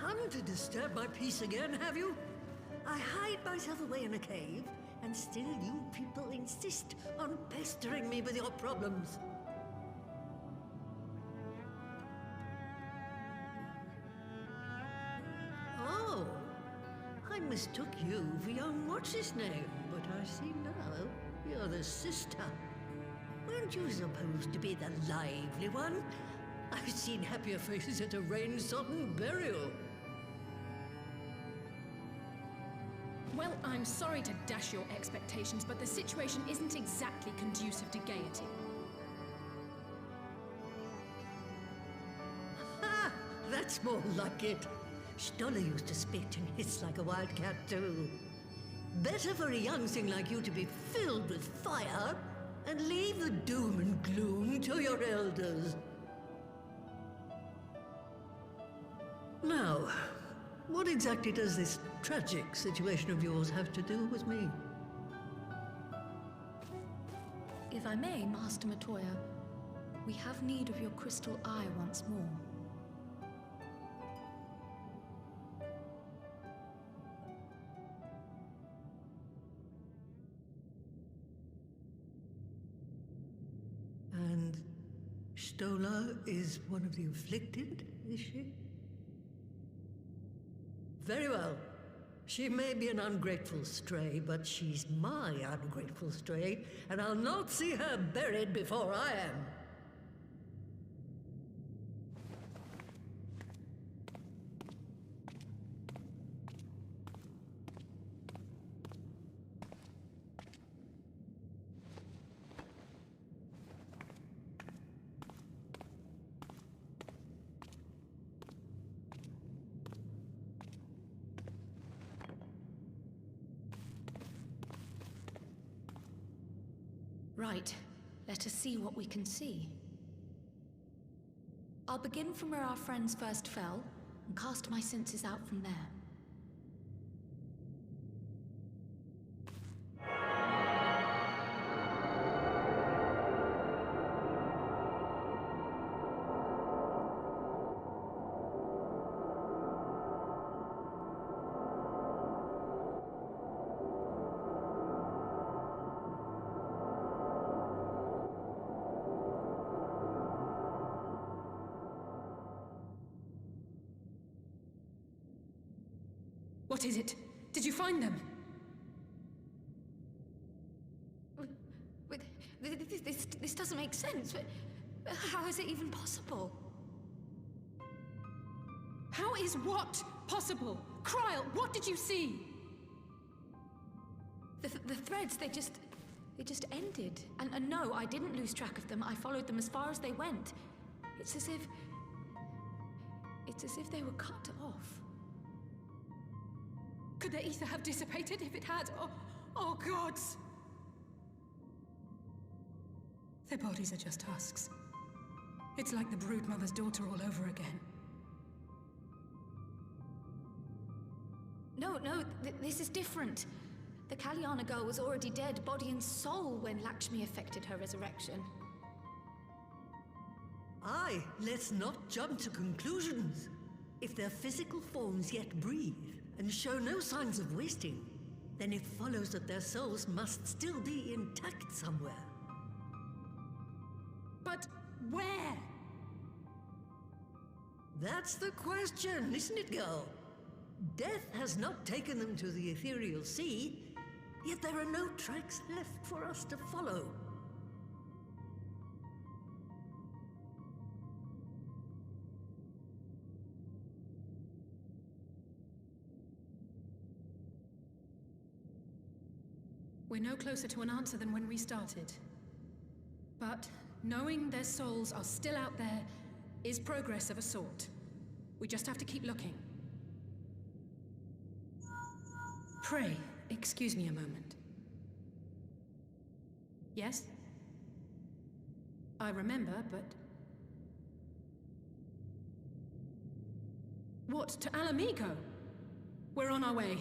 come to disturb my peace again, have you? I hide myself away in a cave, and still you people insist on pestering me with your problems. Oh, I mistook you for young what's-his-name, but I see now you're the sister. Weren't you supposed to be the lively one? I've seen happier faces at a rain-sodden burial. Well, I'm sorry to dash your expectations, but the situation isn't exactly conducive to gaiety. Ha! That's more like it. Stoller used to spit and hiss like a wildcat too. Better for a young thing like you to be filled with fire and leave the doom and gloom to your elders. Now, what exactly does this tragic situation of yours have to do with me? If I may, Master Matoya, we have need of your crystal eye once more. And Stoller is one of the afflicted, is she? Very well. She may be an ungrateful stray, but she's my ungrateful stray, and I'll not see her buried before I am. Right. Let us see what we can see. I'll begin from where our friends first fell, and cast my senses out from there. What is it? Did you find them? This doesn't make sense. How is it even possible? How is what possible? Kryl, what did you see? The threads, they just ended. And no, I didn't lose track of them. I followed them as far as they went. It's as if they were cut off. Could their ether have dissipated if it had? Oh gods! Their bodies are just husks. It's like the broodmother's daughter all over again. No, this is different. The Kalyana girl was already dead, body and soul, when Lakshmi effected her resurrection. Aye, let's not jump to conclusions. If their physical forms yet breathe and show no signs of wasting, then it follows that their souls must still be intact somewhere. But where? That's the question, isn't it, girl? Death has not taken them to the ethereal sea, yet there are no tracks left for us to follow. We're no closer to an answer than when we started. But knowing their souls are still out there is progress of a sort. We just have to keep looking. Pray, excuse me a moment. Yes? I remember, but... What, to Alamigo? We're on our way.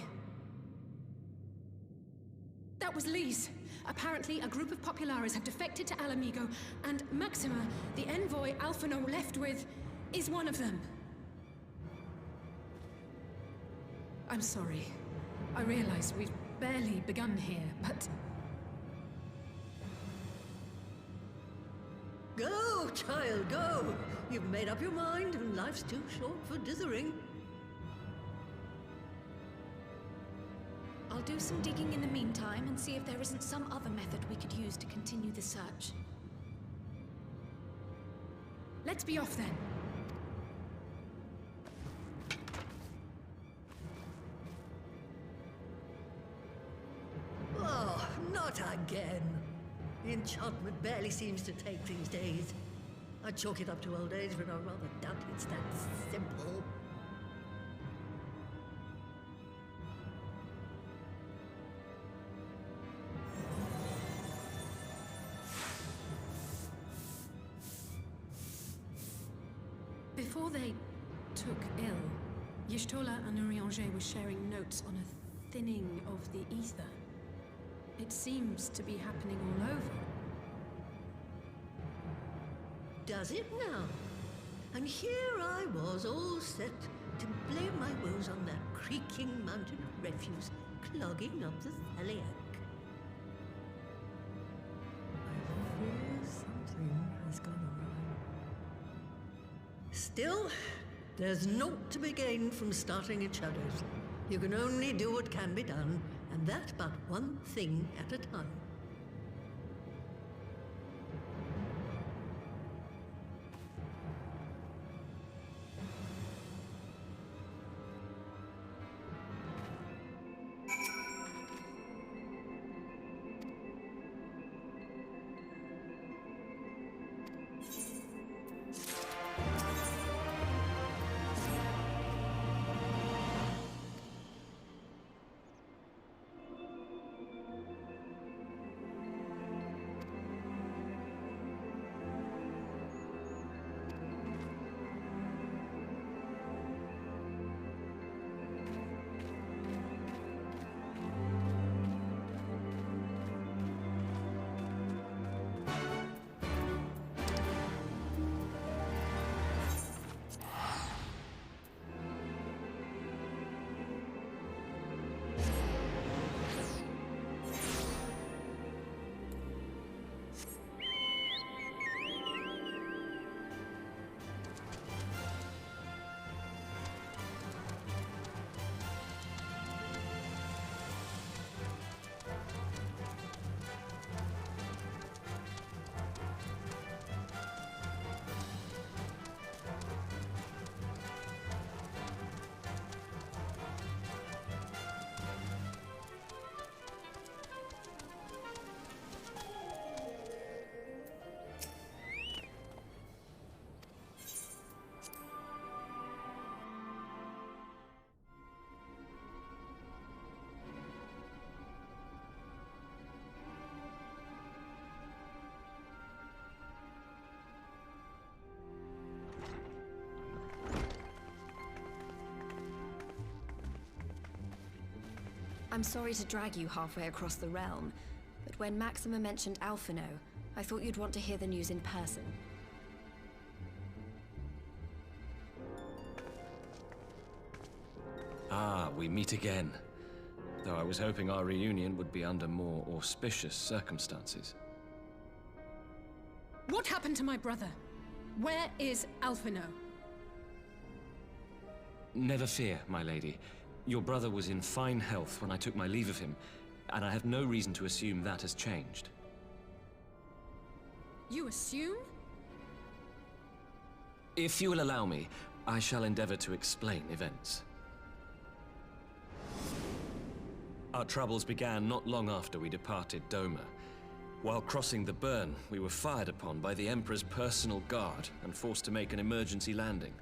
That was Lee's. Apparently, a group of Populares have defected to Alamigo, and Maxima, the envoy Alphino left with, is one of them. I'm sorry. I realize we've barely begun here, but... Go, child, go! You've made up your mind, and life's too short for dithering. I'll do some digging in the meantime and see if there isn't some other method we could use to continue the search. Let's be off then. Oh, not again. The enchantment barely seems to take these days. I chalk it up to old age, but I rather doubt it's that simple. Before they took ill, Y'shtola and Urianger were sharing notes on a thinning of the ether. It seems to be happening all over. Does it now? And here I was, all set to blame my woes on that creaking mountain of refuse clogging up the Thaliac. I fear something has gone awry. Still, there's naught to be gained from starting in shadows. You can only do what can be done, and that but one thing at a time. I'm sorry to drag you halfway across the realm, but when Maxima mentioned Alphino, I thought you'd want to hear the news in person. Ah, we meet again. Though I was hoping our reunion would be under more auspicious circumstances. What happened to my brother? Where is Alphino? Never fear, my lady. Your brother was in fine health when I took my leave of him, and I have no reason to assume that has changed. You assume? If you will allow me, I shall endeavor to explain events. Our troubles began not long after we departed Doma. While crossing the burn, we were fired upon by the Emperor's personal guard and forced to make an emergency landing.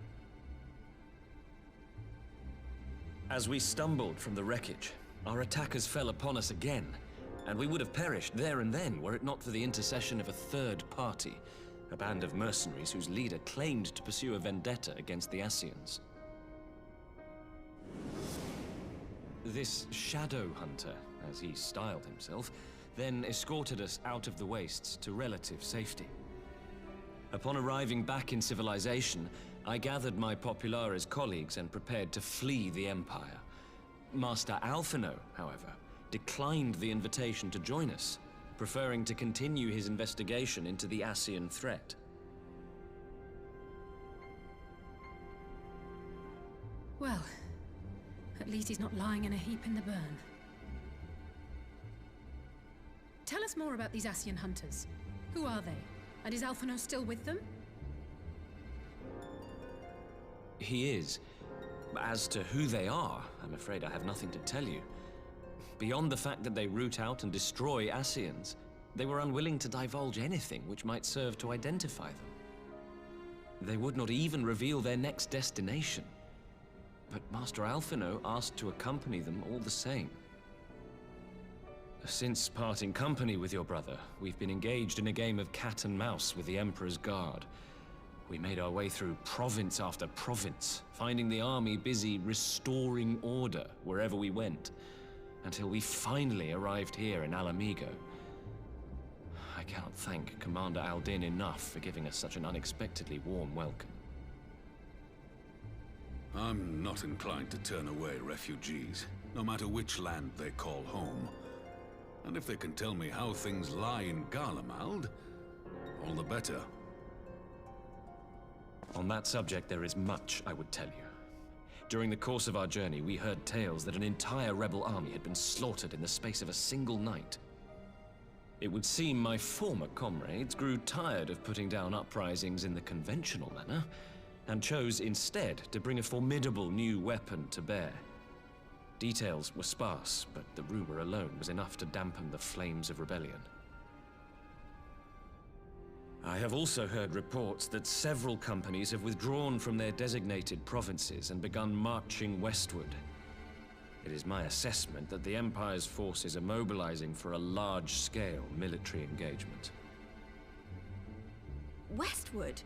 As we stumbled from the wreckage, our attackers fell upon us again, and we would have perished there and then were it not for the intercession of a third party, a band of mercenaries whose leader claimed to pursue a vendetta against the Ascians. This Shadow Hunter, as he styled himself, then escorted us out of the wastes to relative safety. Upon arriving back in civilization, I gathered my Populares colleagues and prepared to flee the Empire. Master Alphino, however, declined the invitation to join us, preferring to continue his investigation into the Ascian threat. Well, at least he's not lying in a heap in the burn. Tell us more about these Ascian hunters. Who are they? And is Alphino still with them? He is. As to who they are, I'm afraid I have nothing to tell you. Beyond the fact that they root out and destroy Ascians, they were unwilling to divulge anything which might serve to identify them. They would not even reveal their next destination. But Master Alphino asked to accompany them all the same. Since parting company with your brother, we've been engaged in a game of cat and mouse with the Emperor's Guard. We made our way through province after province, finding the army busy restoring order wherever we went, until we finally arrived here in Alamigo. I cannot thank Commander Aldin enough for giving us such an unexpectedly warm welcome. I'm not inclined to turn away refugees, no matter which land they call home. And if they can tell me how things lie in Garlemald, all the better. On that subject, there is much I would tell you. During the course of our journey, we heard tales that an entire rebel army had been slaughtered in the space of a single night. It would seem my former comrades grew tired of putting down uprisings in the conventional manner, and chose instead to bring a formidable new weapon to bear. Details were sparse, but the rumor alone was enough to dampen the flames of rebellion. I have also heard reports that several companies have withdrawn from their designated provinces and begun marching westward. It is my assessment that the Empire's forces are mobilizing for a large-scale military engagement. Westward?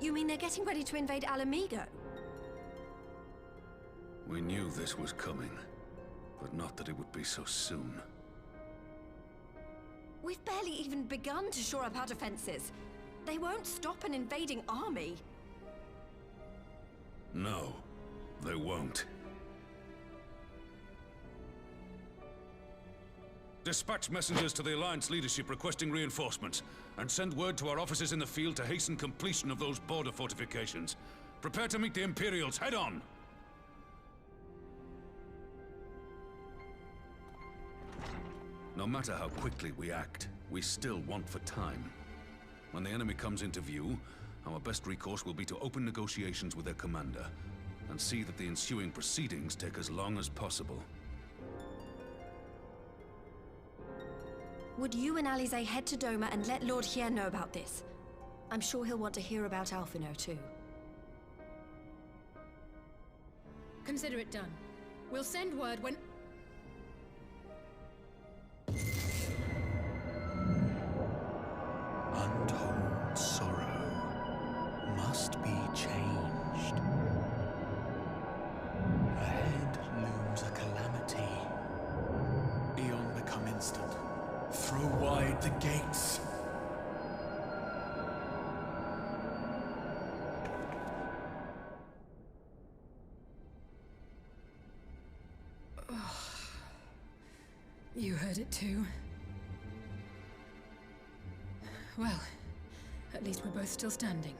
You mean they're getting ready to invade Alamigo? We knew this was coming, but not that it would be so soon. We've barely even begun to shore up our defenses. They won't stop an invading army. No, they won't. Dispatch messengers to the Alliance leadership requesting reinforcements, and send word to our officers in the field to hasten completion of those border fortifications. Prepare to meet the Imperials head on! No matter how quickly we act, we still want for time. When the enemy comes into view, our best recourse will be to open negotiations with their commander, and see that the ensuing proceedings take as long as possible. Would you and Alize head to Doma and let Lord Hier know about this? I'm sure he'll want to hear about Alphino too. Consider it done. We'll send word when... Untold sorrow must be changed. Ahead looms a calamity. Beyond become instant. Throw wide the gates. You heard it too. Well, at least we're both still standing.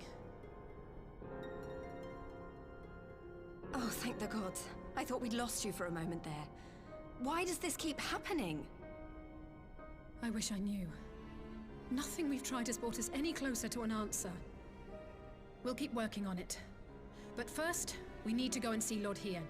Oh, thank the gods. I thought we'd lost you for a moment there. Why does this keep happening? I wish I knew. Nothing we've tried has brought us any closer to an answer. We'll keep working on it. But first, we need to go and see Lord Hier.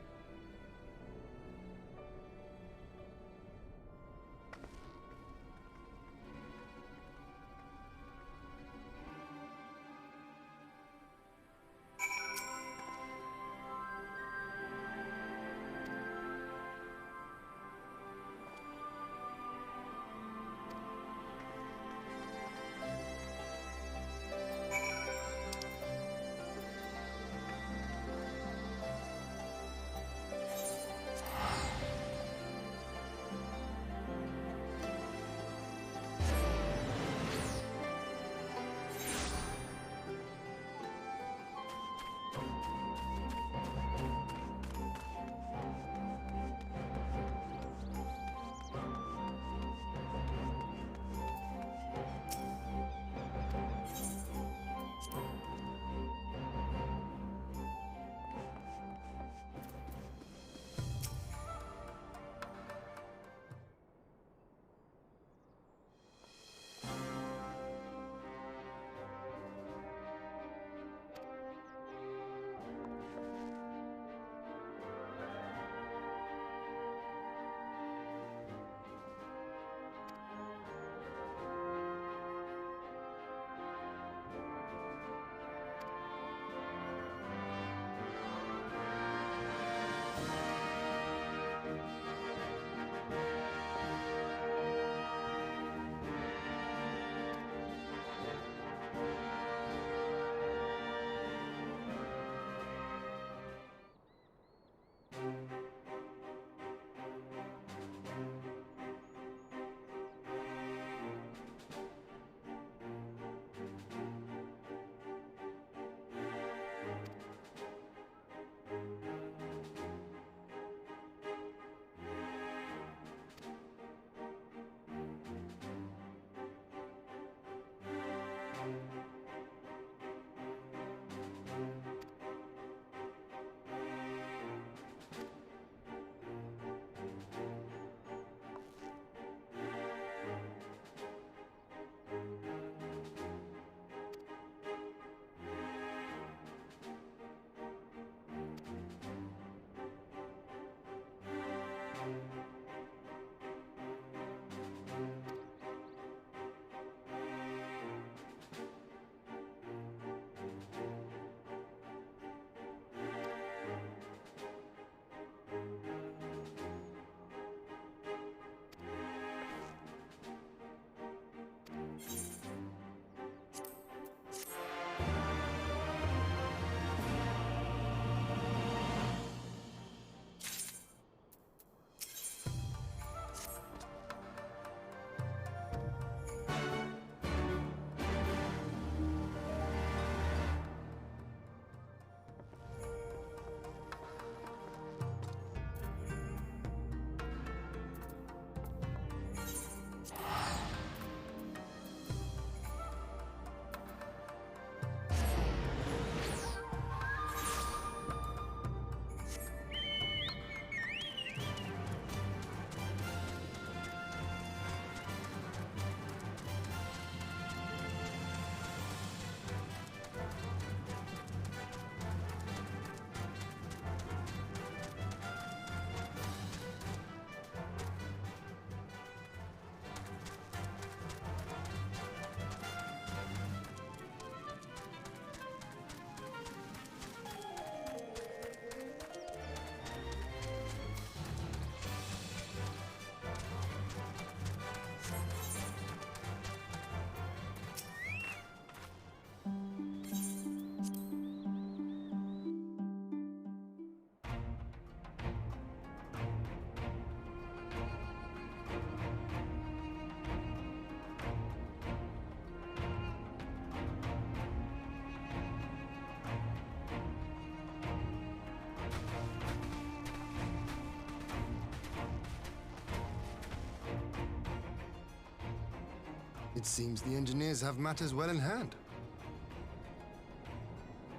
It seems the engineers have matters well in hand.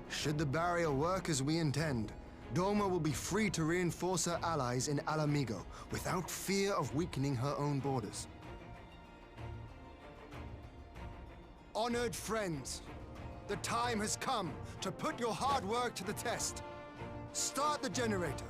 Should the barrier work as we intend, Doma will be free to reinforce her allies in Alamigo without fear of weakening her own borders. Honored friends, the time has come to put your hard work to the test. Start the generator.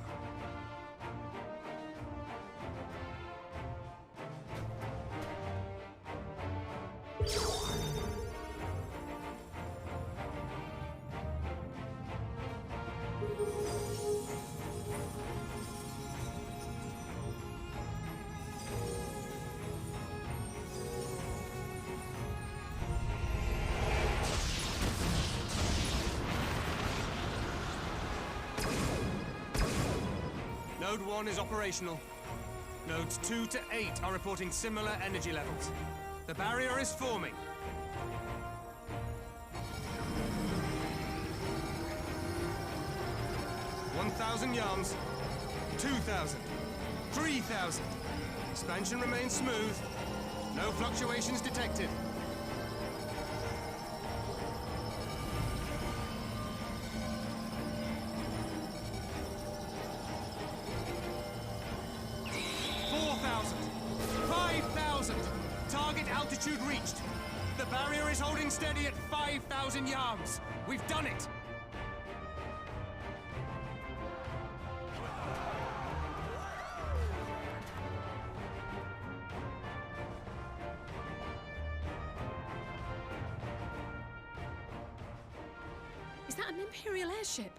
Node 1 is operational. Nodes 2 to 8 are reporting similar energy levels. The barrier is forming. $1,000 yards. 2,000. 3,000. Expansion remains smooth. No fluctuations detected. Altitude reached. The barrier is holding steady at 5,000 yards. We've done it. Is that an Imperial airship?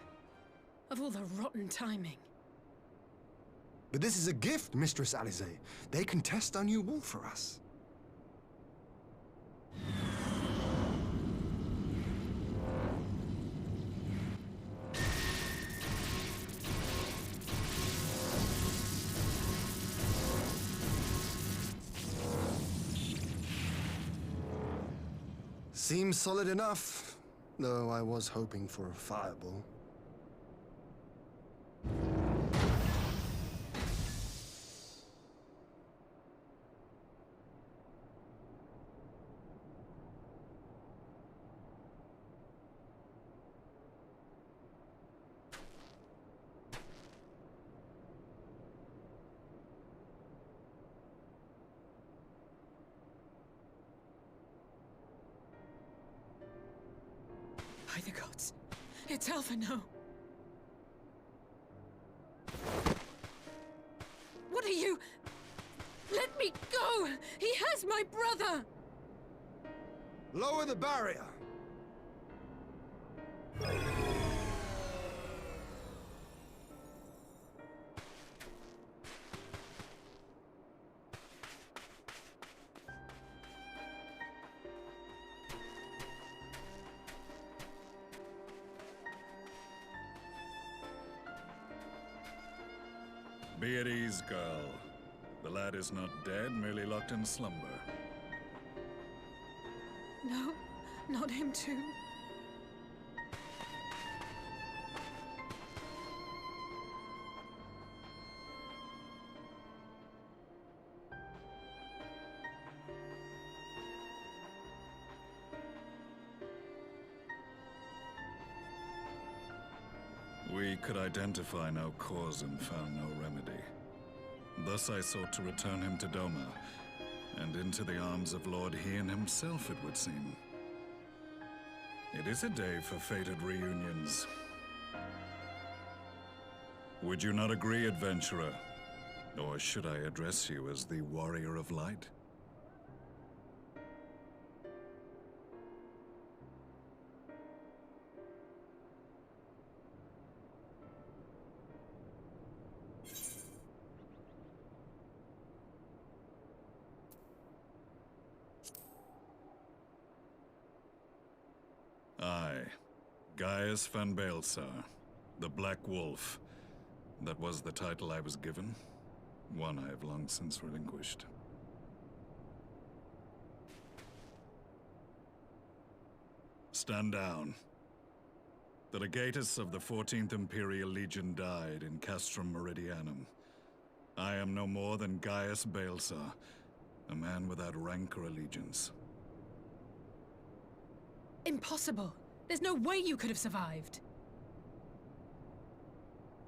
Of all the rotten timing. But this is a gift, Mistress Alize. They can test our new wall for us. Seems solid enough, though I was hoping for a fireball. By the gods, it's Alphino. What are you? Let me go! He has my brother! Lower the barrier! Be at ease, girl. The lad is not dead, merely locked in slumber. No, not him too. We could identify no cause and found no remedy. Thus I sought to return him to Doma, and into the arms of Lord Hien himself, it would seem. It is a day for fated reunions. Would you not agree, adventurer? Or should I address you as the Warrior of Light? I, Gaius van Baelsar, the Black Wolf. That was the title I was given, one I have long since relinquished. Stand down. The legatus of the 14th Imperial Legion died in Castrum Meridianum. I am no more than Gaius Baelsar, a man without rank or allegiance. Impossible. There's no way you could have survived.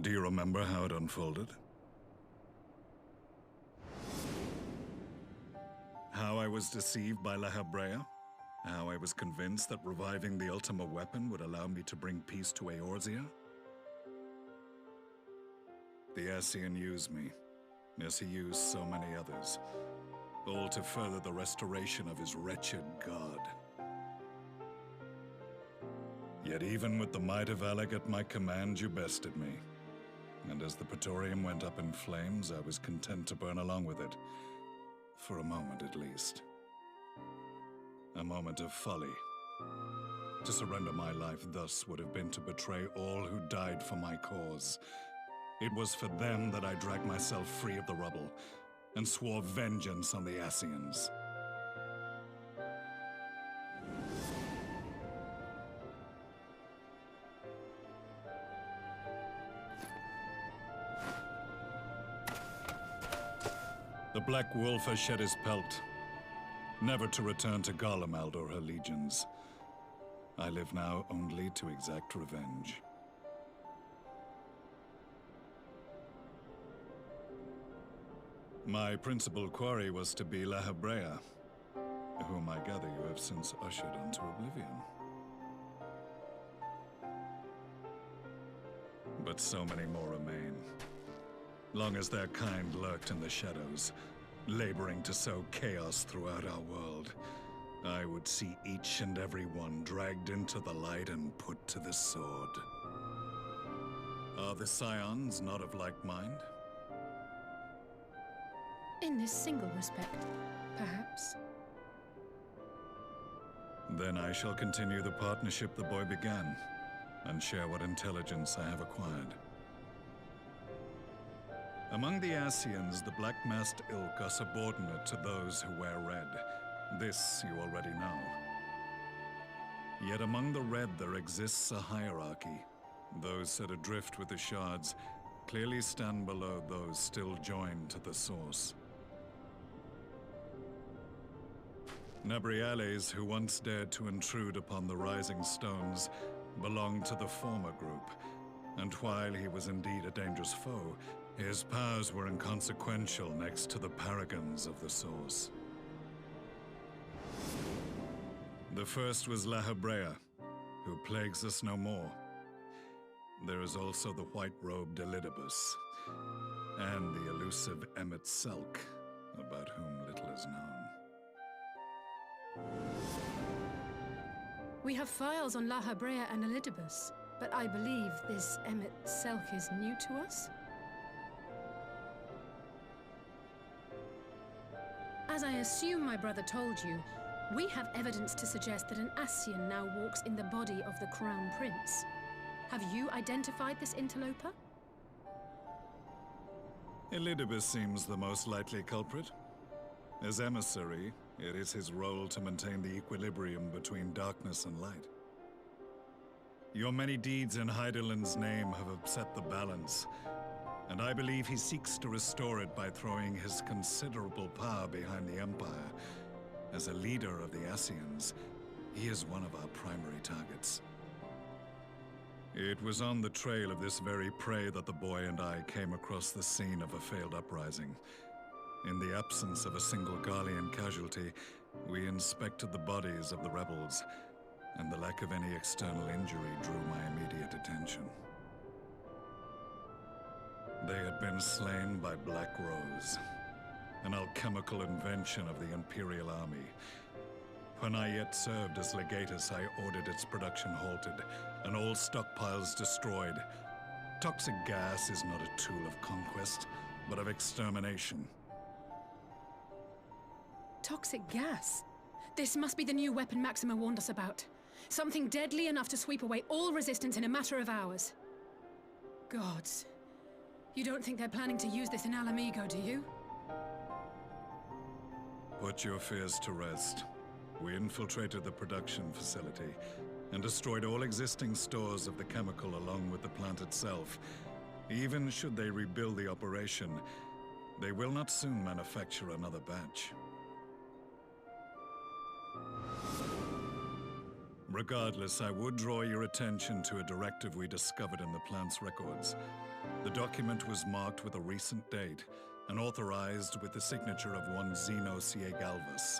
Do you remember how it unfolded? How I was deceived by La Habrea? How I was convinced that reviving the Ultima weapon would allow me to bring peace to Eorzea? The Ascian used me, as he used so many others, all to further the restoration of his wretched god. Yet even with the might of Alec at my command, you bested me. And as the Praetorium went up in flames, I was content to burn along with it. For a moment at least. A moment of folly. To surrender my life thus would have been to betray all who died for my cause. It was for them that I dragged myself free of the rubble, and swore vengeance on the Ascians. The Black Wolf has shed his pelt, never to return to Garlemald or her legions. I live now only to exact revenge. My principal quarry was to be La Habrea, whom I gather you have since ushered into oblivion. But so many more remain. Long as their kind lurked in the shadows, laboring to sow chaos throughout our world, I would see each and every one dragged into the light and put to the sword. Are the Scions not of like mind? In this single respect, perhaps. Then I shall continue the partnership the boy began, and share what intelligence I have acquired. Among the Ascians, the Black-Masked Ilk are subordinate to those who wear red. This you already know. Yet among the red there exists a hierarchy. Those set adrift with the shards clearly stand below those still joined to the source. Nabriales, who once dared to intrude upon the Rising Stones, belonged to the former group, and while he was indeed a dangerous foe, his powers were inconsequential next to the paragons of the Source. The first was La Habrea, who plagues us no more. There is also the white-robed Elidibus, and the elusive Emmet Selk, about whom little is known. We have files on La Habrea and Elidibus, but I believe this Emmet Selk is new to us? As I assume my brother told you, we have evidence to suggest that an Ascian now walks in the body of the Crown Prince. Have you identified this interloper? Elidibus seems the most likely culprit. As emissary, it is his role to maintain the equilibrium between darkness and light. Your many deeds in Hydaelyn's name have upset the balance, and I believe he seeks to restore it by throwing his considerable power behind the Empire. As a leader of the Ascians, he is one of our primary targets. It was on the trail of this very prey that the boy and I came across the scene of a failed uprising. In the absence of a single Garlean casualty, we inspected the bodies of the rebels, and the lack of any external injury drew my immediate attention. They had been slain by Black Rose, an alchemical invention of the Imperial Army. When I yet served as legatus, I ordered its production halted, and all stockpiles destroyed. Toxic gas is not a tool of conquest, but of extermination. Toxic gas? This must be the new weapon Maxima warned us about. Something deadly enough to sweep away all resistance in a matter of hours. Gods. You don't think they're planning to use this in Alamigo, do you? Put your fears to rest. We infiltrated the production facility and destroyed all existing stores of the chemical along with the plant itself. Even should they rebuild the operation, they will not soon manufacture another batch. Regardless, I would draw your attention to a directive we discovered in the plant's records. The document was marked with a recent date and authorized with the signature of one Zeno Galvas.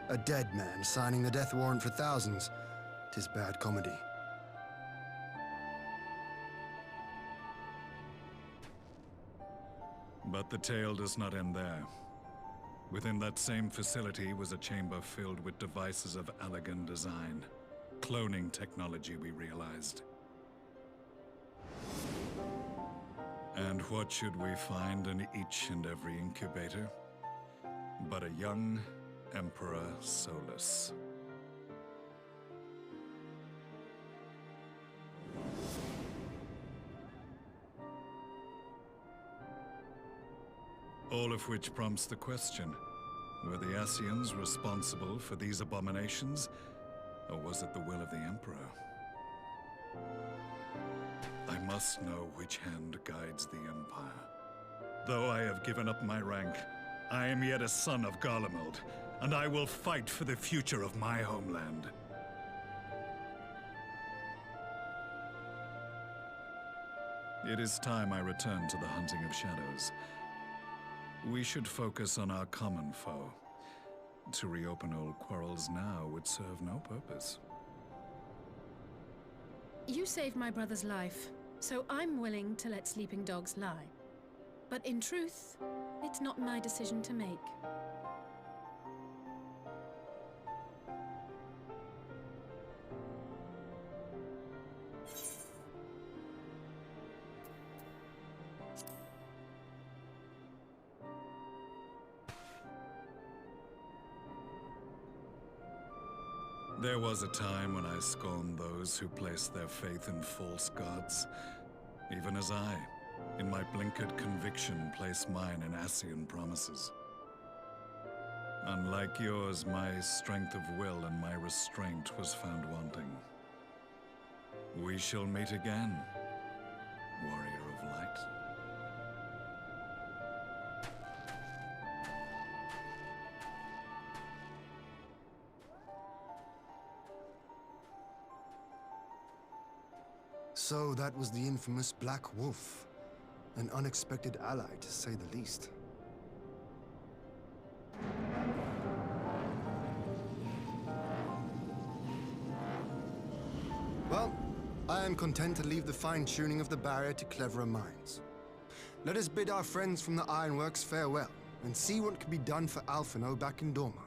A dead man signing the death warrant for thousands. 'Tis bad comedy. But the tale does not end there. Within that same facility was a chamber filled with devices of elegant design. Cloning technology, we realized. And what should we find in each and every incubator? But a young Emperor Solus. All of which prompts the question, were the Ascians responsible for these abominations, or was it the will of the Emperor? I must know which hand guides the Empire. Though I have given up my rank, I am yet a son of Garlemald, and I will fight for the future of my homeland. It is time I return to the hunting of shadows. We should focus on our common foe. To reopen old quarrels now would serve no purpose. You saved my brother's life, so I'm willing to let sleeping dogs lie. But in truth, it's not my decision to make. There was a time when I scorned those who placed their faith in false gods, even as I, in my blinkered conviction, place mine in Ascian promises. Unlike yours, my strength of will and my restraint was found wanting. We shall meet again, warrior of light. So that was the infamous Black Wolf. An unexpected ally, to say the least. Well, I am content to leave the fine-tuning of the barrier to cleverer minds. Let us bid our friends from the Ironworks farewell, and see what can be done for Alphino back in Dorma.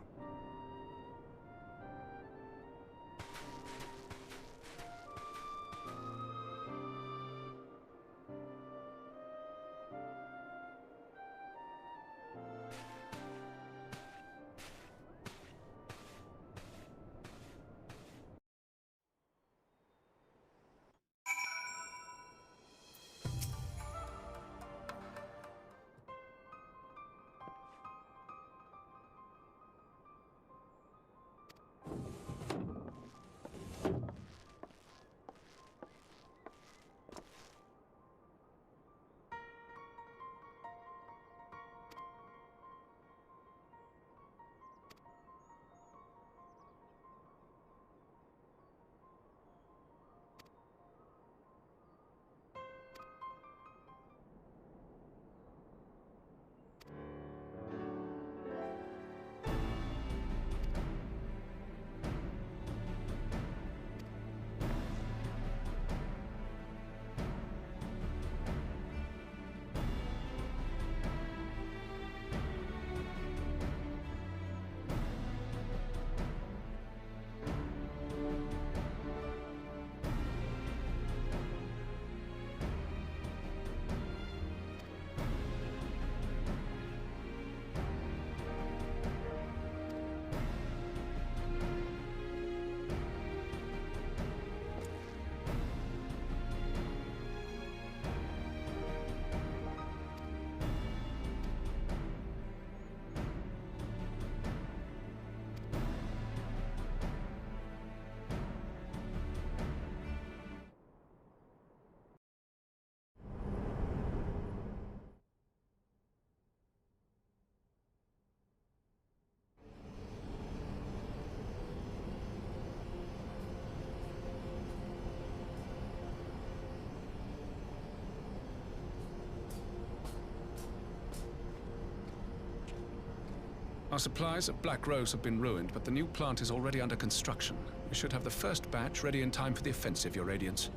Our supplies at Black Rose have been ruined, but the new plant is already under construction. We should have the first batch ready in time for the offensive, Your Radiance.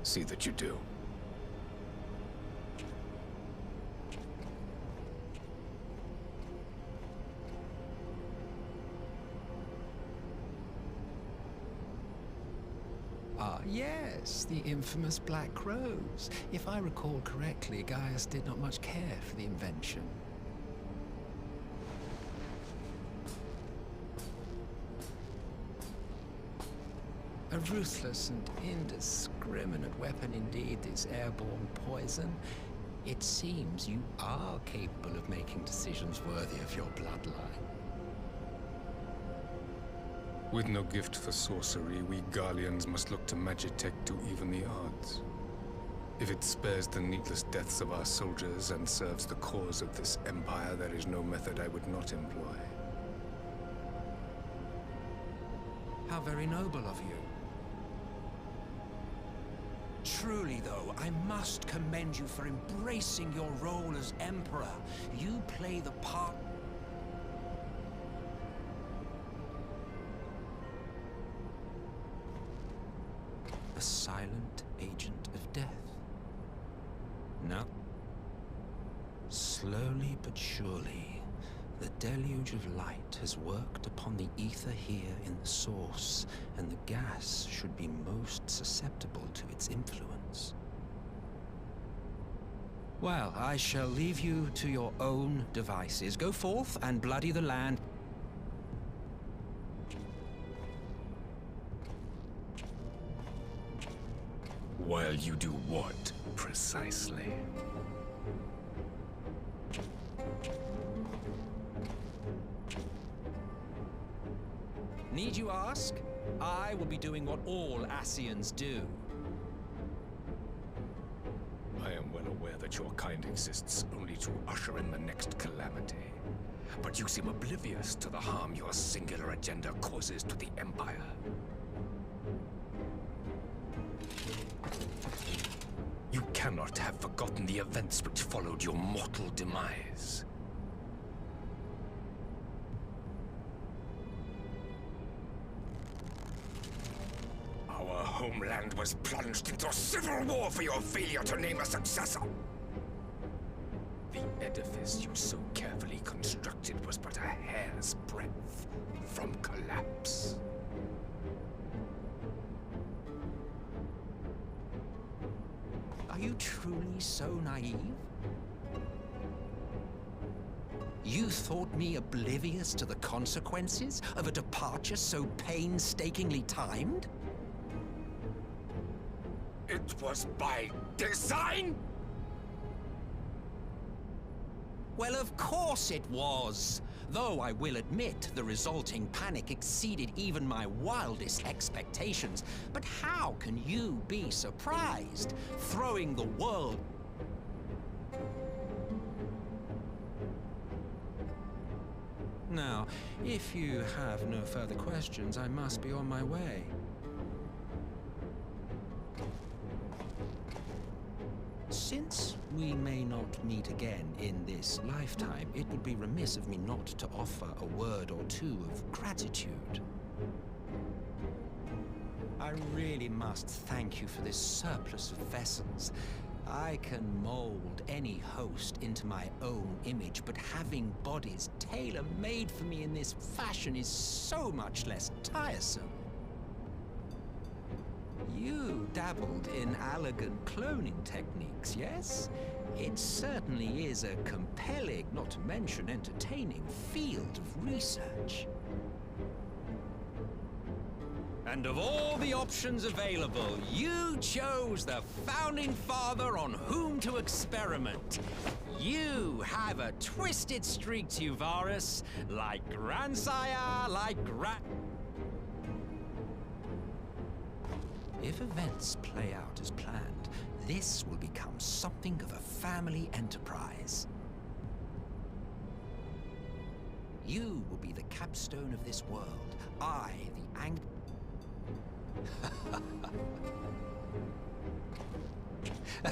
See that you do. Ah, yes, the infamous Black Rose. If I recall correctly, Gaius did not much care for the invention. A ruthless and indiscriminate weapon indeed, this airborne poison. It seems you are capable of making decisions worthy of your bloodline. With no gift for sorcery, we Garleans must look to Magitech to even the odds. If it spares the needless deaths of our soldiers and serves the cause of this empire, there is no method I would not employ. How very noble of you. Truly, though, I must commend you for embracing your role as Emperor. You play the part... a silent agent of death. No. Slowly but surely, the deluge of light has worked upon the ether here in the source, and the gas should be most susceptible to its influence. Well, I shall leave you to your own devices. Go forth and bloody the land. While you do what, precisely? Need you ask? I will be doing what all Ascians do. I am well aware that your kind exists only to usher in the next calamity. But you seem oblivious to the harm your singular agenda causes to the Empire. You cannot have forgotten the events which followed your mortal demise. Our homeland was plunged into civil war for your failure to name a successor. The edifice you so carefully constructed was but a hair's breadth from collapse. Are you truly so naive? You thought me oblivious to the consequences of a departure so painstakingly timed? It was by design? Well, of course it was. Though I will admit the resulting panic exceeded even my wildest expectations. But how can you be surprised? Throwing the world... Now, if you have no further questions, I must be on my way. Since we may not meet again in this lifetime, it would be remiss of me not to offer a word or two of gratitude. I really must thank you for this surplus of vessels. I can mold any host into my own image, but having bodies tailor-made for me in this fashion is so much less tiresome. You dabbled in elegant cloning techniques, yes? It certainly is a compelling, not to mention entertaining, field of research. And of all the options available, you chose the Founding Father on whom to experiment. You have a twisted streak to you, Varus, like grandsire, like If events play out as planned, this will become something of a family enterprise. You will be the capstone of this world. I, the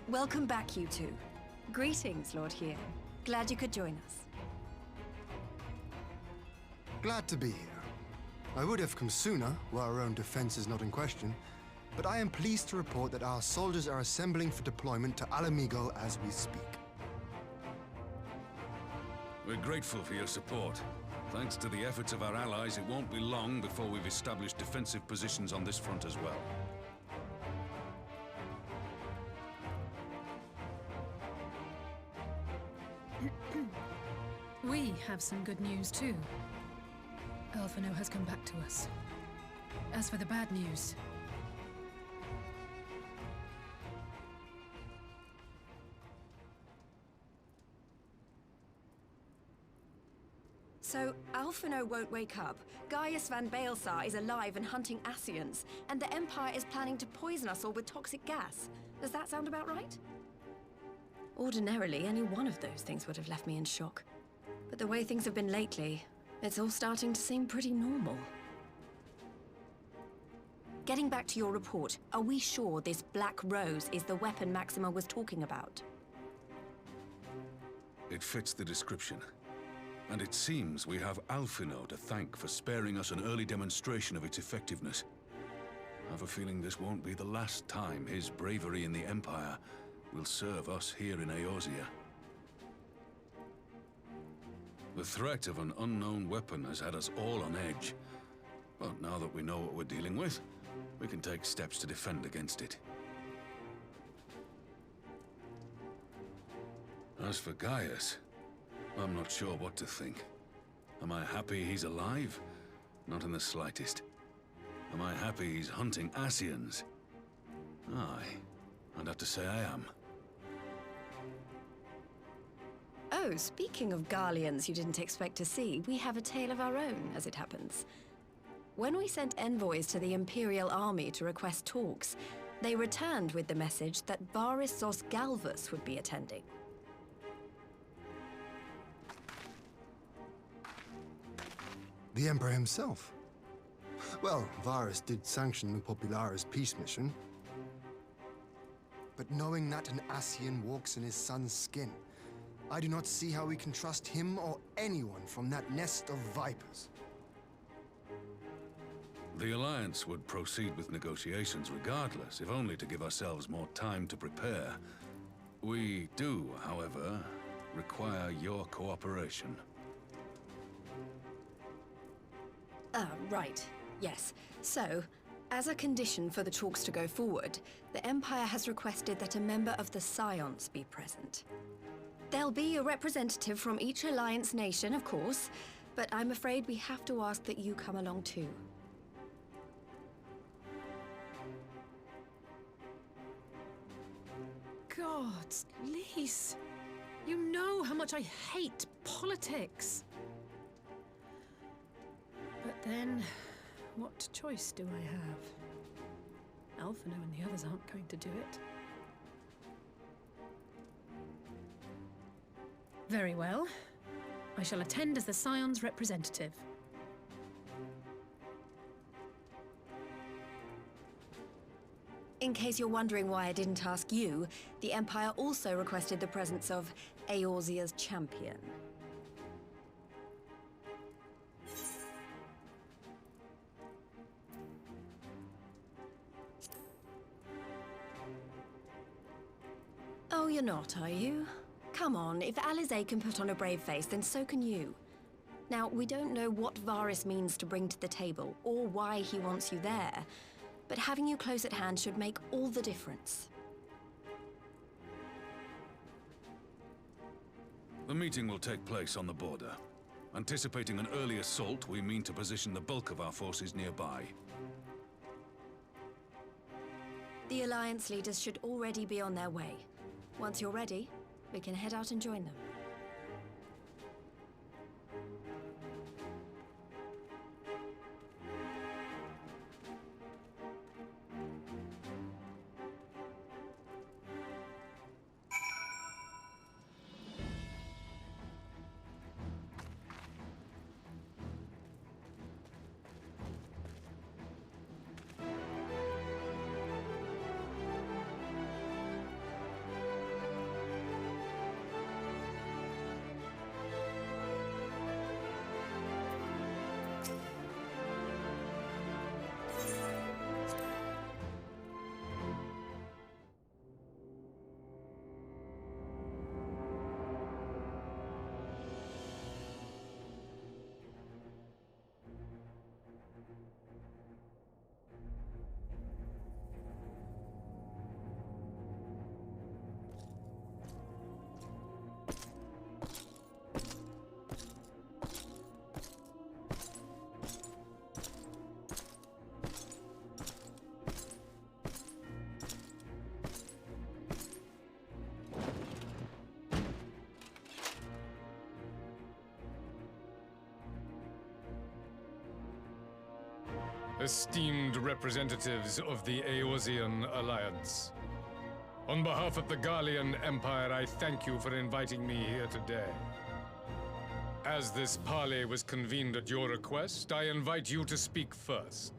Welcome back, you two. Greetings, Lord Hien. Glad you could join us. Glad to be here. I would have come sooner, were our own defense is not in question, but I am pleased to report that our soldiers are assembling for deployment to Alamigo as we speak. We're grateful for your support. Thanks to the efforts of our allies, it won't be long before we've established defensive positions on this front as well. We have some good news too. Alphino has come back to us. As for the bad news... So, Alphino won't wake up, Gaius van Baelsar is alive and hunting Ascians, and the Empire is planning to poison us all with toxic gas. Does that sound about right? Ordinarily, any one of those things would have left me in shock. But the way things have been lately, it's all starting to seem pretty normal. Getting back to your report, are we sure this Black Rose is the weapon Maxima was talking about? It fits the description. And it seems we have Alphino to thank for sparing us an early demonstration of its effectiveness. I have a feeling this won't be the last time his bravery in the Empire will serve us here in Eorzea. The threat of an unknown weapon has had us all on edge. But now that we know what we're dealing with, we can take steps to defend against it. As for Gaius, I'm not sure what to think. Am I happy he's alive? Not in the slightest. Am I happy he's hunting Ascians? Aye, I'd have to say I am. Oh, speaking of Garleans you didn't expect to see, we have a tale of our own, as it happens. When we sent envoys to the Imperial Army to request talks, they returned with the message that Varys Zos Galvus would be attending. The Emperor himself. Well, Varys did sanction the Popularis peace mission. But knowing that an Ascian walks in his son's skin, I do not see how we can trust him or anyone from that nest of vipers. The Alliance would proceed with negotiations regardless, if only to give ourselves more time to prepare. We do, however, require your cooperation. Right. Yes. So, as a condition for the talks to go forward, the Empire has requested that a member of the Scions be present. There'll be a representative from each Alliance nation, of course, but I'm afraid we have to ask that you come along too. Gods, Lise, you know how much I hate politics. But then, what choice do I have? Alphino and the others aren't going to do it. Very well. I shall attend as the Scion's representative. In case you're wondering why I didn't ask you, the Empire also requested the presence of Eorzea's champion. Oh, you're not, are you? Come on, if Alizé can put on a brave face, then so can you. Now, we don't know what Varys means to bring to the table, or why he wants you there, but having you close at hand should make all the difference. The meeting will take place on the border. Anticipating an early assault, we mean to position the bulk of our forces nearby. The Alliance leaders should already be on their way. Once you're ready, we can head out and join them. esteemed representatives of the Eorzean Alliance. On behalf of the Gallian Empire, I thank you for inviting me here today. As this parley was convened at your request, I invite you to speak first.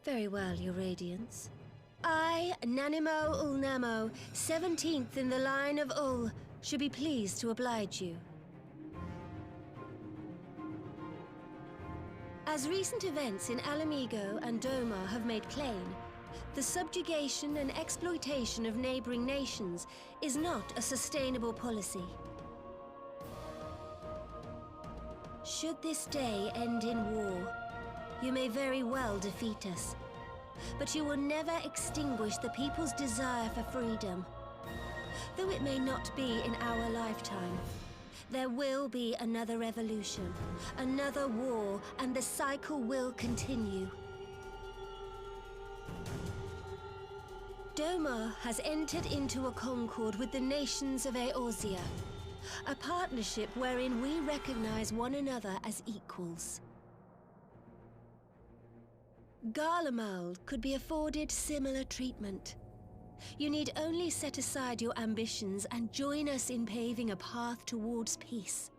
Very well, Your Radiance. I, Nanimo Ulnamo, 17th in the line of Ul, should be pleased to oblige you. As recent events in Alamigo and Doma have made plain, the subjugation and exploitation of neighboring nations is not a sustainable policy. Should this day end in war, you may very well defeat us, but you will never extinguish the people's desire for freedom. Though it may not be in our lifetime, there will be another revolution, another war, and the cycle will continue. Doma has entered into a concord with the nations of Eorzea, a partnership wherein we recognize one another as equals. Garlemald could be afforded similar treatment. You need only set aside your ambitions and join us in paving a path towards peace.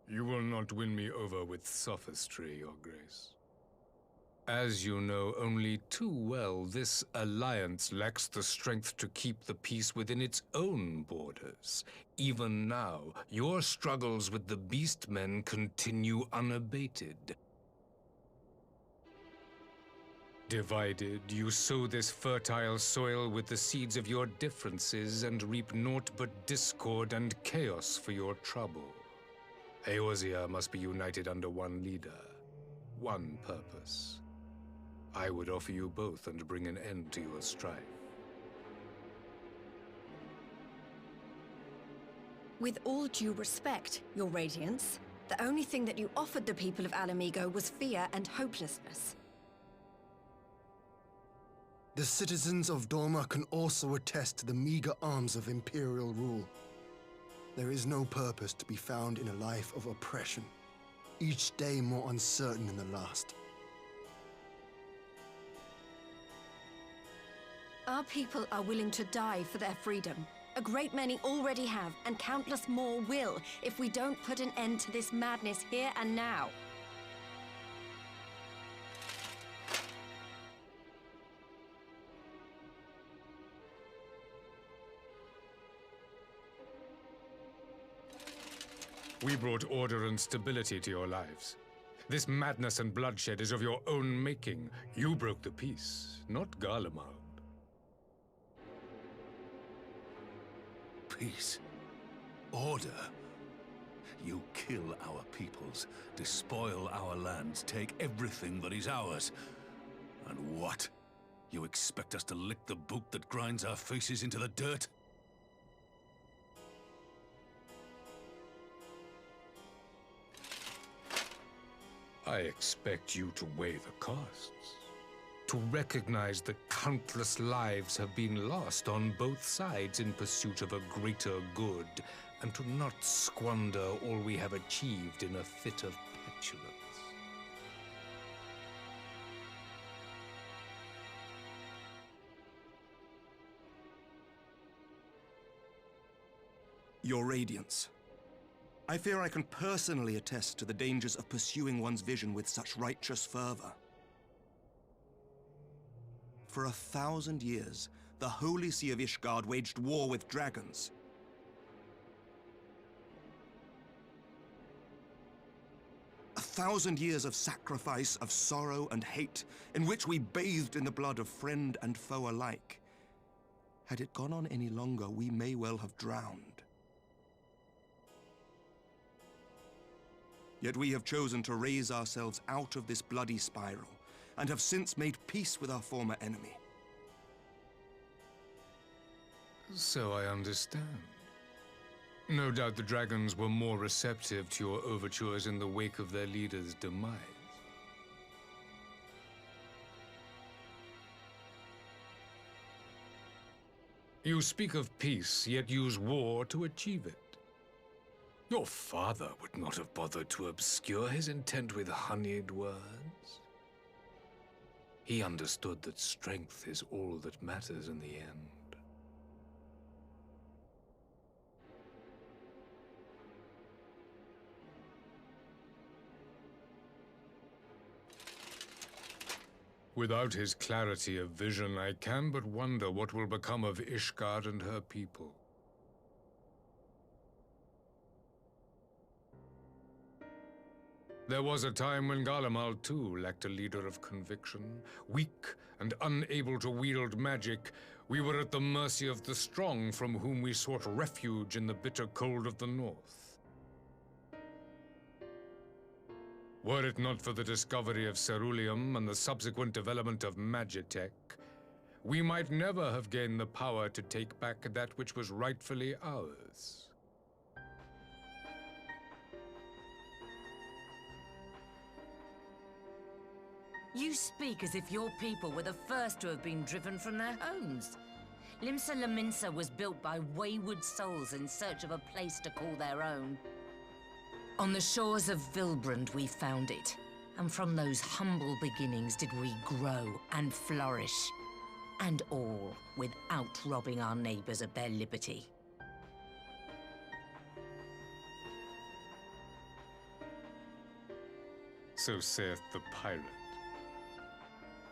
You will not win me over with sophistry, Your Grace. As you know only too well, this alliance lacks the strength to keep the peace within its own borders. Even now, your struggles with the Beastmen continue unabated. Divided, you sow this fertile soil with the seeds of your differences and reap naught but discord and chaos for your trouble. Eorzea must be united under one leader, one purpose. I would offer you both and bring an end to your strife. With all due respect, Your Radiance, the only thing that you offered the people of Alamigo was fear and hopelessness. The citizens of Doma can also attest to the meager arms of Imperial rule. There is no purpose to be found in a life of oppression, each day more uncertain than the last. Our people are willing to die for their freedom. A great many already have, and countless more will, if we don't put an end to this madness here and now. We brought order and stability to your lives. This madness and bloodshed is of your own making. You broke the peace, not Garlemald. Peace. Order. You kill our peoples, despoil our lands, take everything that is ours. And what? You expect us to lick the boot that grinds our faces into the dirt? I expect you to weigh the costs. To recognize that countless lives have been lost on both sides in pursuit of a greater good, and to not squander all we have achieved in a fit of petulance. Your Radiance, I fear I can personally attest to the dangers of pursuing one's vision with such righteous fervor. For 1,000 years, the Holy See of Ishgard waged war with dragons. A 1,000 years of sacrifice, of sorrow and hate, in which we bathed in the blood of friend and foe alike. Had it gone on any longer, we may well have drowned. Yet we have chosen to raise ourselves out of this bloody spiral, and have since made peace with our former enemy. So I understand. No doubt the dragons were more receptive to your overtures in the wake of their leader's demise. You speak of peace, yet use war to achieve it. Your father would not have bothered to obscure his intent with honeyed words. He understood that strength is all that matters in the end. Without his clarity of vision, I can but wonder what will become of Ishgard and her people. There was a time when Garlemald too lacked a leader of conviction. Weak and unable to wield magic, we were at the mercy of the strong from whom we sought refuge in the bitter cold of the north. Were it not for the discovery of ceruleum and the subsequent development of magitech, we might never have gained the power to take back that which was rightfully ours. You speak as if your people were the first to have been driven from their homes. Limsa Lominsa was built by wayward souls in search of a place to call their own. On the shores of Vilbrand we found it, and from those humble beginnings did we grow and flourish. And all without robbing our neighbors of their liberty. So saith the pirate.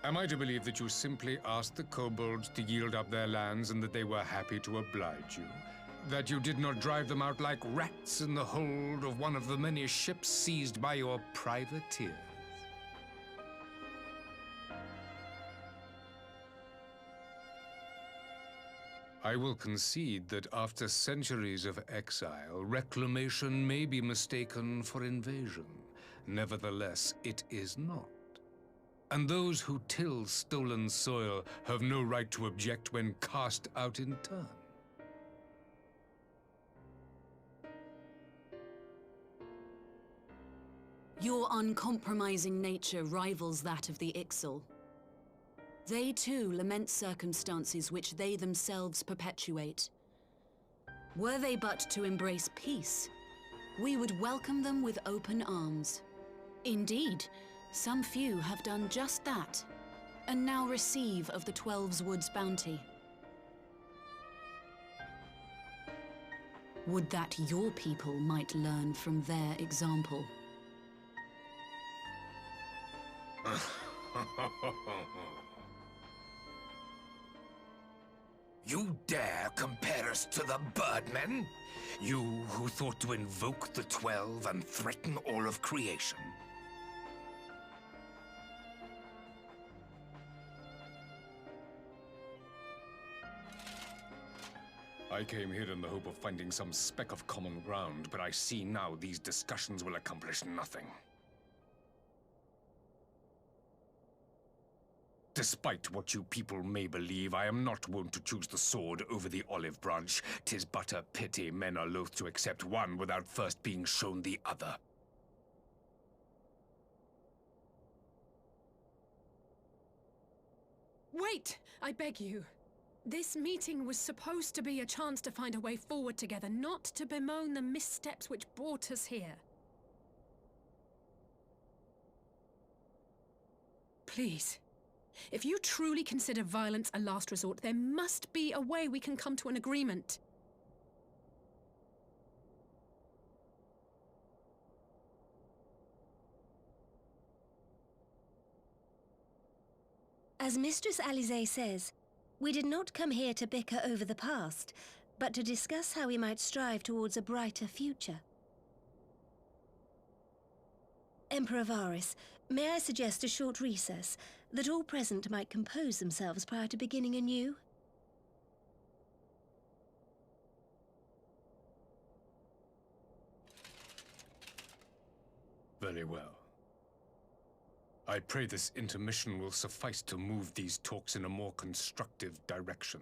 Am I to believe that you simply asked the kobolds to yield up their lands and that they were happy to oblige you? That you did not drive them out like rats in the hold of one of the many ships seized by your privateers? I will concede that after centuries of exile, reclamation may be mistaken for invasion. Nevertheless, it is not. And those who till stolen soil have no right to object when cast out in turn. Your uncompromising nature rivals that of the Ixal. They too lament circumstances which they themselves perpetuate. Were they but to embrace peace, we would welcome them with open arms. Indeed, some few have done just that, and now receive of the 12's Wood's bounty. Would that your people might learn from their example. You dare compare us to the Birdmen? You who thought to invoke the 12 and threaten all of creation? I came here in the hope of finding some speck of common ground, but I see now these discussions will accomplish nothing. Despite what you people may believe, I am not wont to choose the sword over the olive branch. 'Tis but a pity men are loath to accept one without first being shown the other. Wait! I beg you. This meeting was supposed to be a chance to find a way forward together, not to bemoan the missteps which brought us here. Please. If you truly consider violence a last resort, there must be a way we can come to an agreement. As Mistress Alisaie says, we did not come here to bicker over the past, but to discuss how we might strive towards a brighter future. Emperor Varys, may I suggest a short recess, that all present might compose themselves prior to beginning anew? Very well. I pray this intermission will suffice to move these talks in a more constructive direction.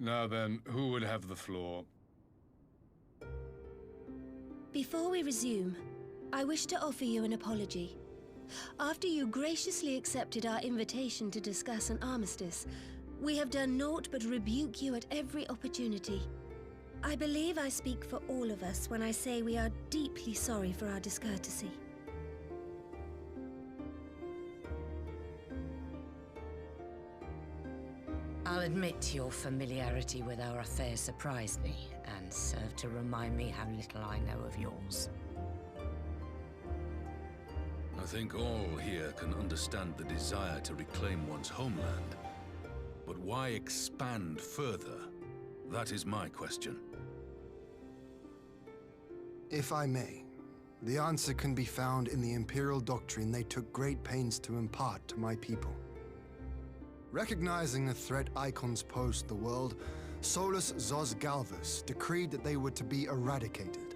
Now then, who would have the floor? Before we resume, I wish to offer you an apology. After you graciously accepted our invitation to discuss an armistice, we have done naught but rebuke you at every opportunity. I believe I speak for all of us when I say we are deeply sorry for our discourtesy. I'll admit your familiarity with our affairs surprised me, and served to remind me how little I know of yours. I think all here can understand the desire to reclaim one's homeland. But why expand further? That is my question. If I may, the answer can be found in the Imperial doctrine they took great pains to impart to my people. Recognizing the threat icons posed to the world, Solus Zos Galvus decreed that they were to be eradicated.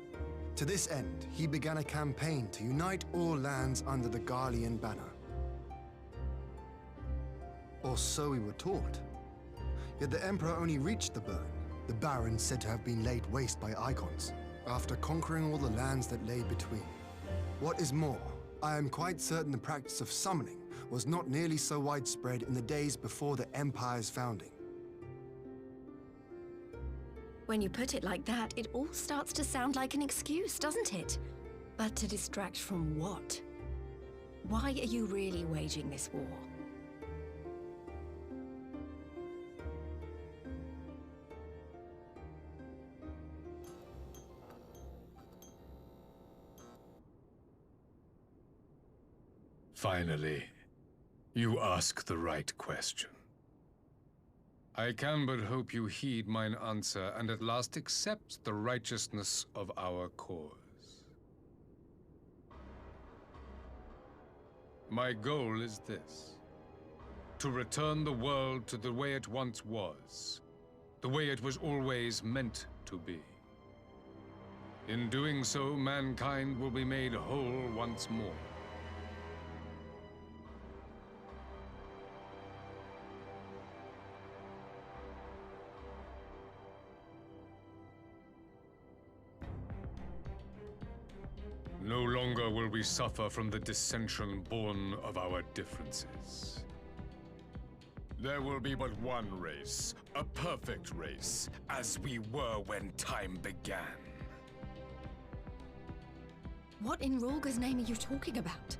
To this end, he began a campaign to unite all lands under the Garlean banner. Or so we were taught. Yet the Emperor only reached the burn, the Baron said to have been laid waste by icons, after conquering all the lands that lay between. What is more, I am quite certain the practice of summoning was not nearly so widespread in the days before the Empire's founding. When you put it like that, it all starts to sound like an excuse, doesn't it? But to distract from what? Why are you really waging this war? Finally, you ask the right question. I can but hope you heed mine answer and at last accept the righteousness of our cause. My goal is this: to return the world to the way it once was, the way it was always meant to be. In doing so, mankind will be made whole once more. No longer will we suffer from the dissension born of our differences. There will be but one race, a perfect race, as we were when time began. What in Rulga's name are you talking about?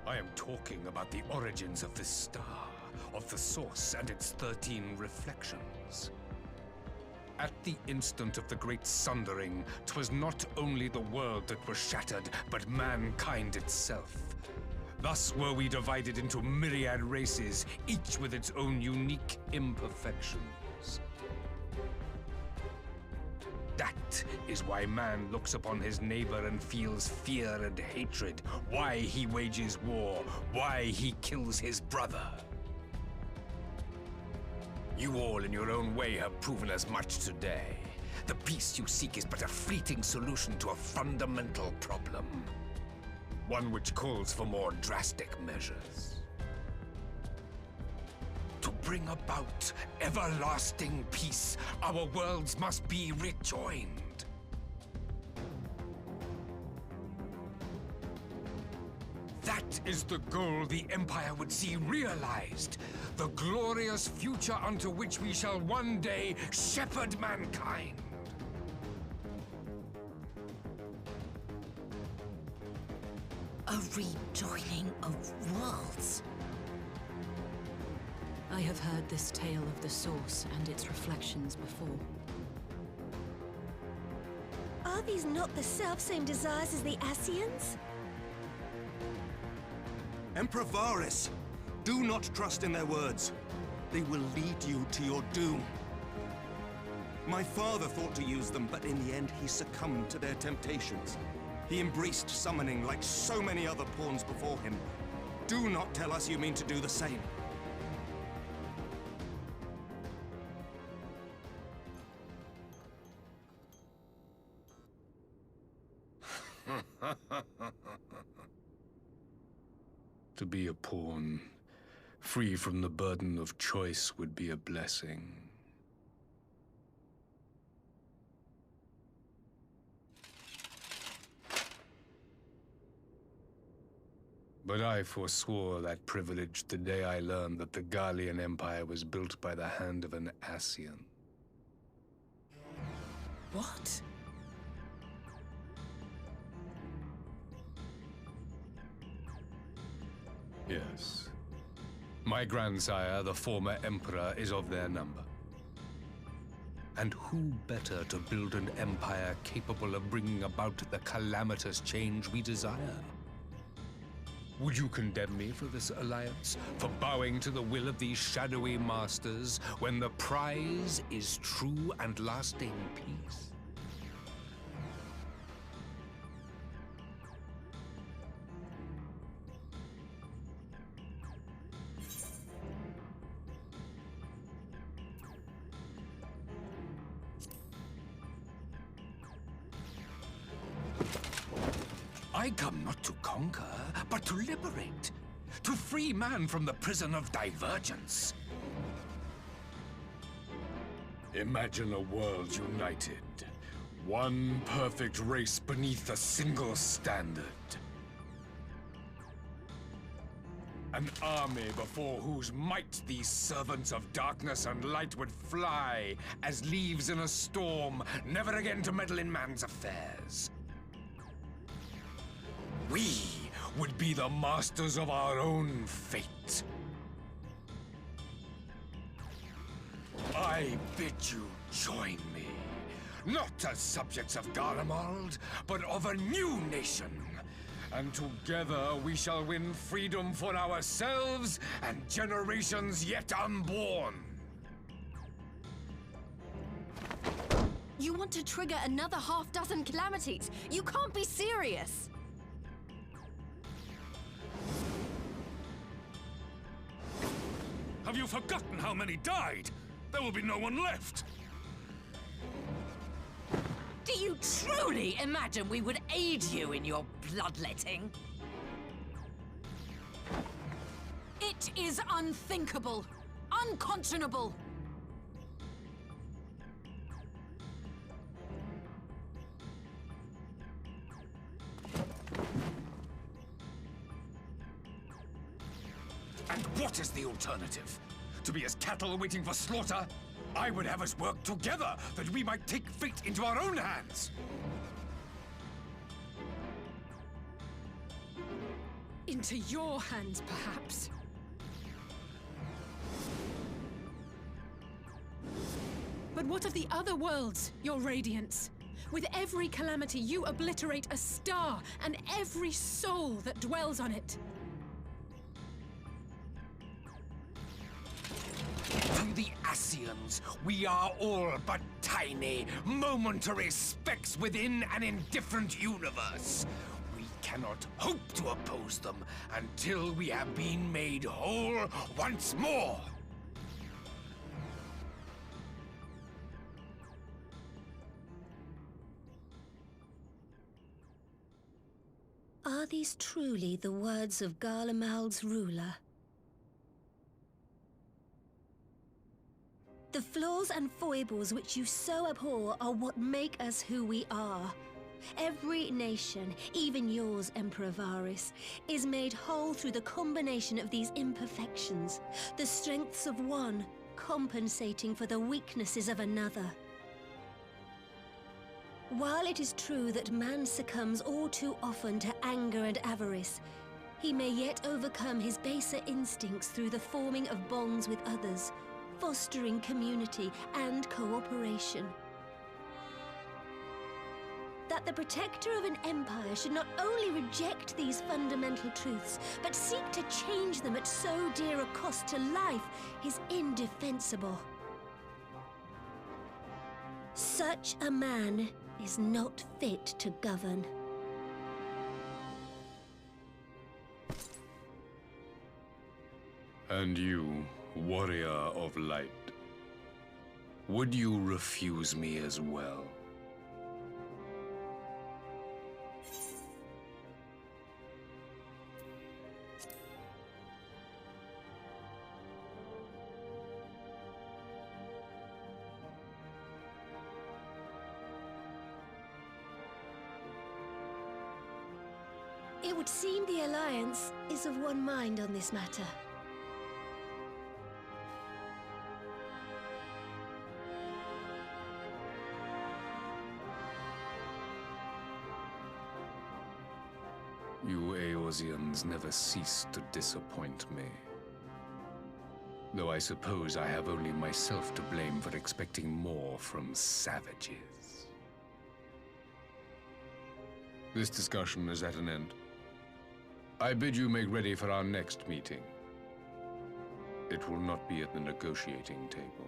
I am talking about the origins of this star, of the source and its 13 reflections. At the instant of the great sundering, 'twas not only the world that was shattered, but mankind itself. Thus were we divided into myriad races, each with its own unique imperfections. That is why man looks upon his neighbor and feels fear and hatred, why he wages war, why he kills his brother. You all in your own way have proven as much today. The peace you seek is but a fleeting solution to a fundamental problem. One which calls for more drastic measures. To bring about everlasting peace, our worlds must be rejoined. That is the goal the Empire would see realized. The glorious future unto which we shall one day shepherd mankind. A rejoining of worlds. I have heard this tale of the source and its reflections before. Are these not the self-same desires as the Ascians? Emperor Varys, do not trust in their words. They will lead you to your doom. My father thought to use them, but in the end he succumbed to their temptations. He embraced summoning like so many other pawns before him. Do not tell us you mean to do the same. To be a pawn, free from the burden of choice would be a blessing. But I forswore that privilege the day I learned that the Gallian Empire was built by the hand of an Ascian. What? Yes. My grandsire, the former Emperor, is of their number. And who better to build an empire capable of bringing about the calamitous change we desire? Would you condemn me for this alliance? For bowing to the will of these shadowy masters, when the prize is true and lasting peace? I come not to conquer, but to liberate. To free man from the prison of divergence. Imagine a world united. One perfect race beneath a single standard. An army before whose might these servants of darkness and light would fly as leaves in a storm, never again to meddle in man's affairs. We would be the masters of our own fate. I bid you join me, not as subjects of Garlemald, but of a new nation. And together we shall win freedom for ourselves and generations yet unborn. You want to trigger another half-dozen calamities? You can't be serious! Have you forgotten how many died? There will be no one left. Do you truly imagine we would aid you in your bloodletting? It is unthinkable, unconscionable. And what is the alternative? To be as cattle waiting for slaughter? I would have us work together, that we might take fate into our own hands. Into your hands, perhaps. But what of the other worlds, your radiance? With every calamity, you obliterate a star and every soul that dwells on it. To the Ascians, we are all but tiny, momentary specks within an indifferent universe. We cannot hope to oppose them until we have been made whole once more. Are these truly the words of Garlemald's ruler? The flaws and foibles which you so abhor are what make us who we are. Every nation, even yours, Emperor Varys, is made whole through the combination of these imperfections, the strengths of one compensating for the weaknesses of another. While it is true that man succumbs all too often to anger and avarice, he may yet overcome his baser instincts through the forming of bonds with others, fostering community and cooperation. That the protector of an empire should not only reject these fundamental truths, but seek to change them at so dear a cost to life is indefensible. Such a man is not fit to govern. And you, warrior of light, would you refuse me as well? It would seem the Alliance is of one mind on this matter. You Eorzeans never cease to disappoint me. Though I suppose I have only myself to blame for expecting more from savages. This discussion is at an end. I bid you make ready for our next meeting. It will not be at the negotiating table.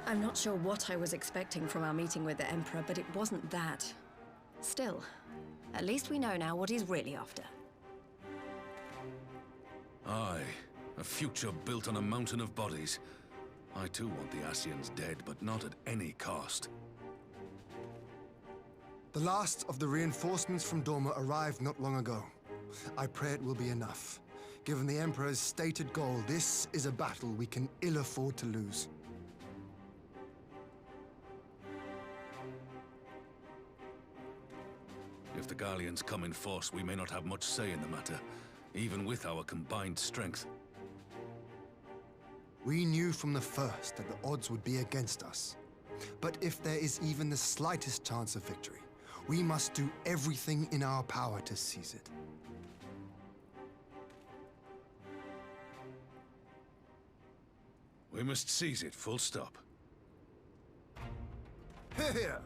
I'm not sure what I was expecting from our meeting with the Emperor, but it wasn't that. Still, at least we know now what he's really after. Aye, a future built on a mountain of bodies. I too want the Ascians dead, but not at any cost. The last of the reinforcements from Dorma arrived not long ago. I pray it will be enough. Given the Emperor's stated goal, this is a battle we can ill afford to lose. If the Gallians come in force, we may not have much say in the matter, even with our combined strength. We knew from the first that the odds would be against us. But if there is even the slightest chance of victory, we must do everything in our power to seize it. We must seize it, full stop. Hear, hear!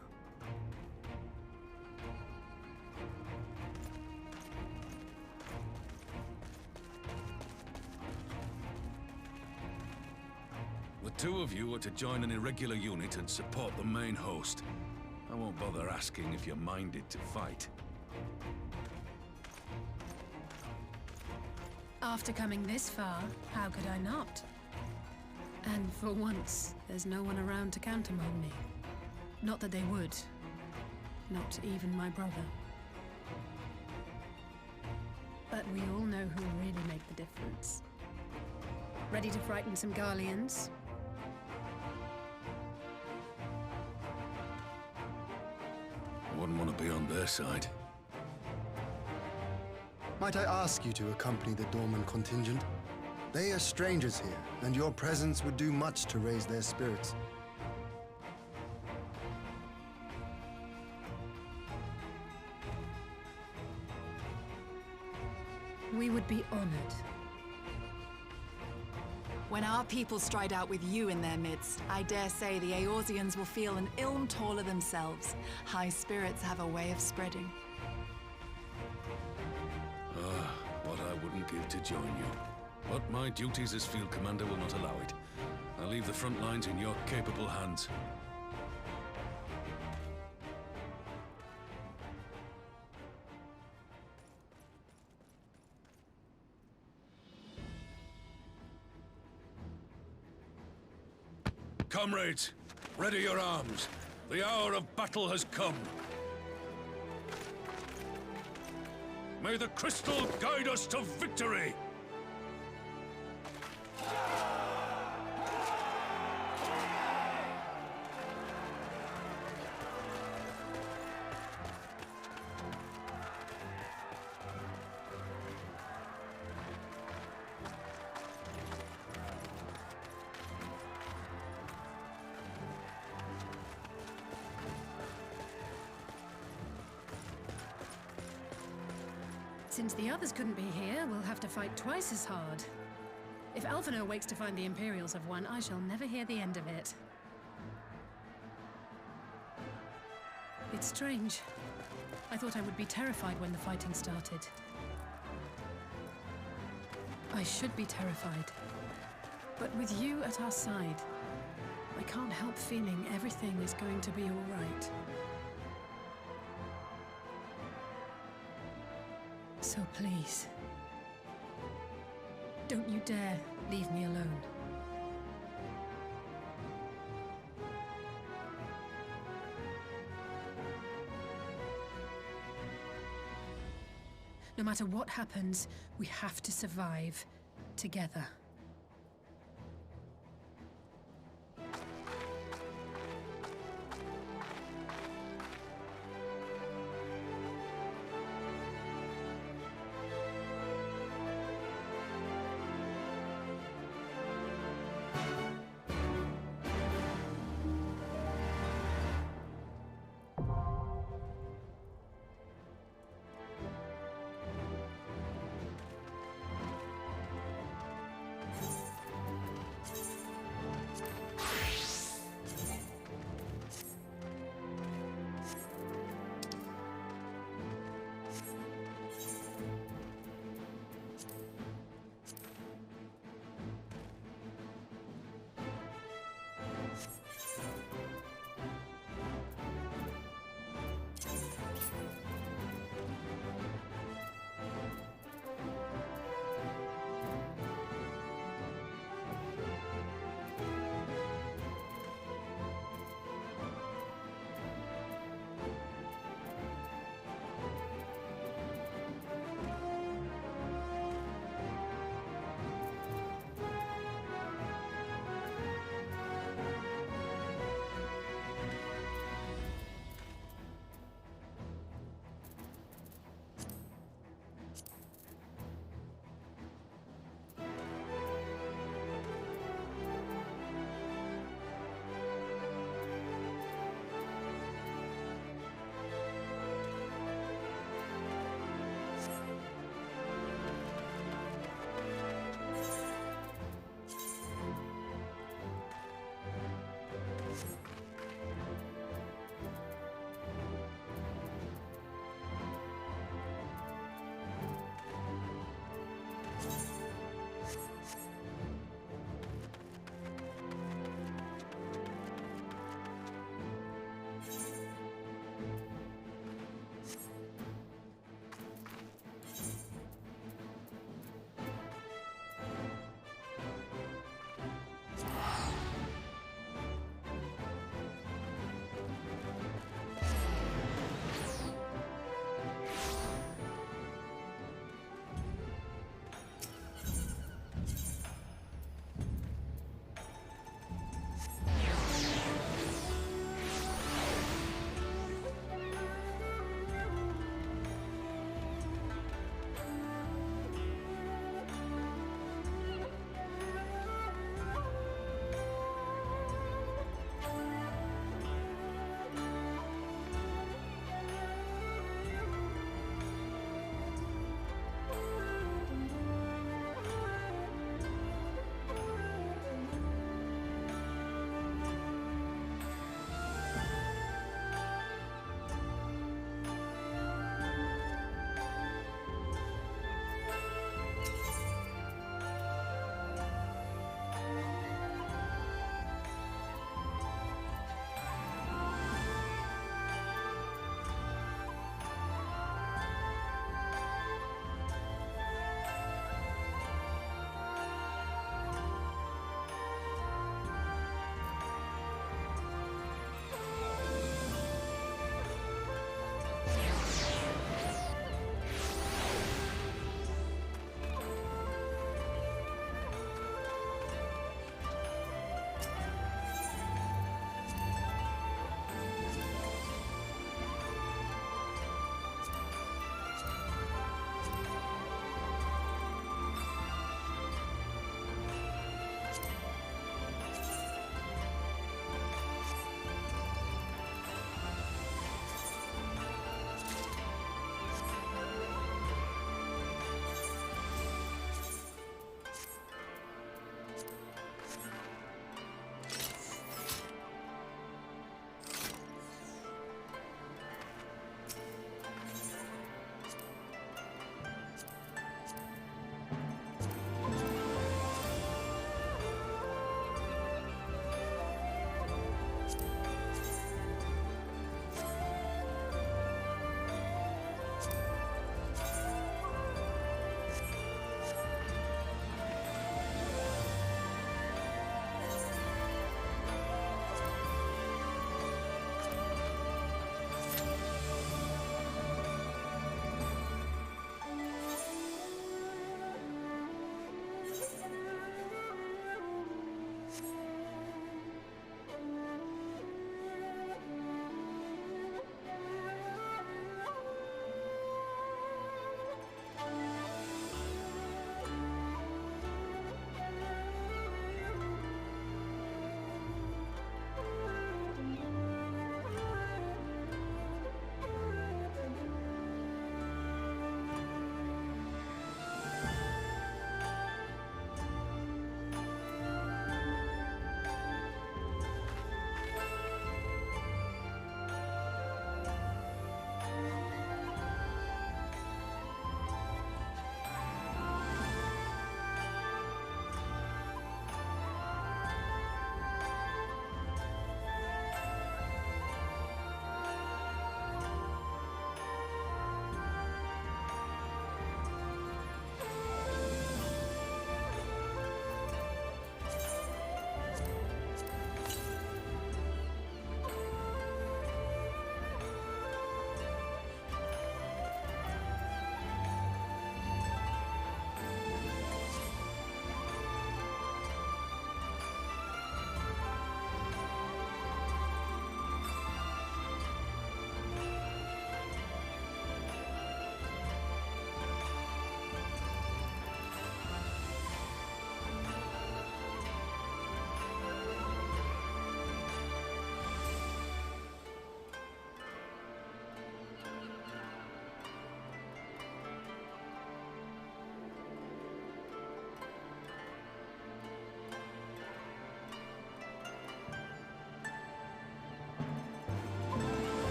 The two of you are to join an irregular unit and support the main host. I won't bother asking if you're minded to fight. After coming this far, how could I not? And for once, there's no one around to countermand me. Not that they would. Not even my brother. But we all know who really make the difference. Ready to frighten some Garleans? Wouldn't want to be on their side. Might I ask you to accompany the Dorman contingent? They are strangers here, and your presence would do much to raise their spirits. We would be honored. When our people stride out with you in their midst, I dare say the Eorzeans will feel an ilm taller themselves. High spirits have a way of spreading. What I wouldn't give to join you. But my duties as field commander will not allow it. I'll leave the front lines in your capable hands. Comrades, ready your arms. The hour of battle has come. May the crystal guide us to victory! Since the others couldn't be here, we'll have to fight twice as hard. If Alphinaud wakes to find the Imperials have won, I shall never hear the end of it. It's strange. I thought I would be terrified when the fighting started. I should be terrified. But with you at our side, I can't help feeling everything is going to be all right. So please, don't you dare leave me alone. No matter what happens, we have to survive together.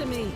after me!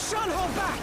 shan't hold back!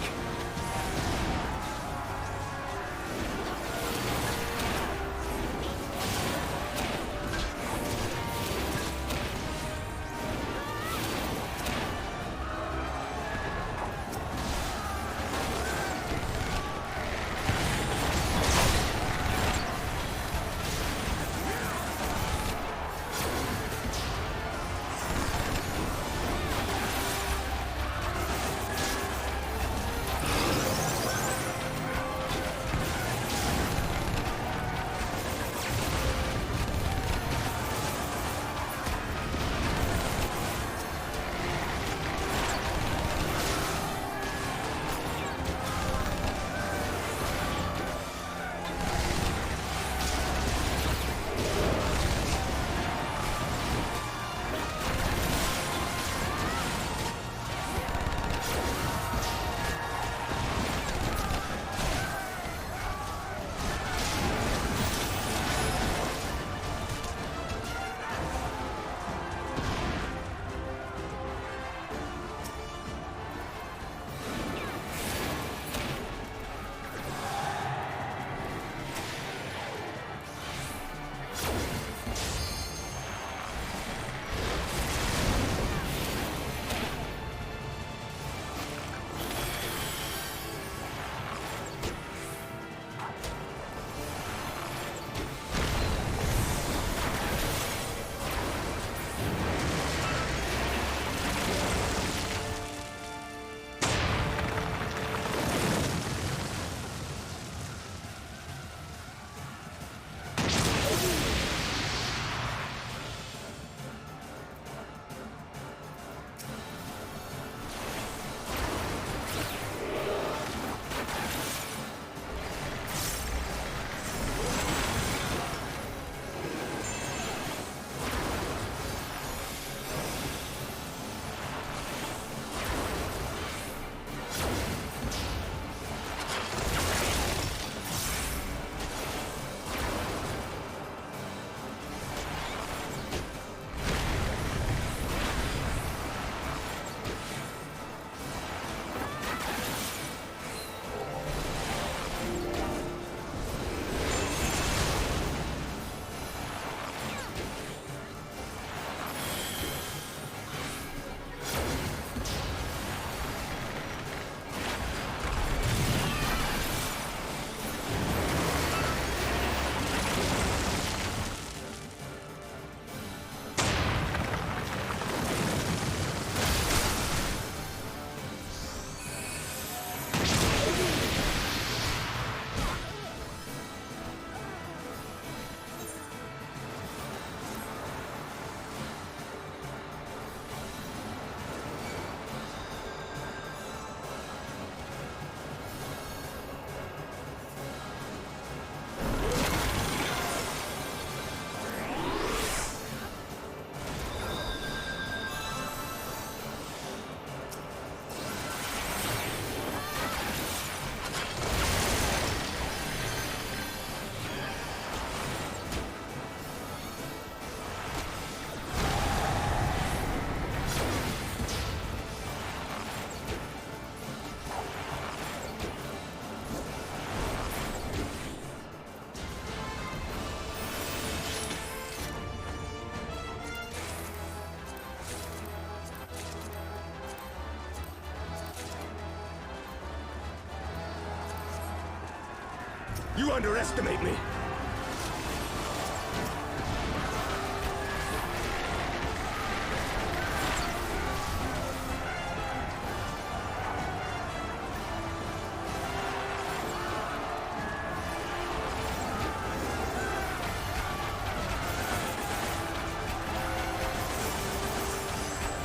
You underestimate me!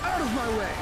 Out of my way!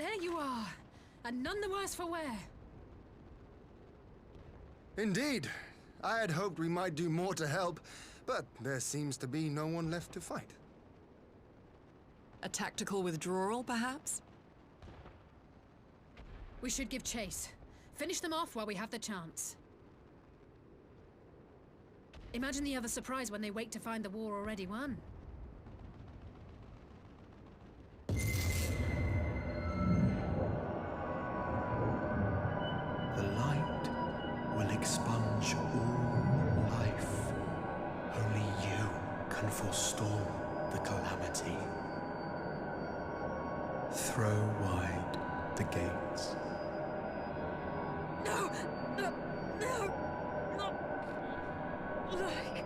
There you are! And none the worse for wear. Indeed. I had hoped we might do more to help, but there seems to be no one left to fight. A tactical withdrawal, perhaps? We should give chase. Finish them off while we have the chance. Imagine the other surprise when they wake to find the war already won. The light will expunge all life. Only you can forestall the calamity. Throw wide the gates. No! No! No! No! Like...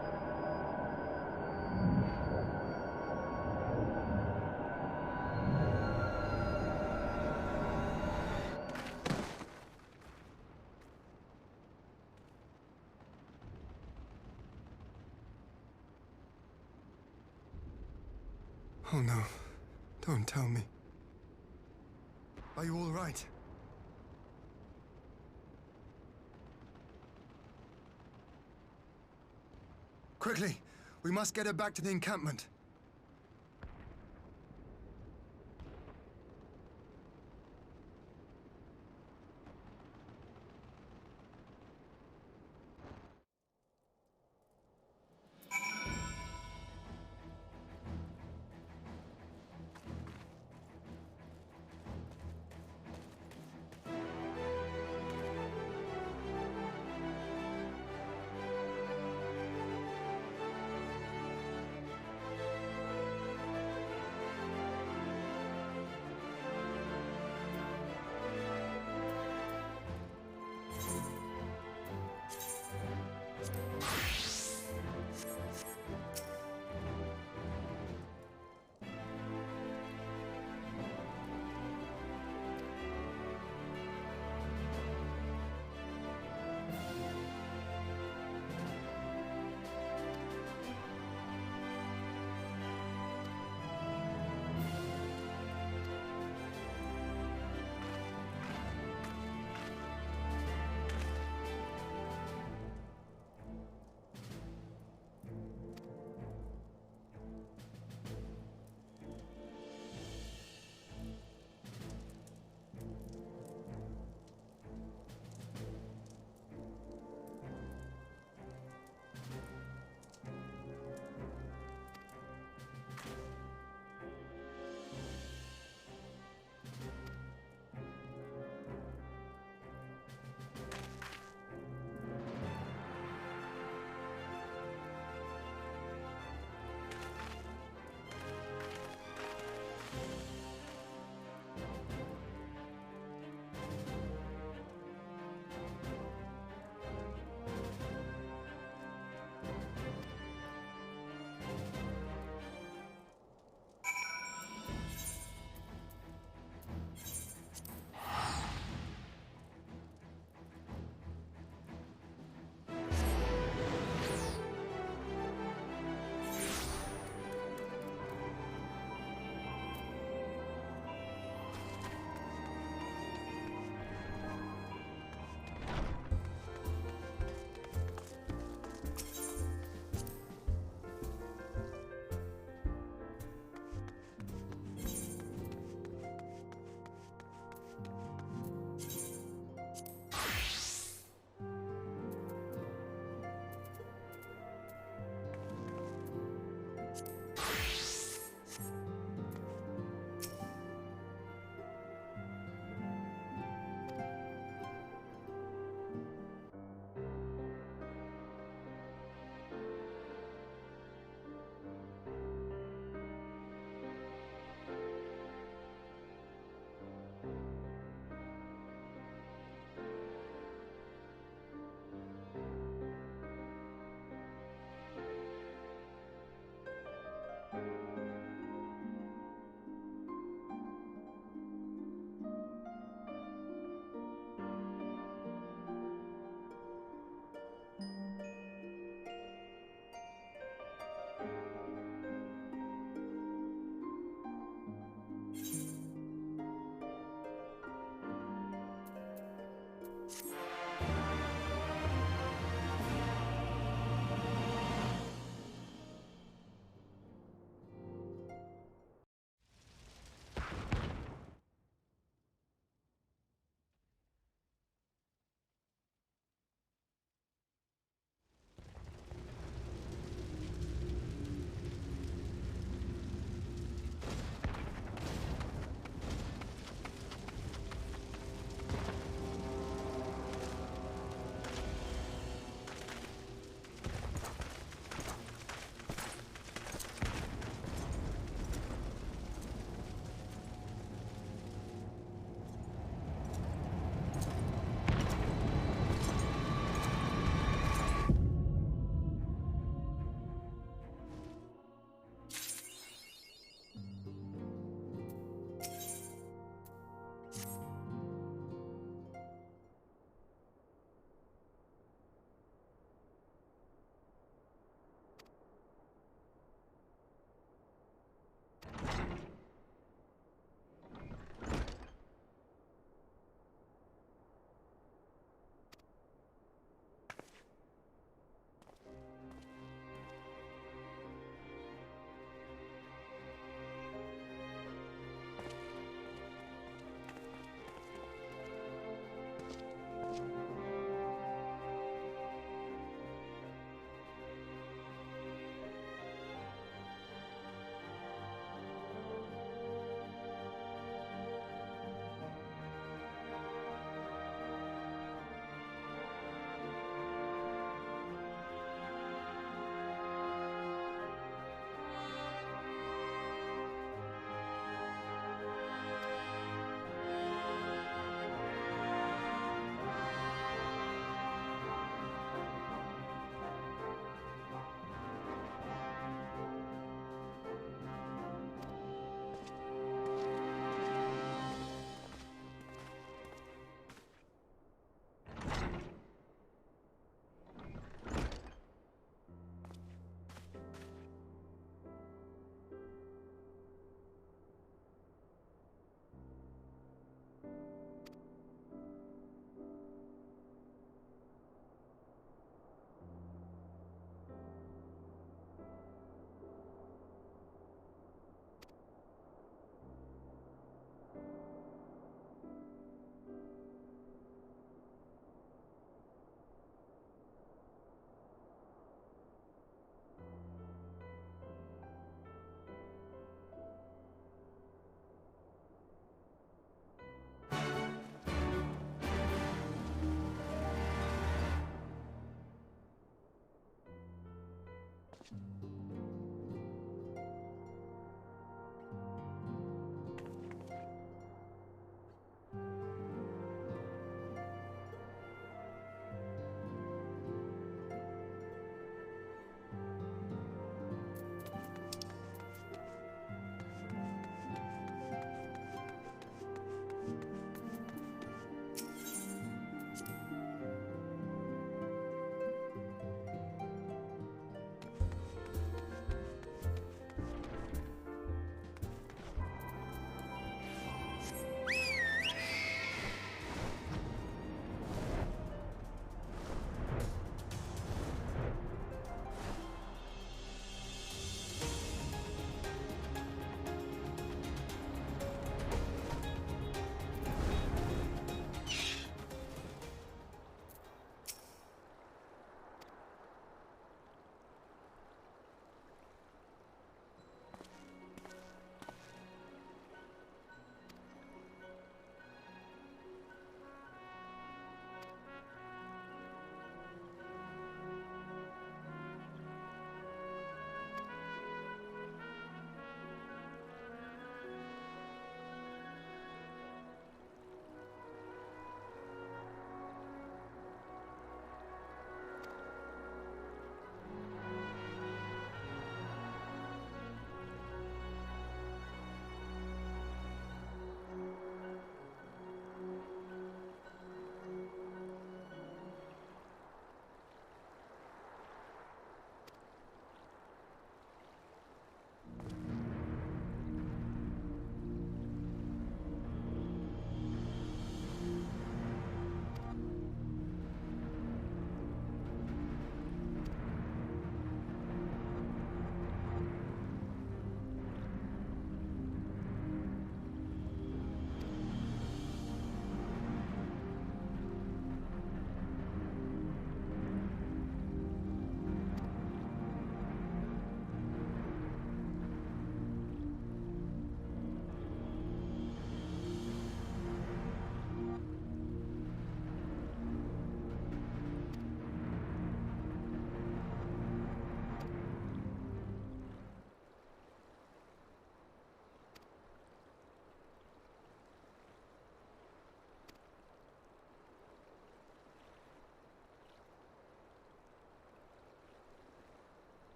Oh no. Don't tell me. Are you all right? Quickly! We must get her back to the encampment.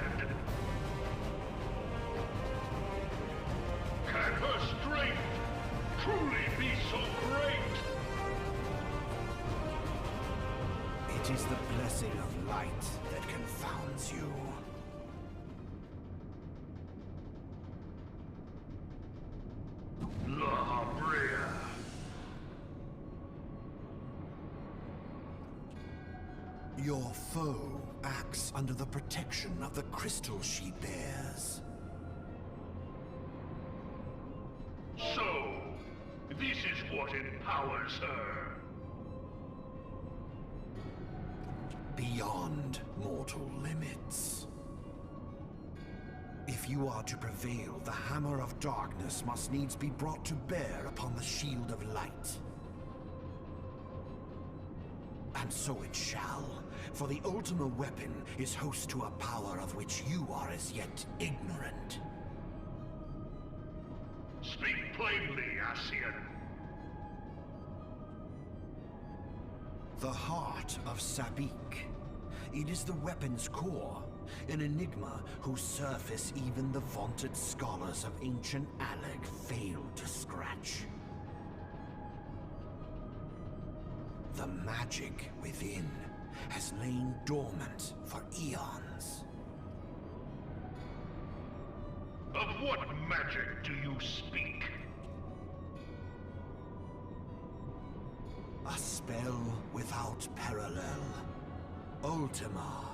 hand? Can her strength truly be so great? It is the blessing of light that confounds you. La Habrea. Your foe acts under the protection of the crystal she bears. So, this is what empowers her. Beyond mortal limits. If you are to prevail, the hammer of darkness must needs be brought to bear upon the shield of light. And so it shall, for the Ultima weapon is host to a power of which you are as yet ignorant. Speak plainly, Ascian. The heart of Sabik. It is the weapon's core, an enigma whose surface even the vaunted scholars of ancient Aleg failed to scratch. The magic within has lain dormant for eons. Of what magic do you speak? A spell without parallel. Ultima.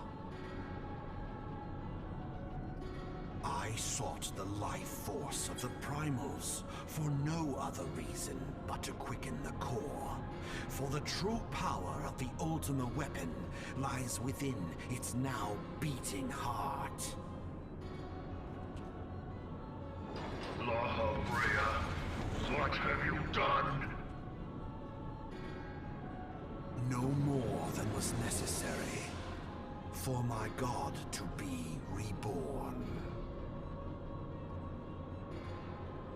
I sought the life force of the primals for no other reason but to quicken the core. For the true power of the Ultima weapon lies within its now beating heart. La Habrea, what have you done? No more than was necessary for my god to be reborn.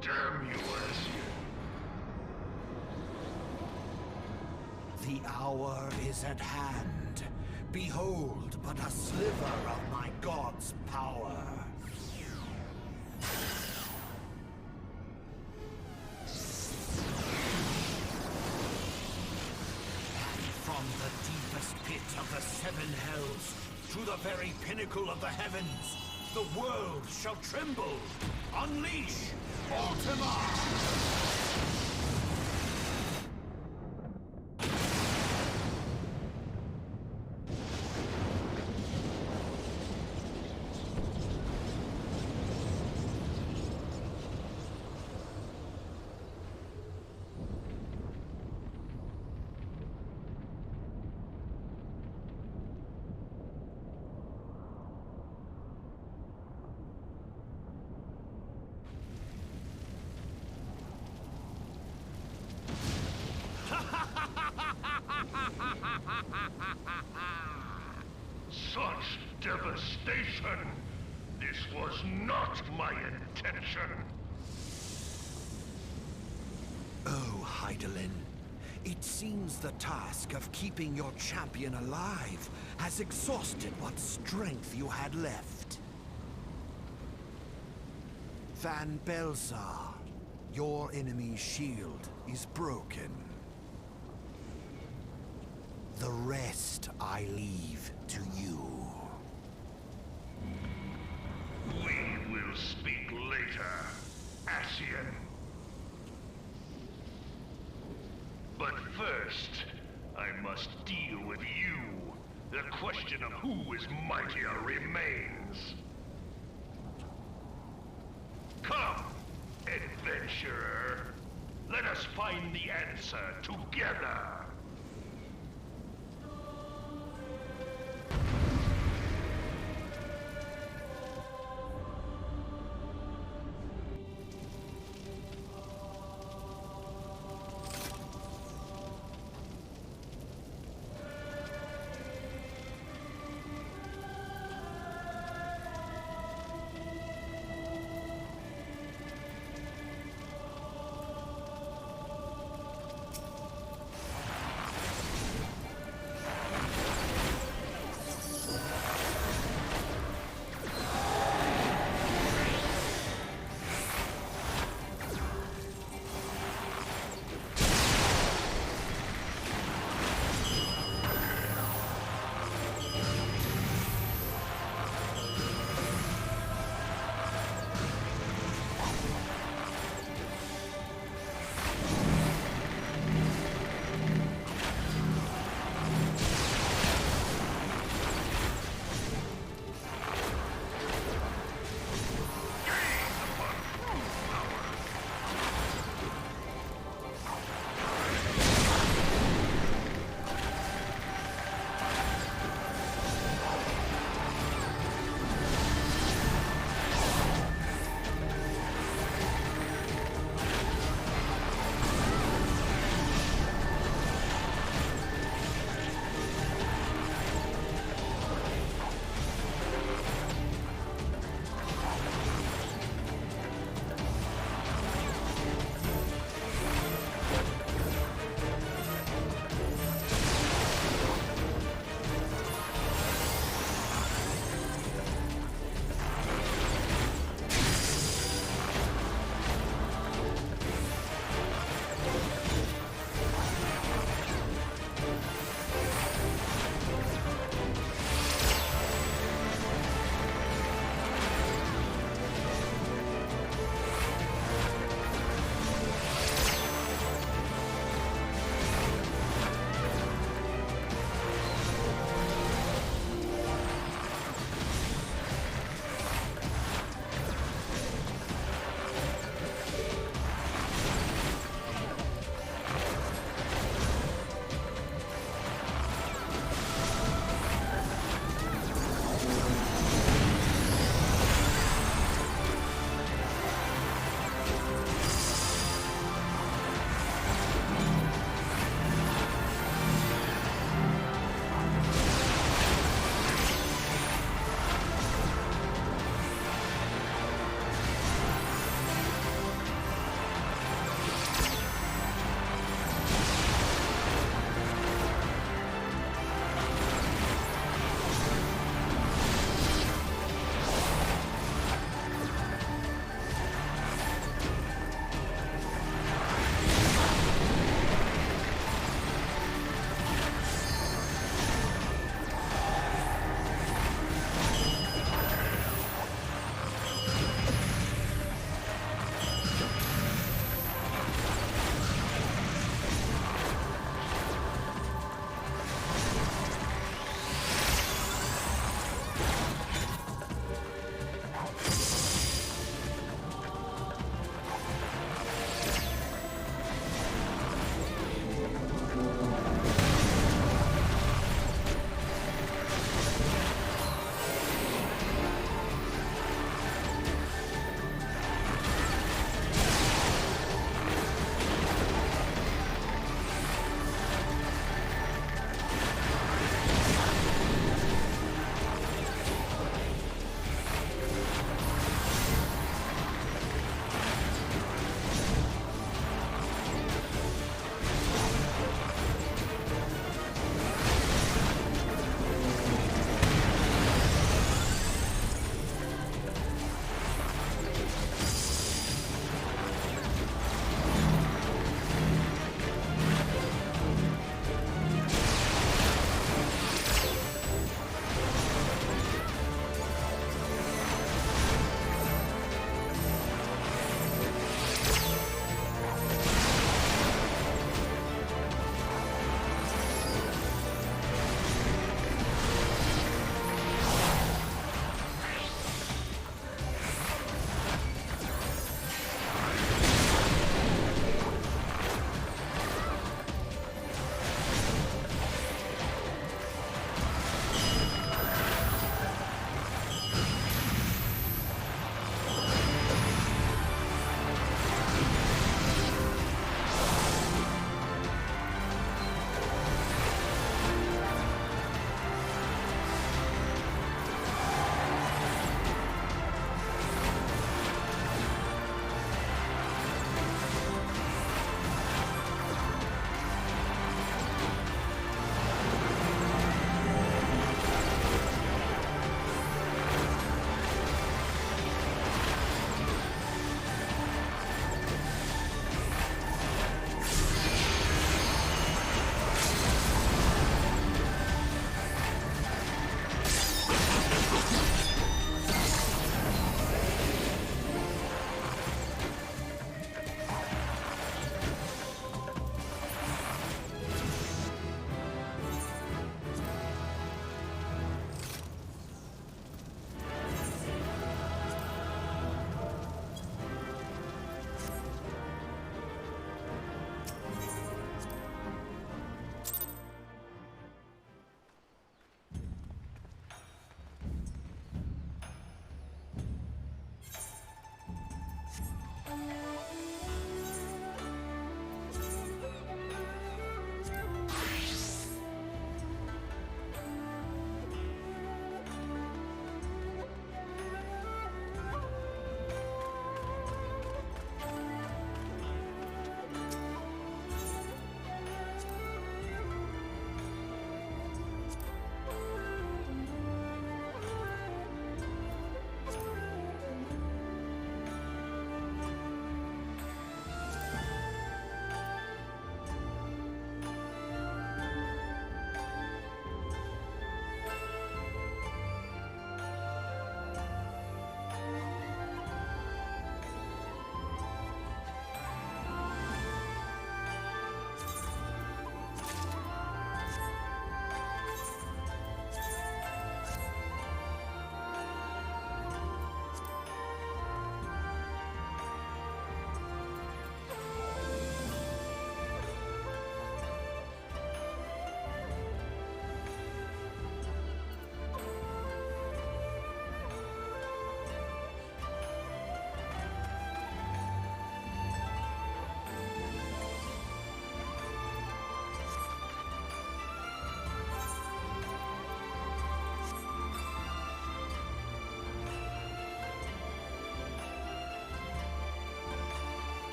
Damn you, Ascian. The hour is at hand. Behold but a sliver of my god's power. From the deepest pit of the seven hells to the very pinnacle of the heavens, the world shall tremble. Unleash Ultima! Such devastation! This was not my intention! Oh, Heidelin. It seems the task of keeping your champion alive has exhausted what strength you had left. Van Belsar, your enemy's shield is broken. The rest I leave to you. We will speak later, Ascian. But first, I must deal with you. The question of who is mightier remains. Come, adventurer. Let us find the answer together.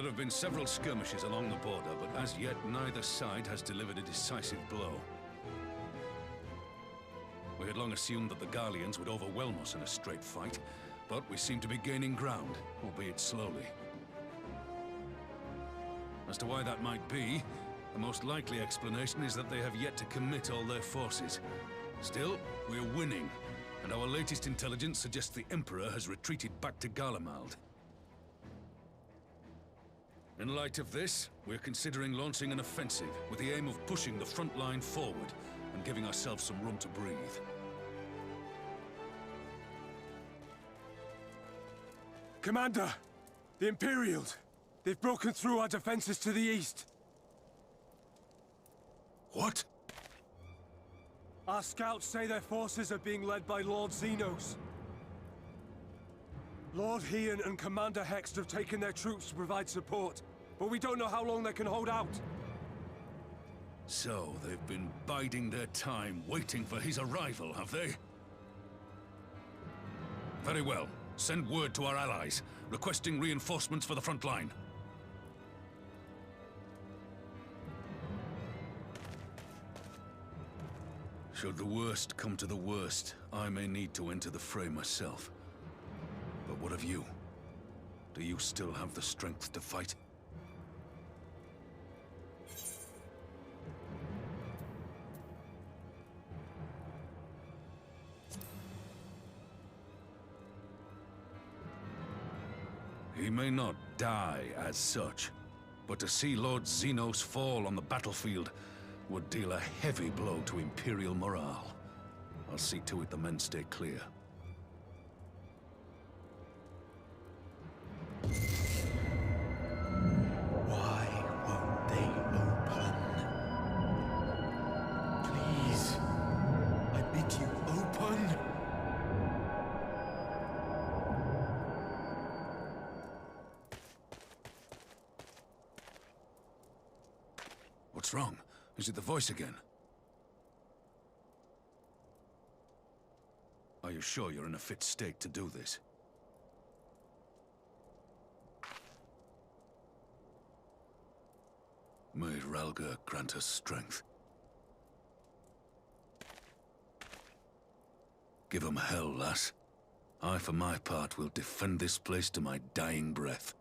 There have been several skirmishes along the border, but as yet neither side has delivered a decisive blow. We had long assumed that the Garleans would overwhelm us in a straight fight, but we seem to be gaining ground, albeit slowly. As to why that might be, the most likely explanation is that they have yet to commit all their forces. Still, we're winning, and our latest intelligence suggests the Emperor has retreated back to Garlemald. In light of this, we're considering launching an offensive with the aim of pushing the front line forward and giving ourselves some room to breathe. Commander! The Imperials! They've broken through our defenses to the east. What? Our scouts say their forces are being led by Lord Xenos. Lord Hien and Commander Hext have taken their troops to provide support, but we don't know how long they can hold out. So, they've been biding their time, waiting for his arrival, have they? Very well. Send word to our allies, requesting reinforcements for the front line. Should the worst come to the worst, I may need to enter the fray myself. But what of you? Do you still have the strength to fight? He may not die as such, but to see Lord Xenos fall on the battlefield would deal a heavy blow to Imperial morale. I'll see to it the men stay clear. Why won't they open? Please, I bid you open. What's wrong? Is it the voice again? Are you sure you're in a fit state to do this? May Ralga grant us strength. Give 'em hell, lass. I, for my part, will defend this place to my dying breath.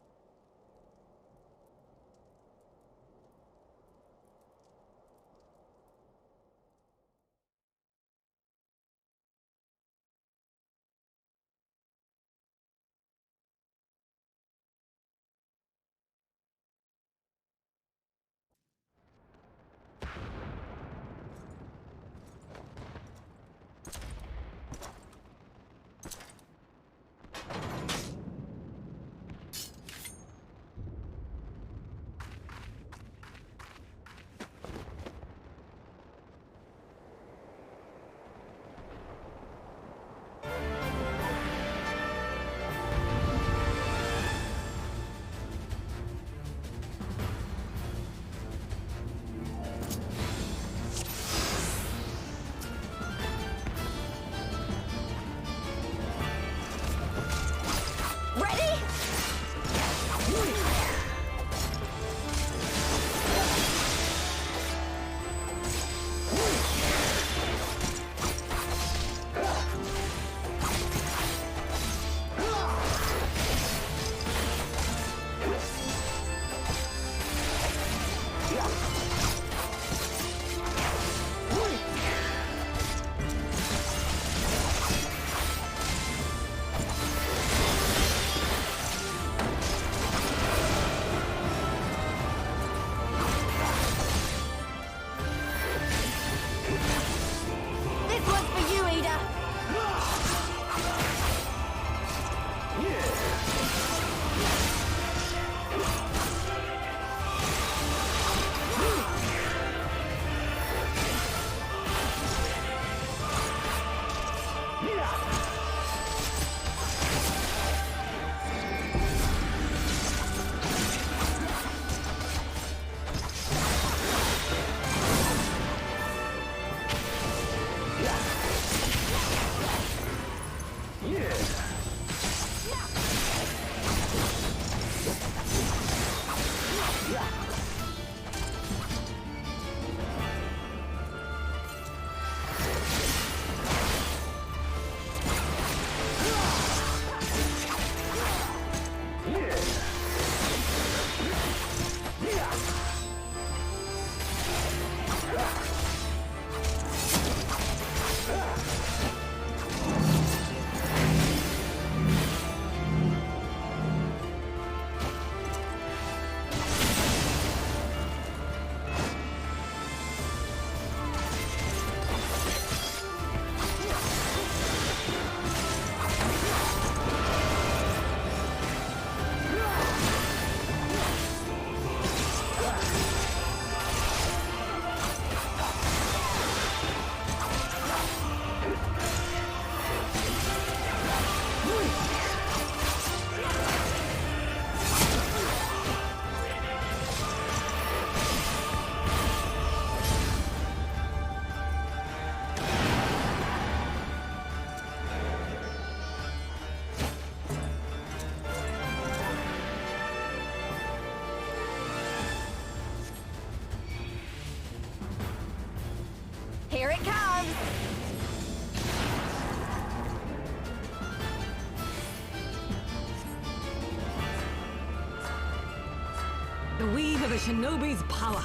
weave of a shinobi's power.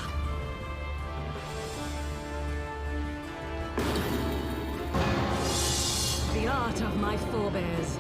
The art of my forebears.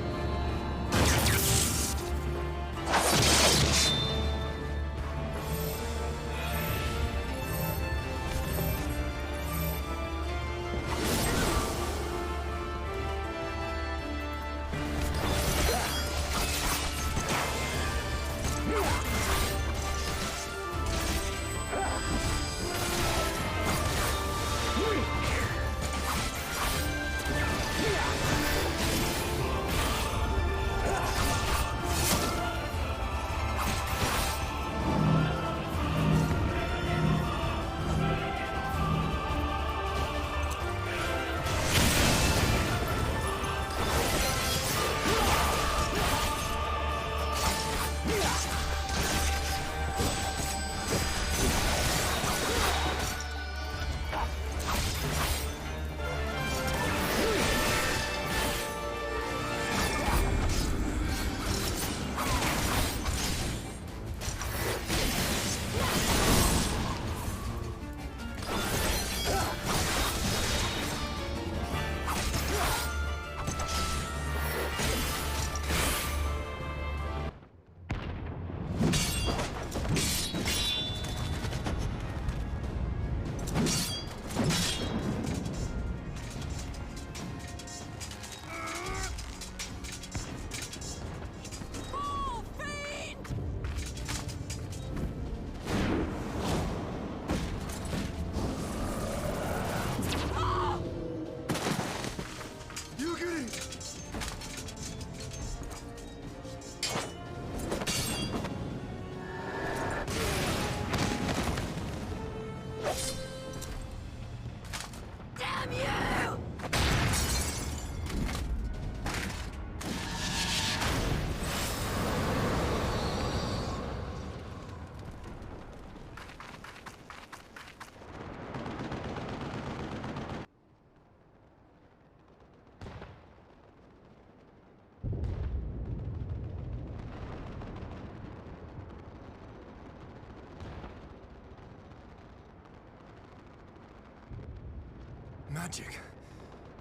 Magic?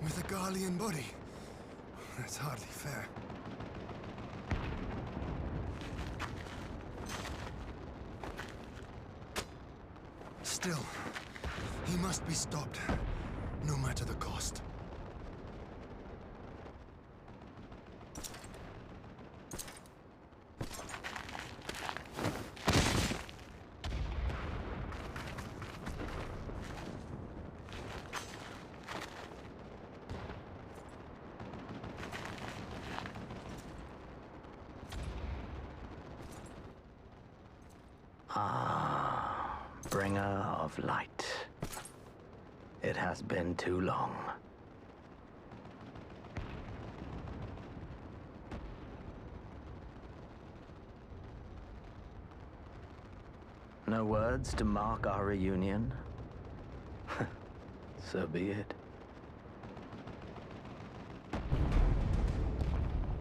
With a Garlean body? That's hardly fair. Still, he must be stopped, no matter the cost. Bringer of light. It has been too long. No words to mark our reunion? So be it.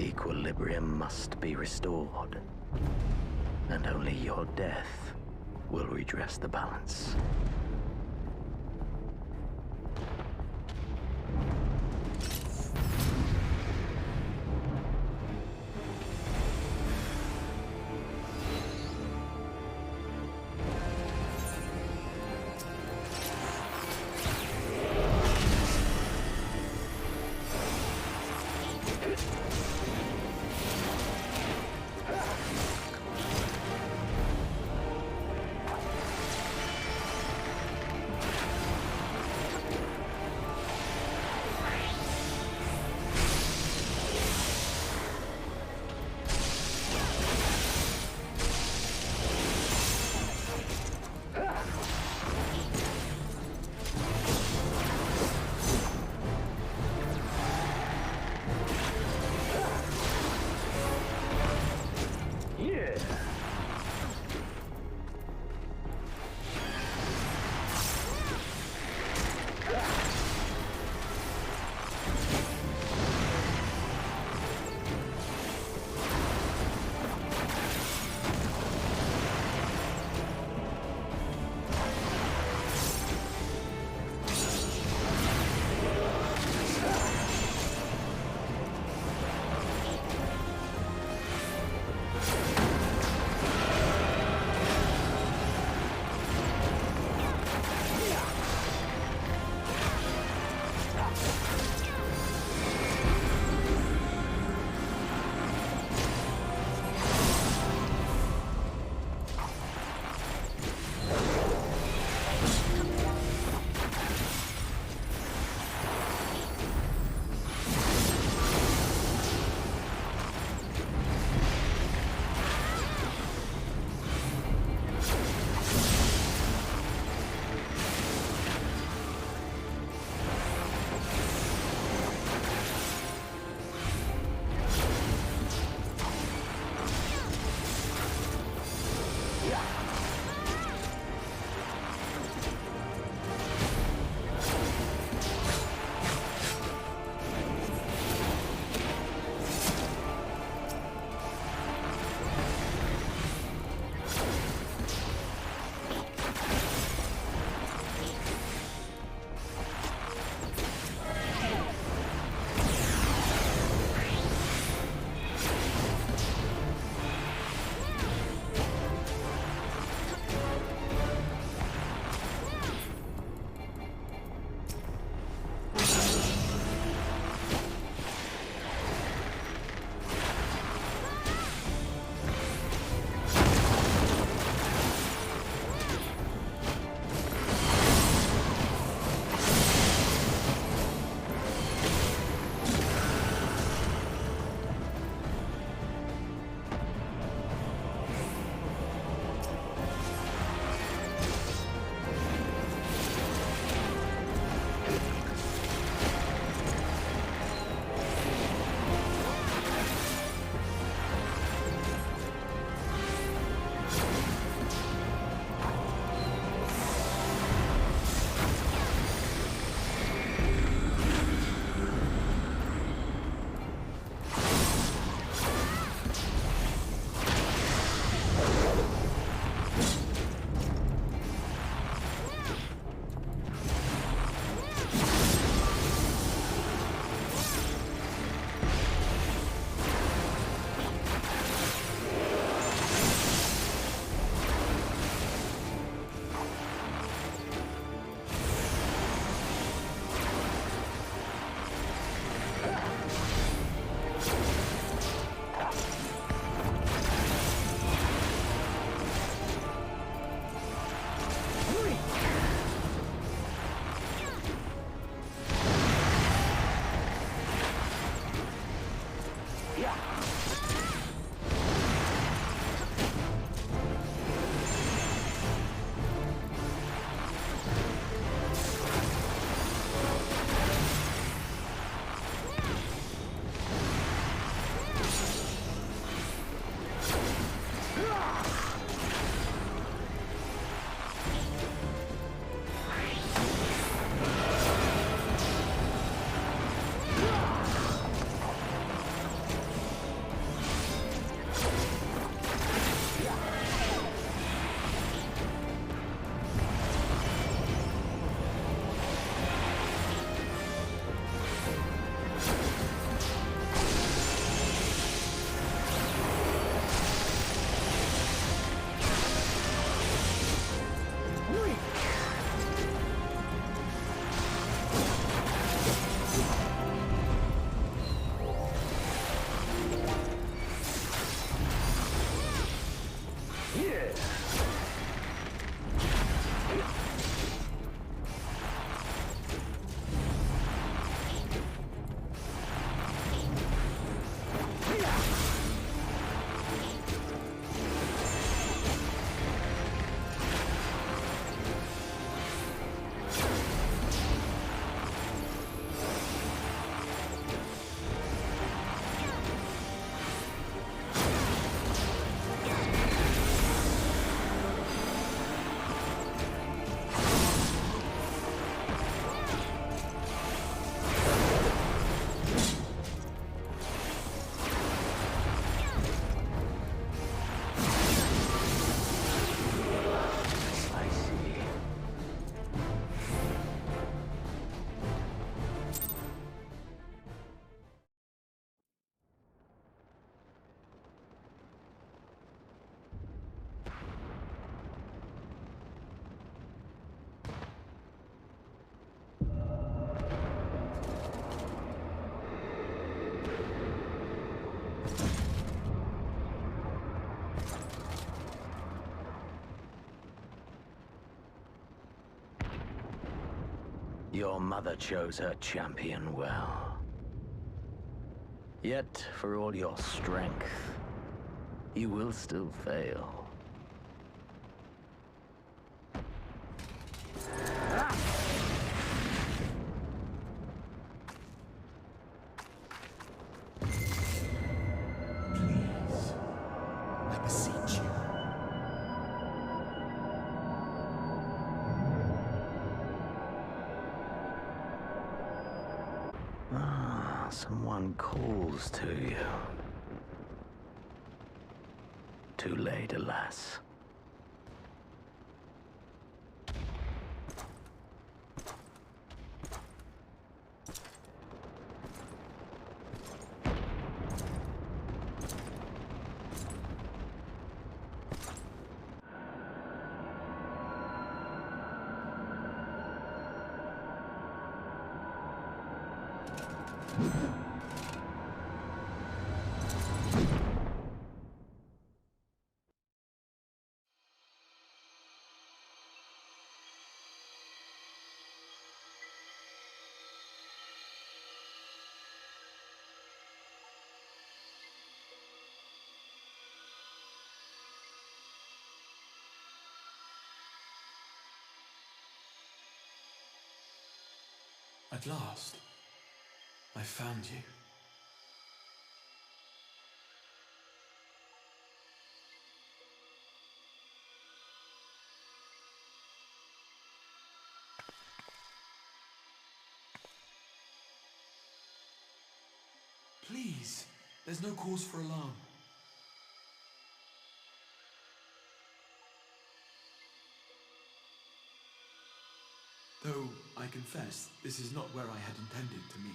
Equilibrium must be restored, and only your death will redress the balance. Your mother chose her champion well. Yet, for all your strength, you will still fail. Someone calls to you. Too late, alas. At last, I found you. Please, there's no cause for alarm. Though, I confess, this is not where I had intended to meet.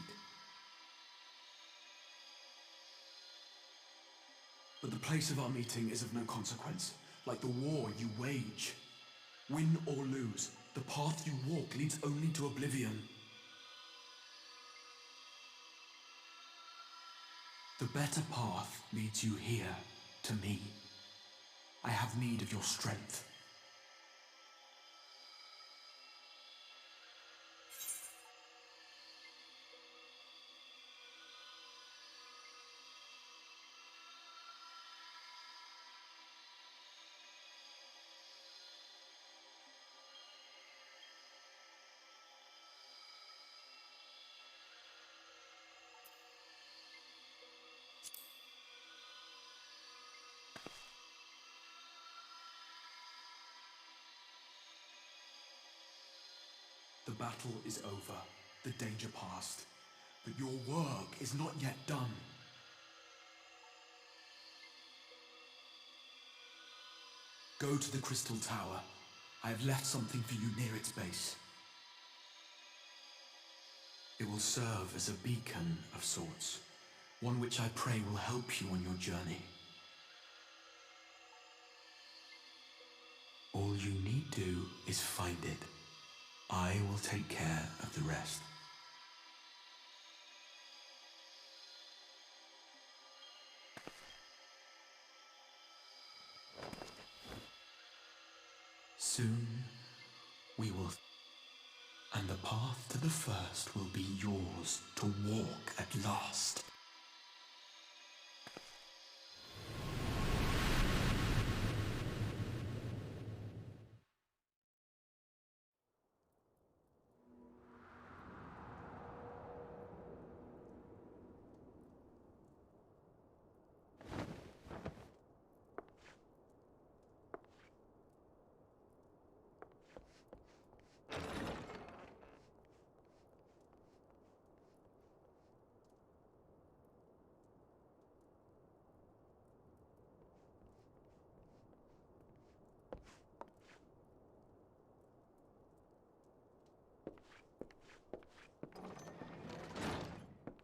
But the place of our meeting is of no consequence, like the war you wage. Win or lose, the path you walk leads only to oblivion. The better path leads you here, to me. I have need of your strength. The battle is over, the danger past, but your work is not yet done. Go to the Crystal Tower. I have left something for you near its base. It will serve as a beacon of sorts, one which I pray will help you on your journey. All you need do is find it. I will take care of the rest. Soon, we will... And the path to the first will be yours to walk at last.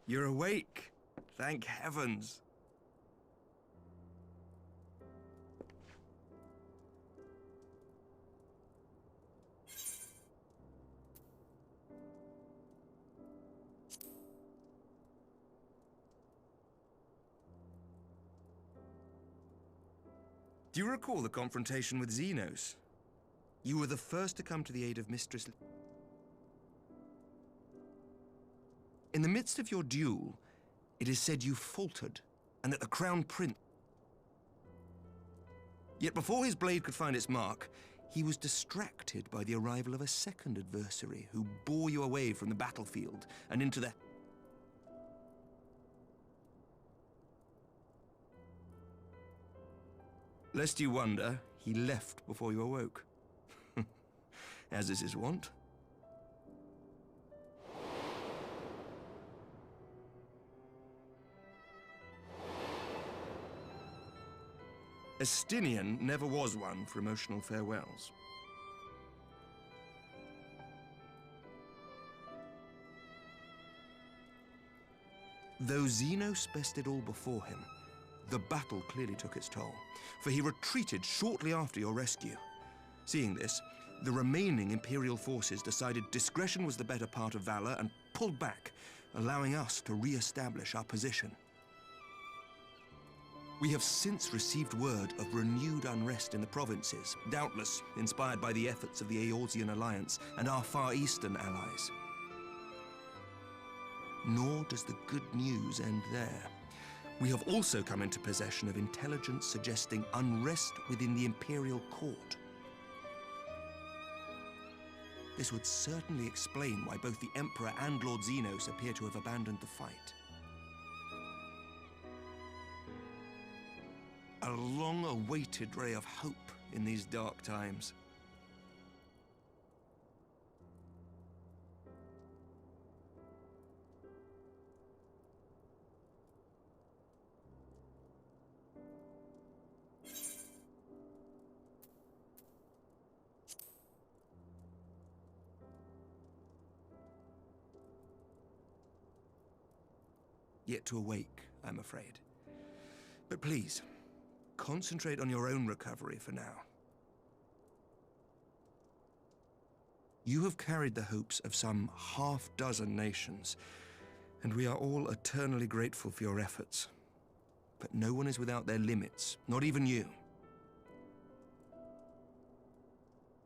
You're awake. Thank heavens. Do you recall the confrontation with Xenos? You were the first to come to the aid of Mistress... In the midst of your duel, it is said you faltered, and that the Crown Prince... Yet before his blade could find its mark, he was distracted by the arrival of a second adversary who bore you away from the battlefield and into the... Lest you wonder, he left before you awoke. As is his wont. Estinian never was one for emotional farewells. Though Xenos bested all before him, the battle clearly took its toll, for he retreated shortly after your rescue. Seeing this, the remaining Imperial forces decided discretion was the better part of valor and pulled back, allowing us to re-establish our position. We have since received word of renewed unrest in the provinces, doubtless inspired by the efforts of the Eorzean Alliance and our Far Eastern allies. Nor does the good news end there. We have also come into possession of intelligence suggesting unrest within the Imperial Court. This would certainly explain why both the Emperor and Lord Xenos appear to have abandoned the fight. A long-awaited ray of hope in these dark times. Yet to awake, I'm afraid. But please, concentrate on your own recovery for now. You have carried the hopes of some half-dozen nations, and we are all eternally grateful for your efforts. But no one is without their limits, not even you.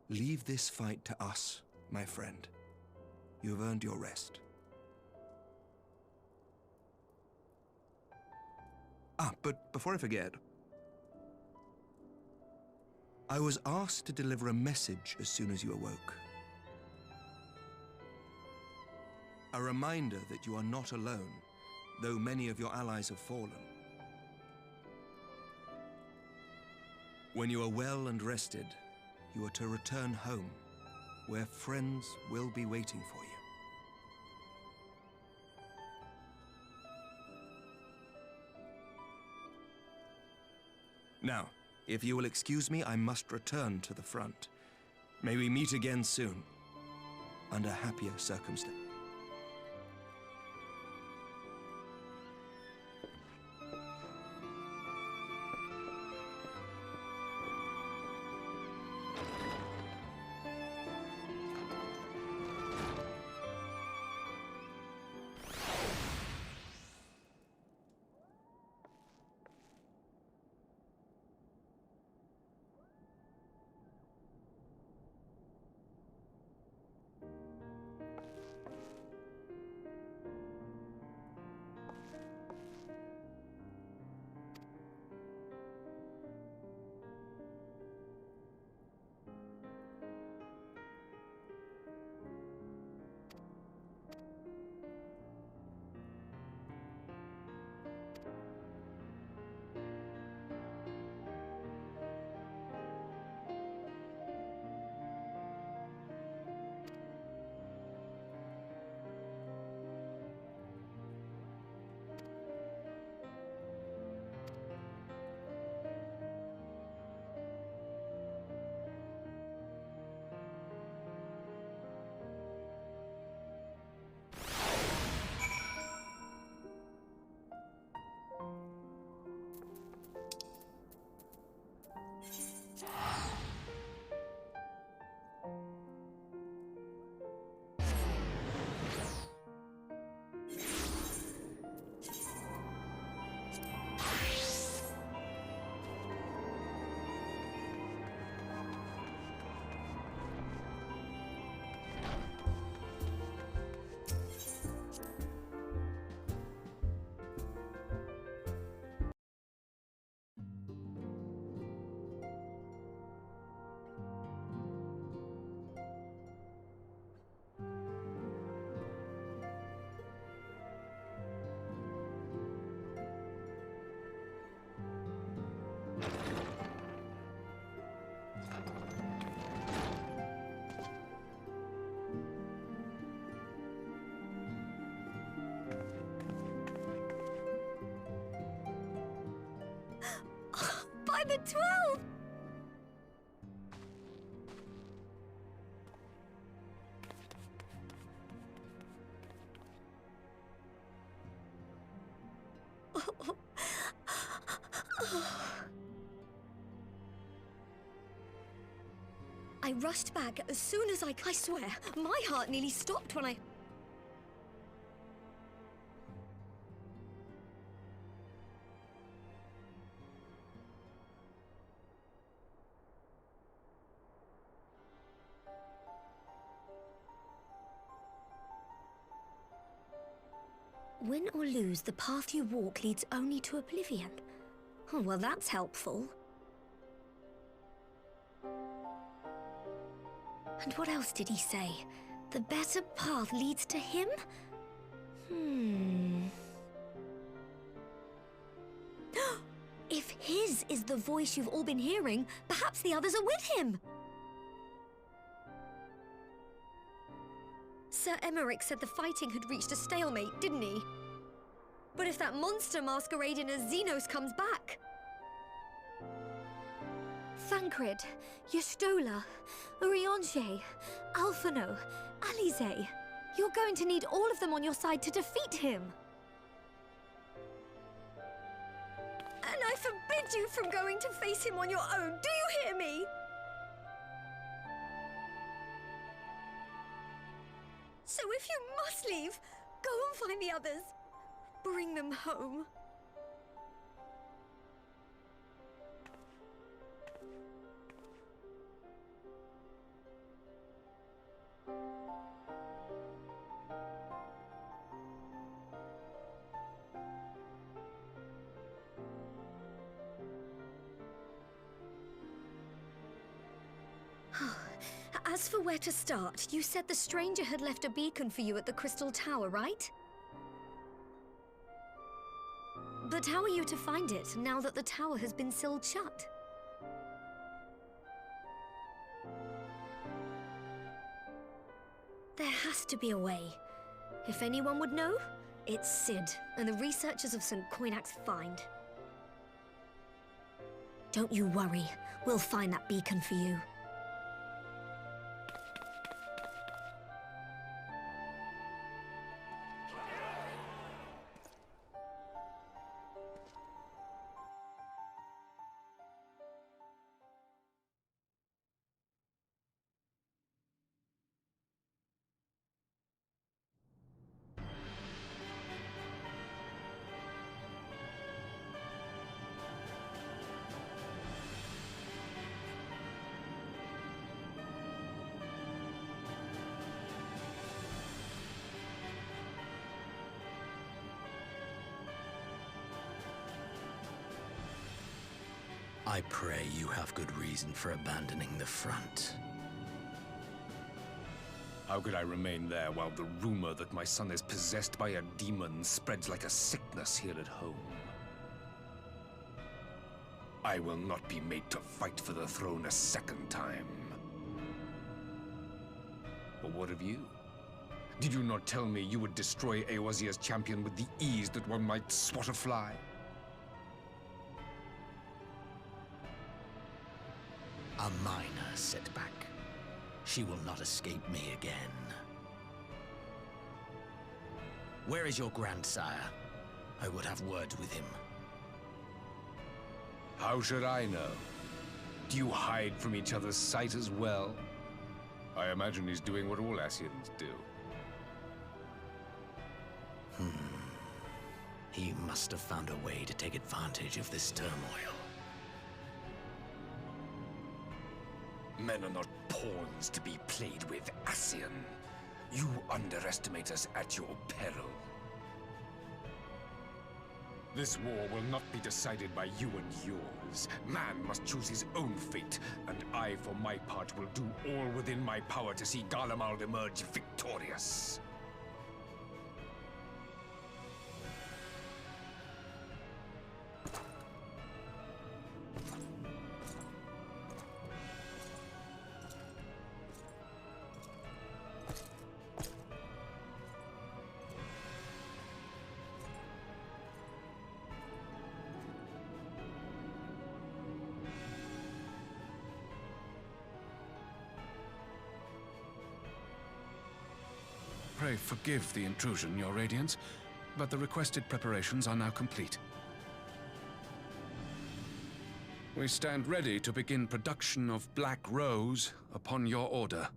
Leave this fight to us, my friend. You have earned your rest. But before I forget, I was asked to deliver a message as soon as you awoke. A reminder that you are not alone, though many of your allies have fallen. When you are well and rested, you are to return home, where friends will be waiting for you. Now, if you will excuse me, I must return to the front. May we meet again soon, under happier circumstances. The 12! I rushed back as soon as I swear, my heart nearly stopped when I... Win or lose, the path you walk leads only to oblivion. Oh, well, that's helpful. And what else did he say? The better path leads to him? If his is the voice you've all been hearing, perhaps the others are with him! Sir Emmerich said the fighting had reached a stalemate, didn't he? But if that monster masquerading as Xenos comes back... Thancred, Y'shtola, Urianger, Alphino, Alize. You're going to need all of them on your side to defeat him. And I forbid you from going to face him on your own, do you hear me? So if you must leave, go and find the others. Bring them home. As for where to start, you said the stranger had left a beacon for you at the Crystal Tower, right? But how are you to find it, now that the tower has been sealed shut? There has to be a way. If anyone would know, it's Sid, and the researchers of St. Coinac's find. Don't you worry, we'll find that beacon for you. I pray you have good reason for abandoning the front. How could I remain there while the rumor that my son is possessed by a demon spreads like a sickness here at home? I will not be made to fight for the throne a second time. But what of you? Did you not tell me you would destroy Eorzea's champion with the ease that one might swat a fly? A minor setback. She will not escape me again. Where is your grandsire? I would have words with him. How should I know? Do you hide from each other's sight as well? I imagine he's doing what all Ascians do. He must have found a way to take advantage of this turmoil. Men are not pawns to be played with, Ascian. You underestimate us at your peril. This war will not be decided by you and yours. Man must choose his own fate, and I, for my part, will do all within my power to see Garlemald emerge victorious. I forgive the intrusion, Your Radiance, but the requested preparations are now complete. We stand ready to begin production of Black Rose upon your order.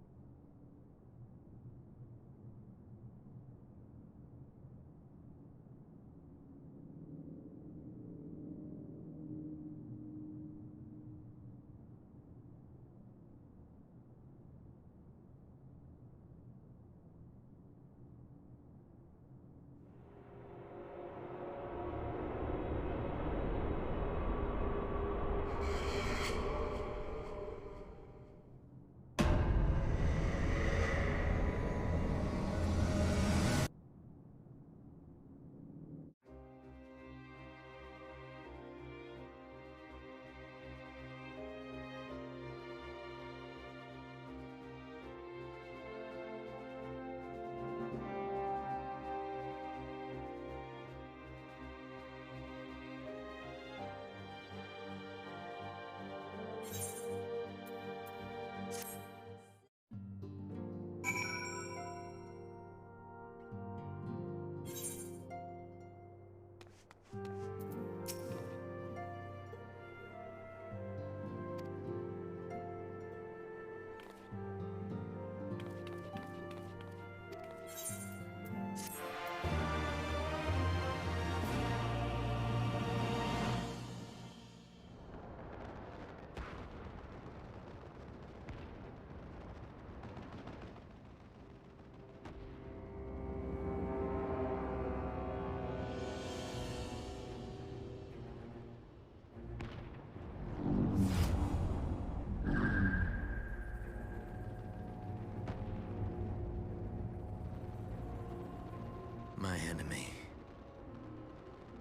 My enemy.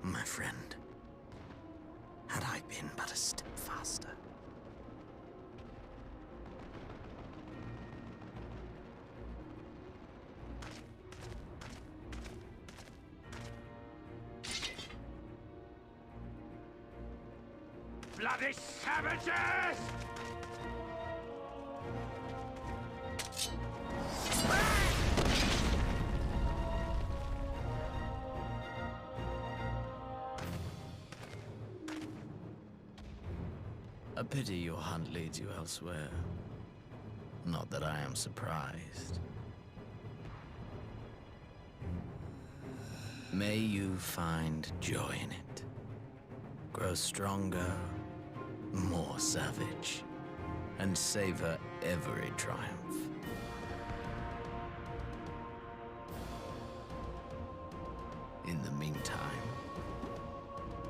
My friend. Had I been but a step faster. Bloody savages! A pity your hunt leads you elsewhere. Not that I am surprised. May you find joy in it. Grow stronger, more savage, and savor every triumph. In the meantime,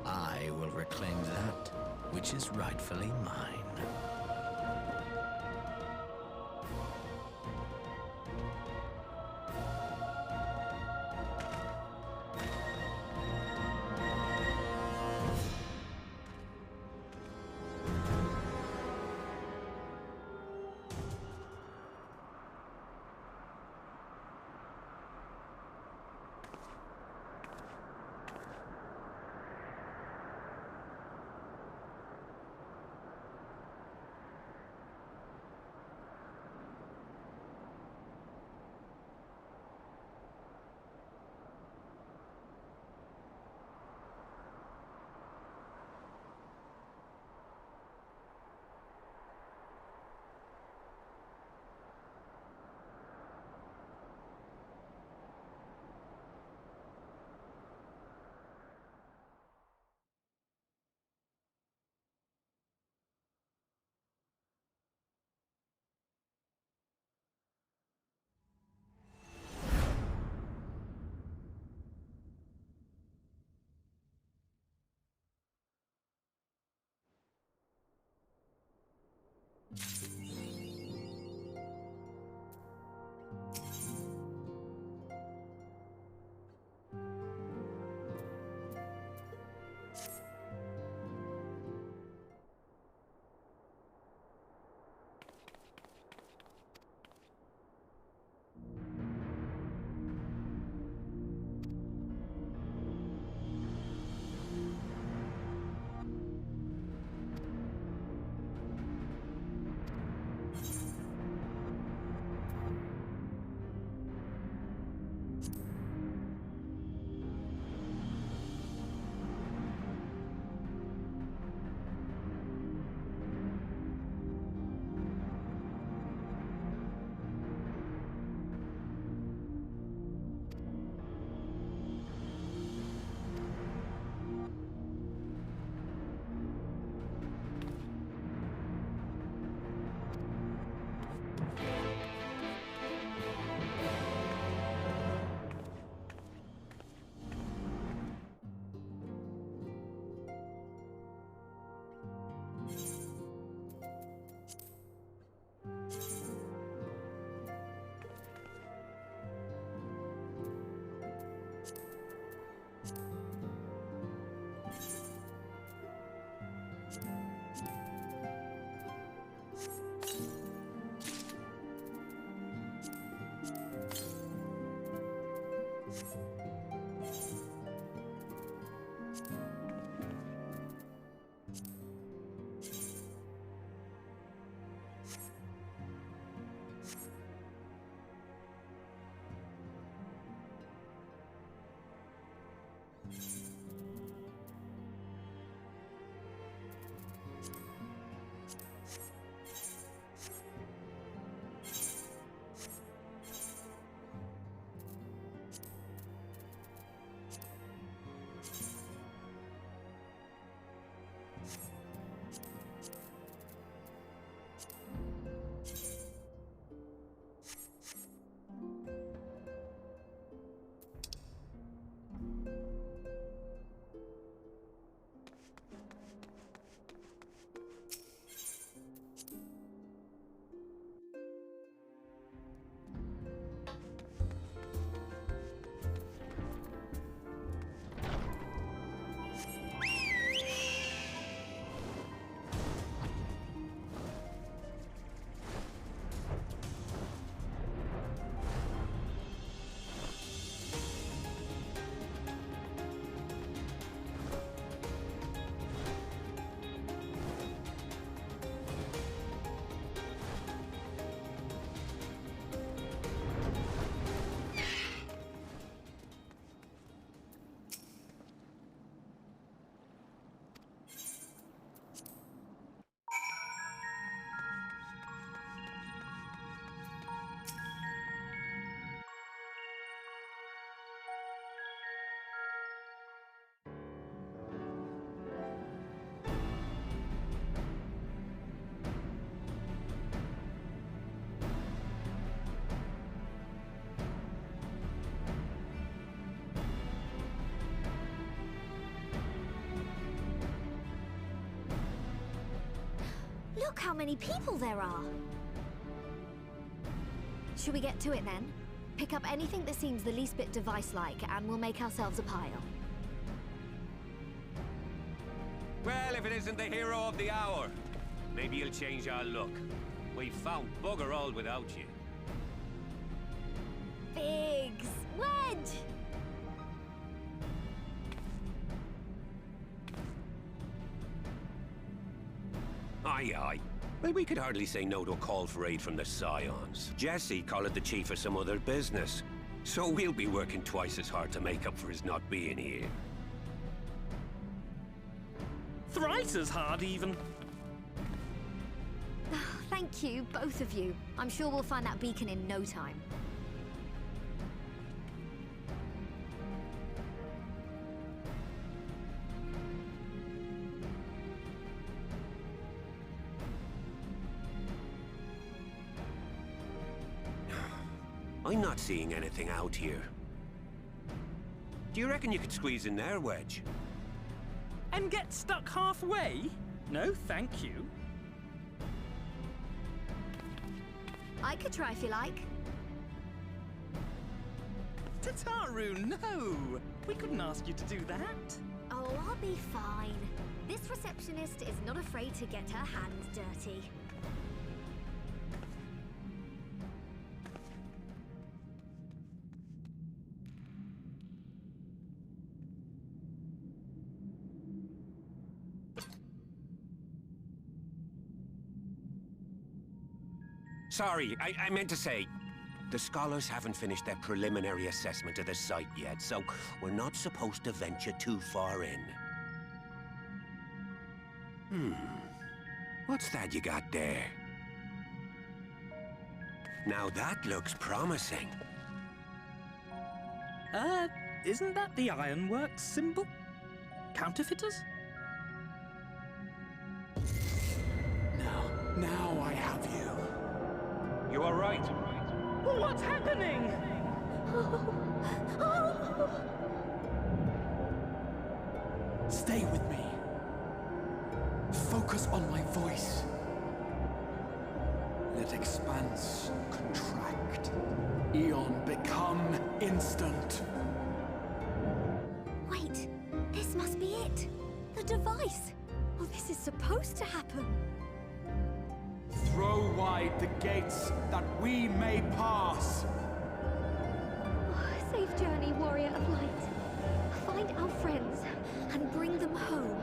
I will reclaim that which is rightfully mine. Look how many people there are! Should we get to it then? Pick up anything that seems the least bit device-like, and we'll make ourselves a pile. Well, if it isn't the hero of the hour, maybe you'll change our look. We've found bugger all without you. Biggs! Wedge! Aye, aye. Well, we could hardly say no to a call for aid from the Scions. Jesse called the chief for some other business. So we'll be working twice as hard to make up for his not being here. Thrice as hard, even. Thank you, both of you. I'm sure we'll find that beacon in no time. I'm not seeing anything out here. Do you reckon you could squeeze in there, Wedge? And get stuck halfway? No, thank you. I could try if you like. Tataru, no! We couldn't ask you to do that. Oh, I'll be fine. This receptionist is not afraid to get her hands dirty. Sorry, I meant to say, the scholars haven't finished their preliminary assessment of the site yet, so we're not supposed to venture too far in. What's that you got there? Now that looks promising. Isn't that the Ironworks symbol? Counterfeiters? Now I have you. You are right. What's happening? Stay with me. Focus on my voice. Let expanse contract. Eon become instant. Wait, this must be it. The device. Oh, this is supposed to happen. Throw wide the gates that we may pass. Oh, safe journey, warrior of light. Find our friends and bring them home.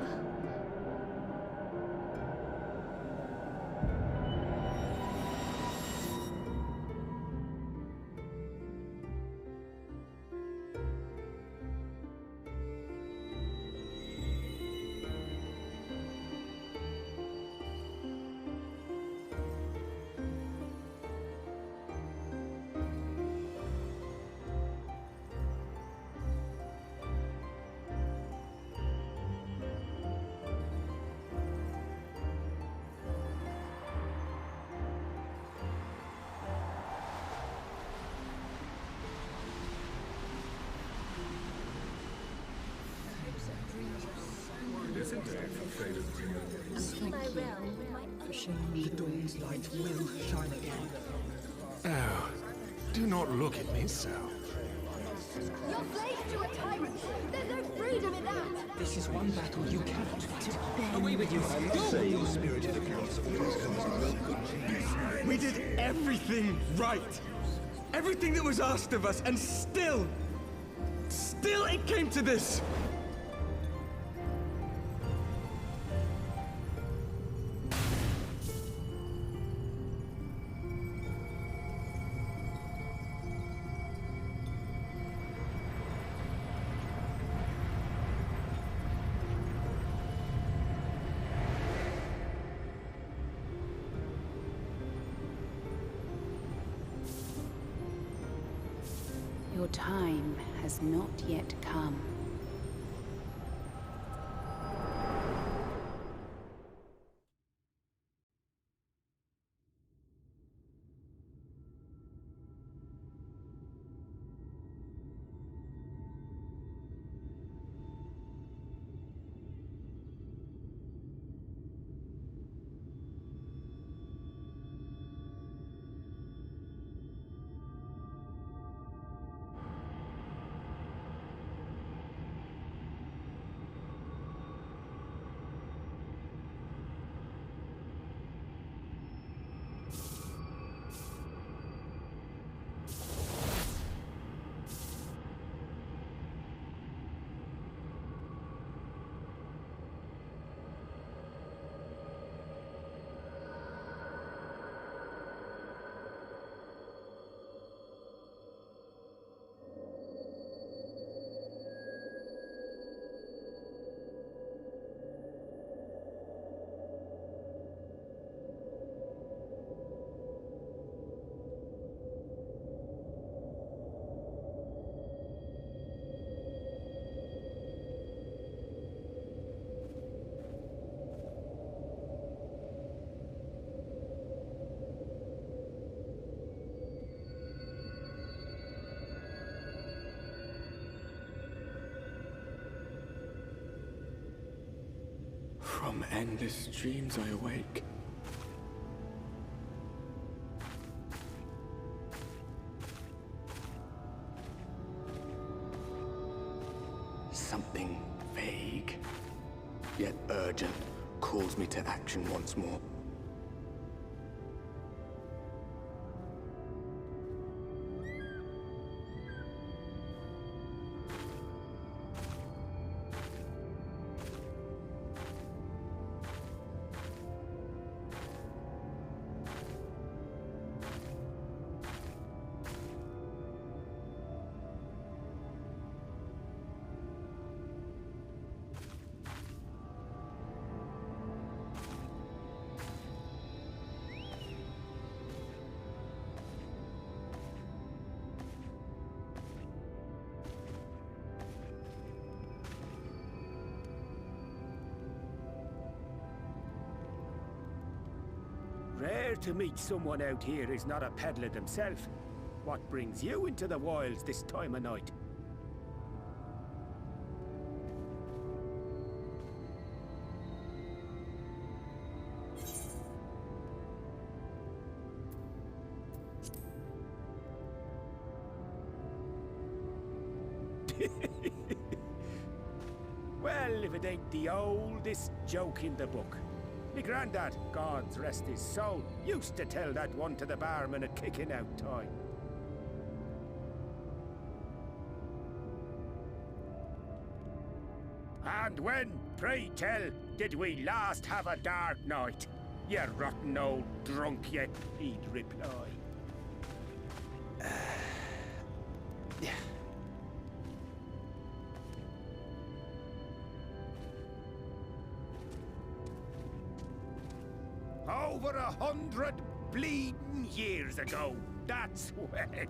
is a day for faded dreams. Thank you for showing me the dawn's light will shine again. Oh, do not look at me so. You're slaves to a tyrant! There's no freedom in that! This is one battle you cannot fight. Away with you! Say your spirited accounts of these guys are welcome. We did everything right! Everything that was asked of us, and still it came to this! Your time has not yet come. From endless dreams I awake. Something vague, yet urgent, calls me to action once more. Rare to meet someone out here who's not a peddler themselves. What brings you into the wilds this time of night? Well, if it ain't the oldest joke in the book. Me granddad, God rest his soul, used to tell that one to the barman at kicking out time. And when, pray tell, did we last have a dark night? You rotten old drunk, yet he'd reply. Over 100 bleeding years ago, that's when.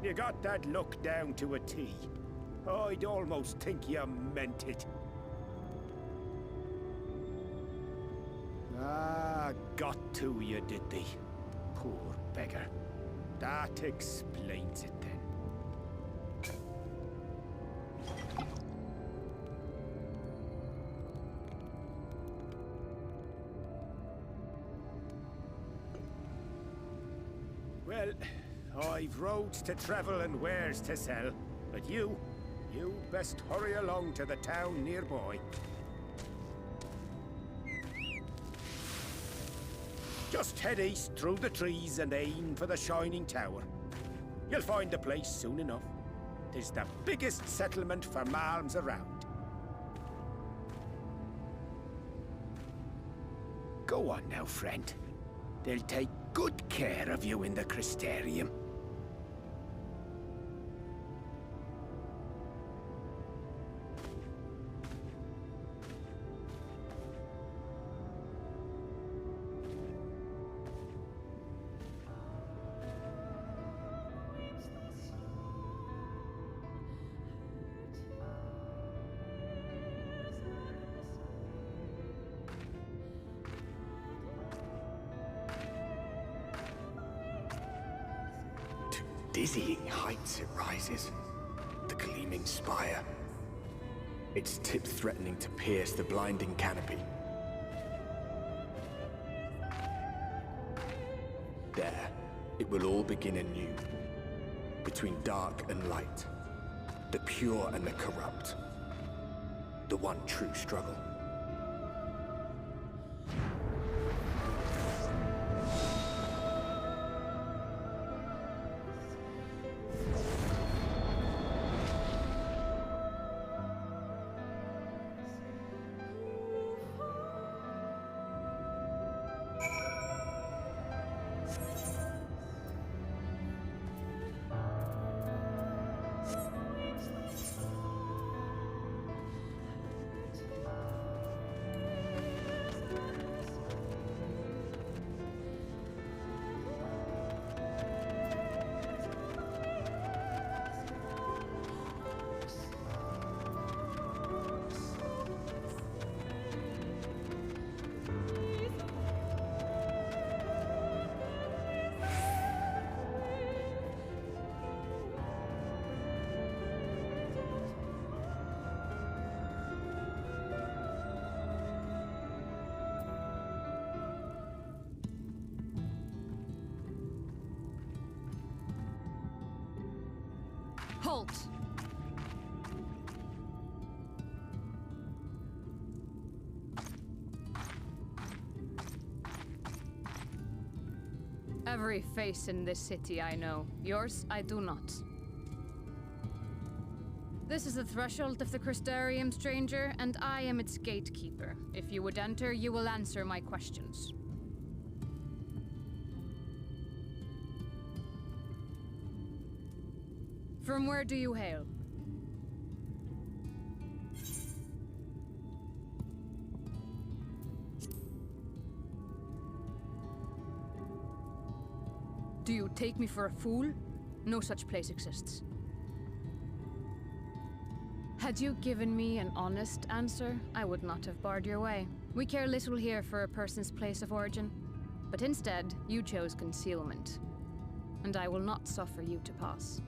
You got that look down to a T. I'd almost think you meant it. Ah, got to you, did they? Poor beggar. That explains it then. Well, I've roads to travel and wares to sell, but you best hurry along to the town nearby. Just head east through the trees and aim for the Shining Tower. You'll find the place soon enough. 'Tis the biggest settlement for malms around. Go on now, friend. They'll take good care of you in the Crystarium. Dizzying heights it rises, the gleaming spire. Its tip threatening to pierce the blinding canopy. There, it will all begin anew, between dark and light, the pure and the corrupt, the one true struggle. halt! Every face in this city I know. Yours, I do not. This is the threshold of the Crystarium, stranger, and I am its gatekeeper. If you would enter, you will answer my questions. From where do you hail? Do you take me for a fool? No such place exists. Had you given me an honest answer, I would not have barred your way. We care little here for a person's place of origin. But instead, you chose concealment. And I will not suffer you to pass.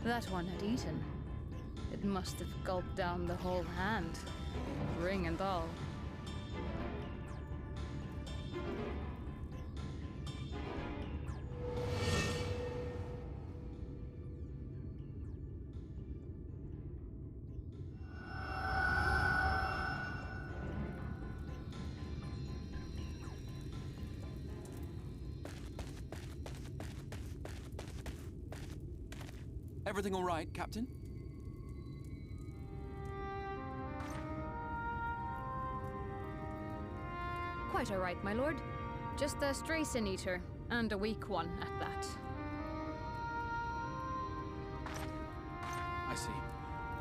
That one had eaten. It must have gulped down the whole hand, ring and all. Everything all right, Captain? Quite all right, my lord. Just a stray sin eater, and a weak one at that. I see.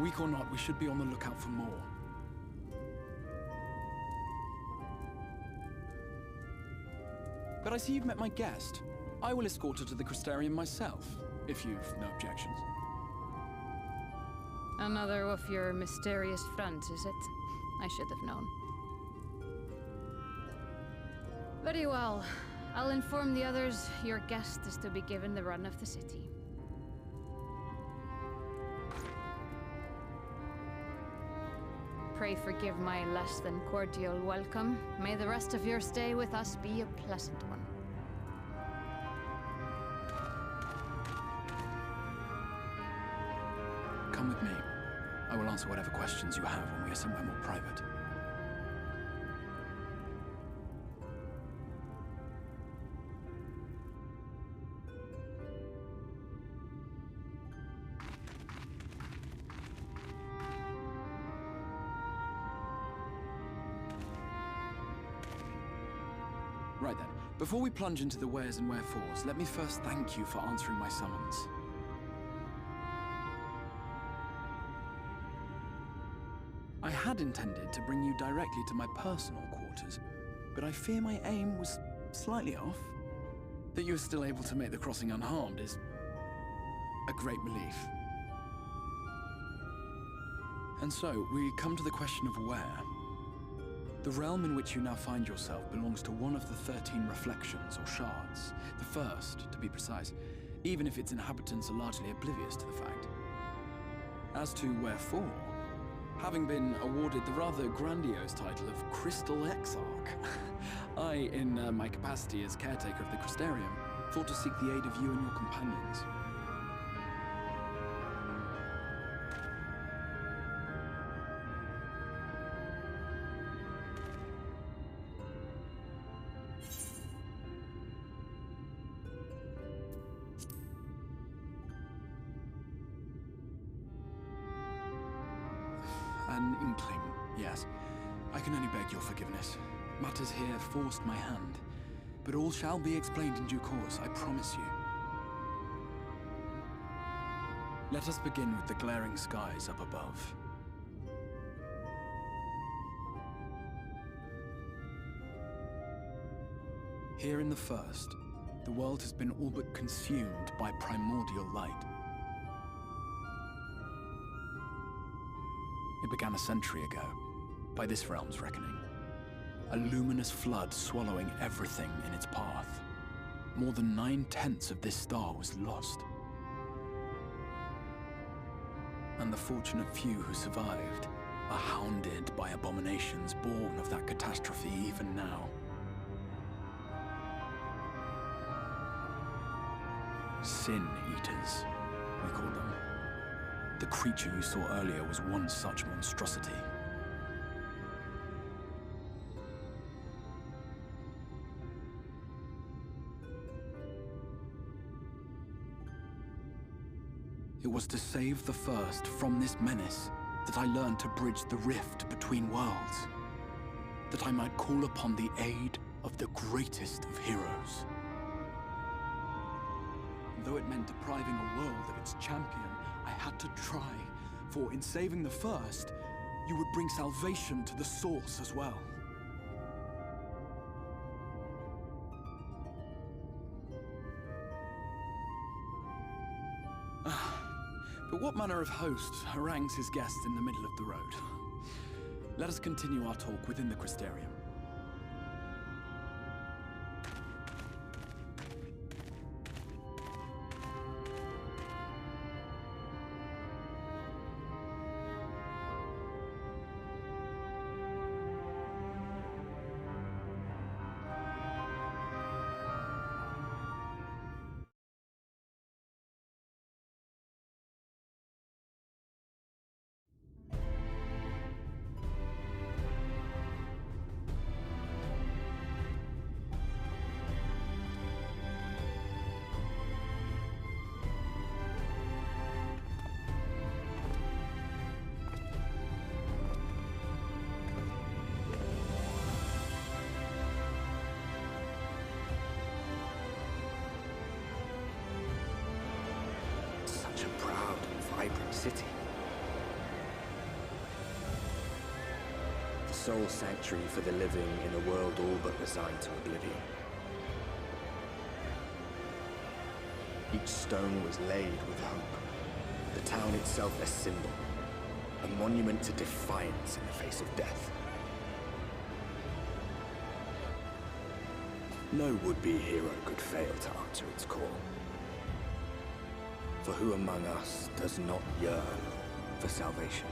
Weak or not, we should be on the lookout for more. But I see you've met my guest. I will escort her to the Crystarium myself, if you've no objections. Another of your mysterious friends, is it? I should have known. Very well. I'll inform the others your guest is to be given the run of the city. Pray forgive my less than cordial welcome. May the rest of your stay with us be a pleasant one. Come with me. I will answer whatever questions you have when we are somewhere more private. Right then, before we plunge into the wheres and wherefores, let me first thank you for answering my summons. I had intended to bring you directly to my personal quarters, but I fear my aim was slightly off. That you are still able to make the crossing unharmed is a great relief. And so, we come to the question of where. The realm in which you now find yourself belongs to one of the 13 reflections, or shards. The first, to be precise, even if its inhabitants are largely oblivious to the fact. As to wherefore, having been awarded the rather grandiose title of Crystal Exarch, I, in my capacity as caretaker of the Crystarium, thought to seek the aid of you and your companions. An inkling, yes. I can only beg your forgiveness. Matters here forced my hand. But all shall be explained in due course, I promise you. Let us begin with the glaring skies up above. Here in the first, the world has been all but consumed by primordial light. It began a century ago, by this realm's reckoning. a luminous flood swallowing everything in its path. More than 9/10 of this star was lost. And the fortunate few who survived are hounded by abominations born of that catastrophe even now. Sin Eaters, we call them. The creature you saw earlier was one such monstrosity. It was to save the First from this menace that I learned to bridge the rift between worlds, that I might call upon the aid of the greatest of heroes. Though it meant depriving a world of its champion, I had to try, for in saving the First, you would bring salvation to the Source as well. But what manner of host harangues his guests in the middle of the road? Let us continue our talk within the Crystarium. Such a proud and vibrant city. The sole sanctuary for the living in a world all but resigned to oblivion. Each stone was laid with hope. The town itself a symbol, a monument to defiance in the face of death. No would-be hero could fail to answer its call. For who among us does not yearn for salvation?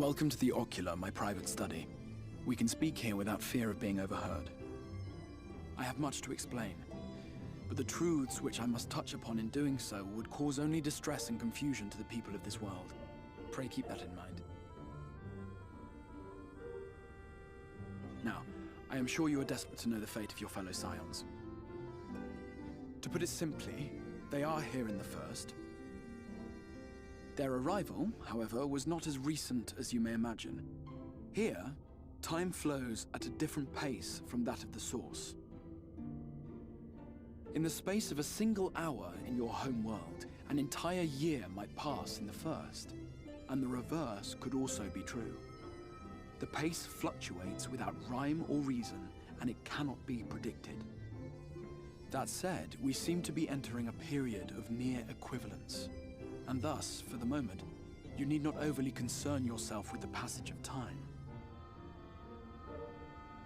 Welcome to the Ocular, my private study. We can speak here without fear of being overheard. I have much to explain, but the truths which I must touch upon in doing so would cause only distress and confusion to the people of this world. Pray keep that in mind. Now, I am sure you are desperate to know the fate of your fellow Scions. To put it simply, they are here in the First. Their arrival, however, was not as recent as you may imagine. Here, time flows at a different pace from that of the Source. In the space of a single hour in your home world, an entire year might pass in the First, and the reverse could also be true. The pace fluctuates without rhyme or reason, and it cannot be predicted. That said, we seem to be entering a period of near equivalence, and thus, for the moment, you need not overly concern yourself with the passage of time.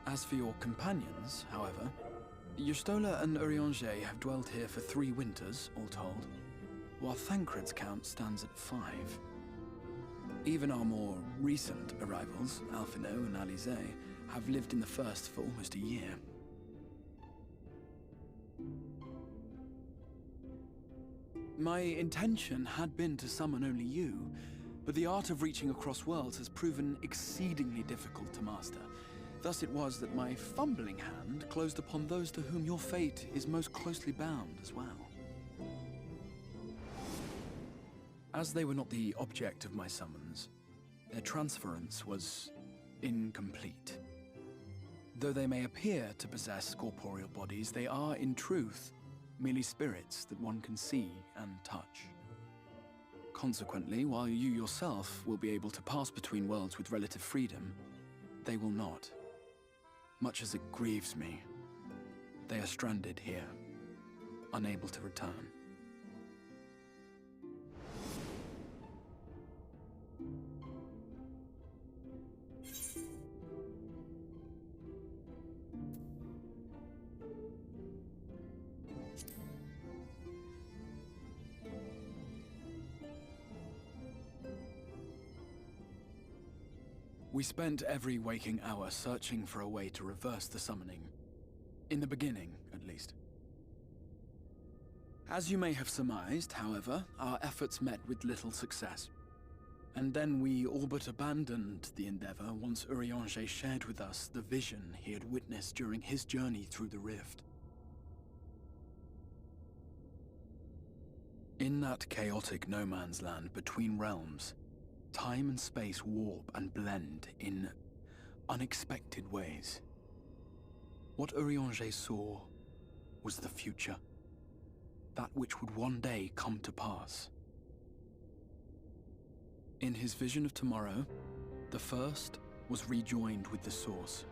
As for your companions, however, Y'shtola and Urianger have dwelt here for 3 winters, all told, while Thancred's count stands at 5. Even our more recent arrivals, Alphino and Alize, have lived in the First for almost a year. My intention had been to summon only you, but the art of reaching across worlds has proven exceedingly difficult to master. Thus it was that my fumbling hand closed upon those to whom your fate is most closely bound as well. As they were not the object of my summons, their transference was incomplete. Though they may appear to possess corporeal bodies, they are, in truth, merely spirits that one can see and touch. Consequently, while you yourself will be able to pass between worlds with relative freedom, they will not. Much as it grieves me, they are stranded here, unable to return. We spent every waking hour searching for a way to reverse the summoning. In the beginning, at least. As you may have surmised, however, our efforts met with little success. And then we all but abandoned the endeavor once Urianger shared with us the vision he had witnessed during his journey through the rift. In that chaotic no-man's land between realms, time and space warp and blend in unexpected ways. What Urianger saw was the future. That which would one day come to pass. In his vision of tomorrow, the First was rejoined with the Source.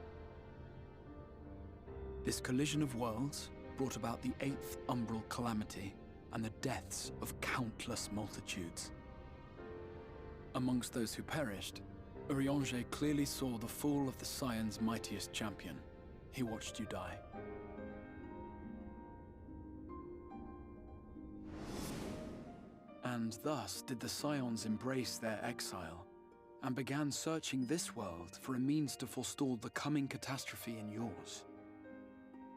This collision of worlds brought about the 8th umbral calamity and the deaths of countless multitudes. Amongst those who perished, Urianger clearly saw the fall of the Scion's mightiest champion. He watched you die. And thus did the Scions embrace their exile, and began searching this world for a means to forestall the coming catastrophe in yours.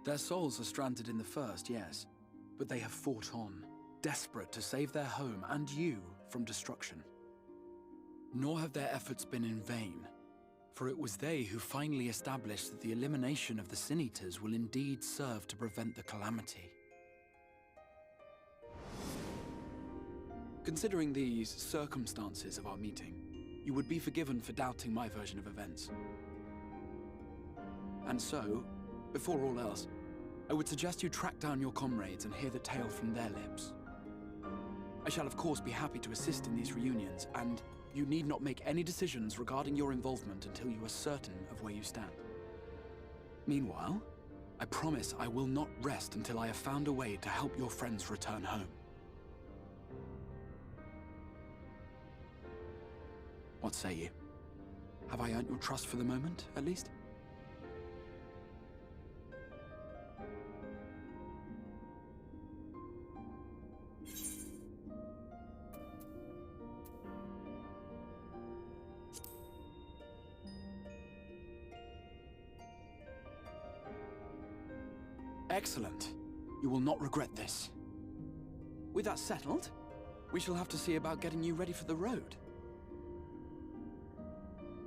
Their souls are stranded in the First, yes, but they have fought on, desperate to save their home and you from destruction. Nor have their efforts been in vain, for it was they who finally established that the elimination of the Sin Eaters will indeed serve to prevent the calamity. Considering these circumstances of our meeting, you would be forgiven for doubting my version of events. And so, before all else, I would suggest you track down your comrades and hear the tale from their lips. I shall of course be happy to assist in these reunions, and you need not make any decisions regarding your involvement until you are certain of where you stand. Meanwhile, I promise I will not rest until I have found a way to help your friends return home. What say you? Have I earned your trust for the moment, at least? Excellent. You will not regret this. With that settled, we shall have to see about getting you ready for the road.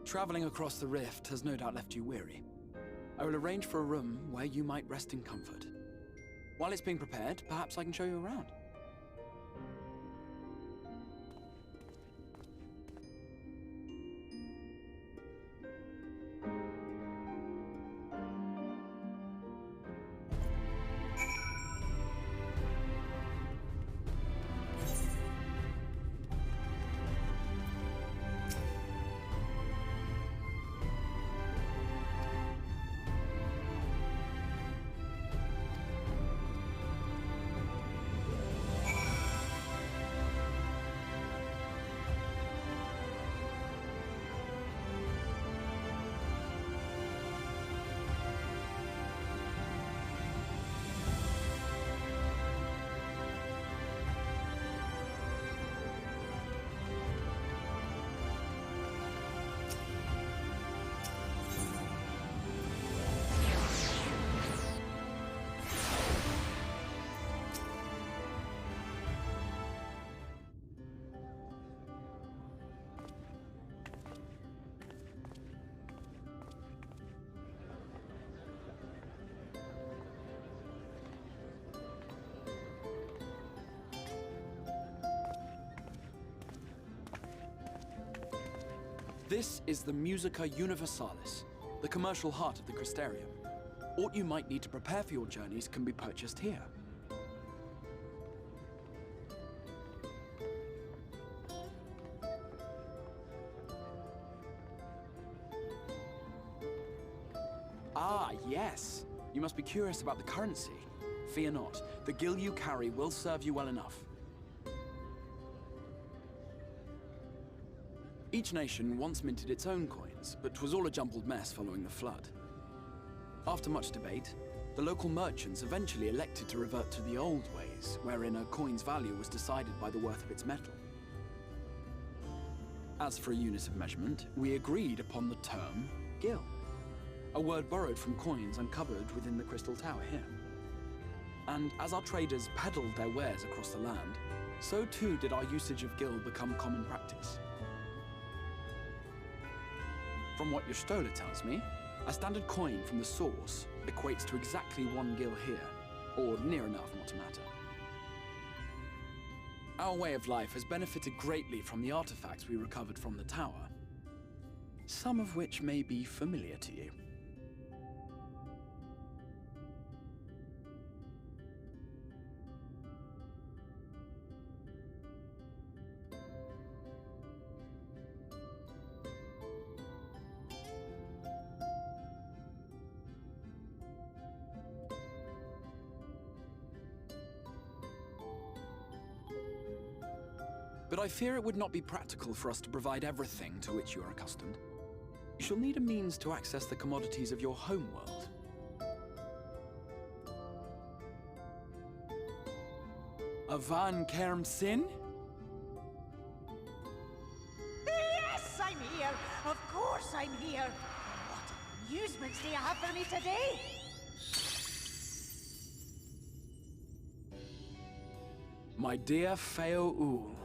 Traveling across the rift has no doubt left you weary. I will arrange for a room where you might rest in comfort. While it's being prepared, perhaps I can show you around. This is the Musica Universalis, the commercial heart of the Crystarium. What you might need to prepare for your journeys can be purchased here. Ah, yes. You must be curious about the currency. Fear not. The gil you carry will serve you well enough. Each nation once minted its own coins, but 'twas all a jumbled mess following the flood. After much debate, the local merchants eventually elected to revert to the old ways, wherein a coin's value was decided by the worth of its metal. As for a unit of measurement, we agreed upon the term gil, a word borrowed from coins uncovered within the Crystal Tower here. And as our traders peddled their wares across the land, so too did our usage of gil become common practice. From what your stola tells me, a standard coin from the source equates to exactly 1 gil here, or near enough not to matter. Our way of life has benefited greatly from the artifacts we recovered from the tower, some of which may be familiar to you. But I fear it would not be practical for us to provide everything to which you are accustomed. You shall need a means to access the commodities of your homeworld. Avan Kerm Sin? Yes, I'm here! Of course I'm here! What amusements do you have for me today? My dear Feo Ul,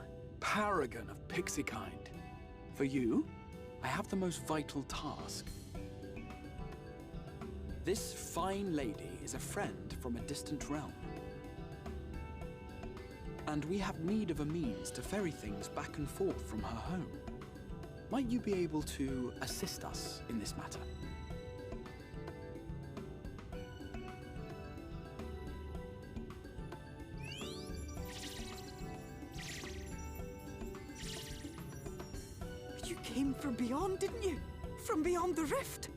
paragon of pixie kind. For you, I have the most vital task. This fine lady is a friend from a distant realm. And we have need of a means to ferry things back and forth from her home. Might you be able to assist us in this matter? You came from beyond, didn't you? From beyond the rift?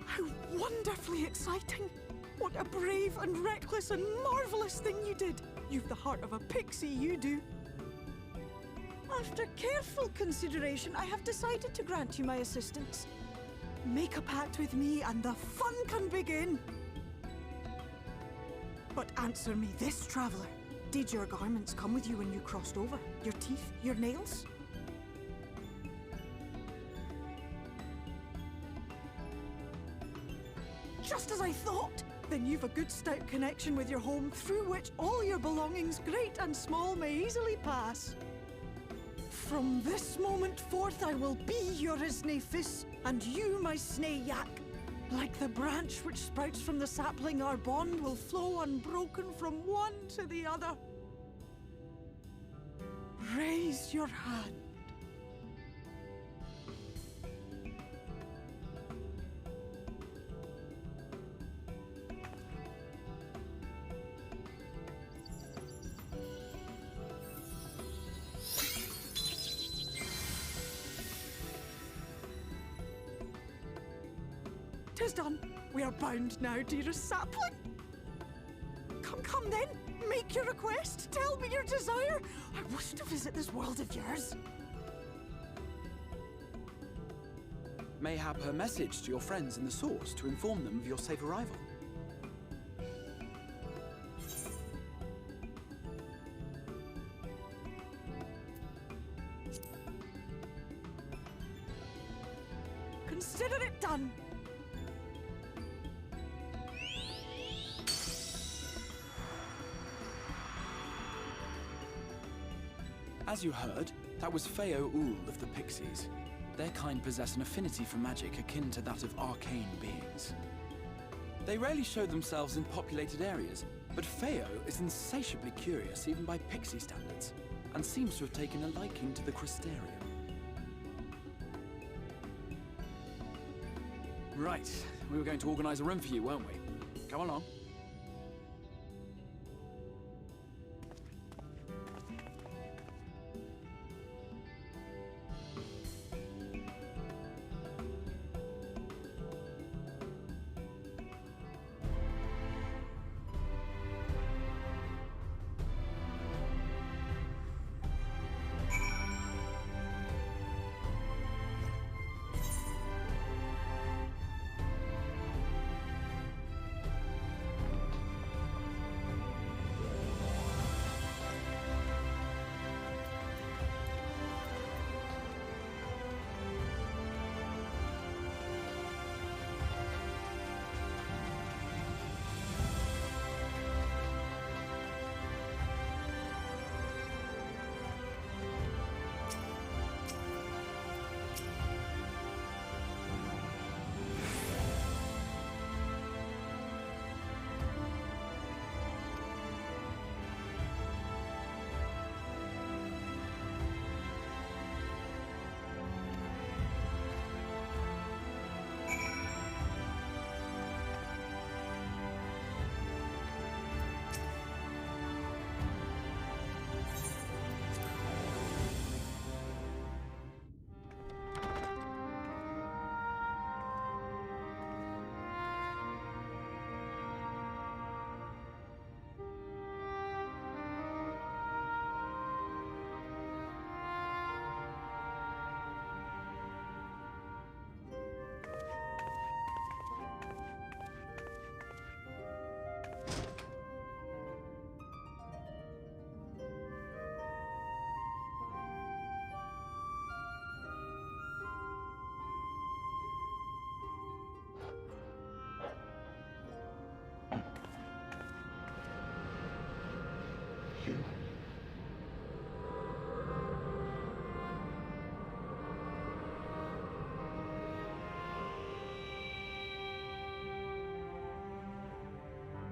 How wonderfully exciting! What a brave and reckless and marvelous thing you did! You've the heart of a pixie, you do. After careful consideration, I have decided to grant you my assistance. Make a pact with me and the fun can begin. But answer me this, traveler. Did your garments come with you when you crossed over? Your teeth? Your nails? Just as I thought! Then you've a good stout connection with your home through which all your belongings, great and small, may easily pass. From this moment forth I will be your isne fis, and you my sney yak. Like the branch which sprouts from the sapling, our bond will flow unbroken from one to the other. Raise your hand. Tis done. We are bound now, dearest sapling. Come then. Make your request. Tell me your desire. I wish to visit this world of yours. Mayhap her message to your friends in the Source to inform them of your safe arrival. Consider it done. As you heard, that was Feo Ul of the Pixies. Their kind possess an affinity for magic akin to that of arcane beings. They rarely show themselves in populated areas, but Feo is insatiably curious even by Pixie standards, and seems to have taken a liking to the Crystarium. Right, we were going to organize a room for you, weren't we? Come along.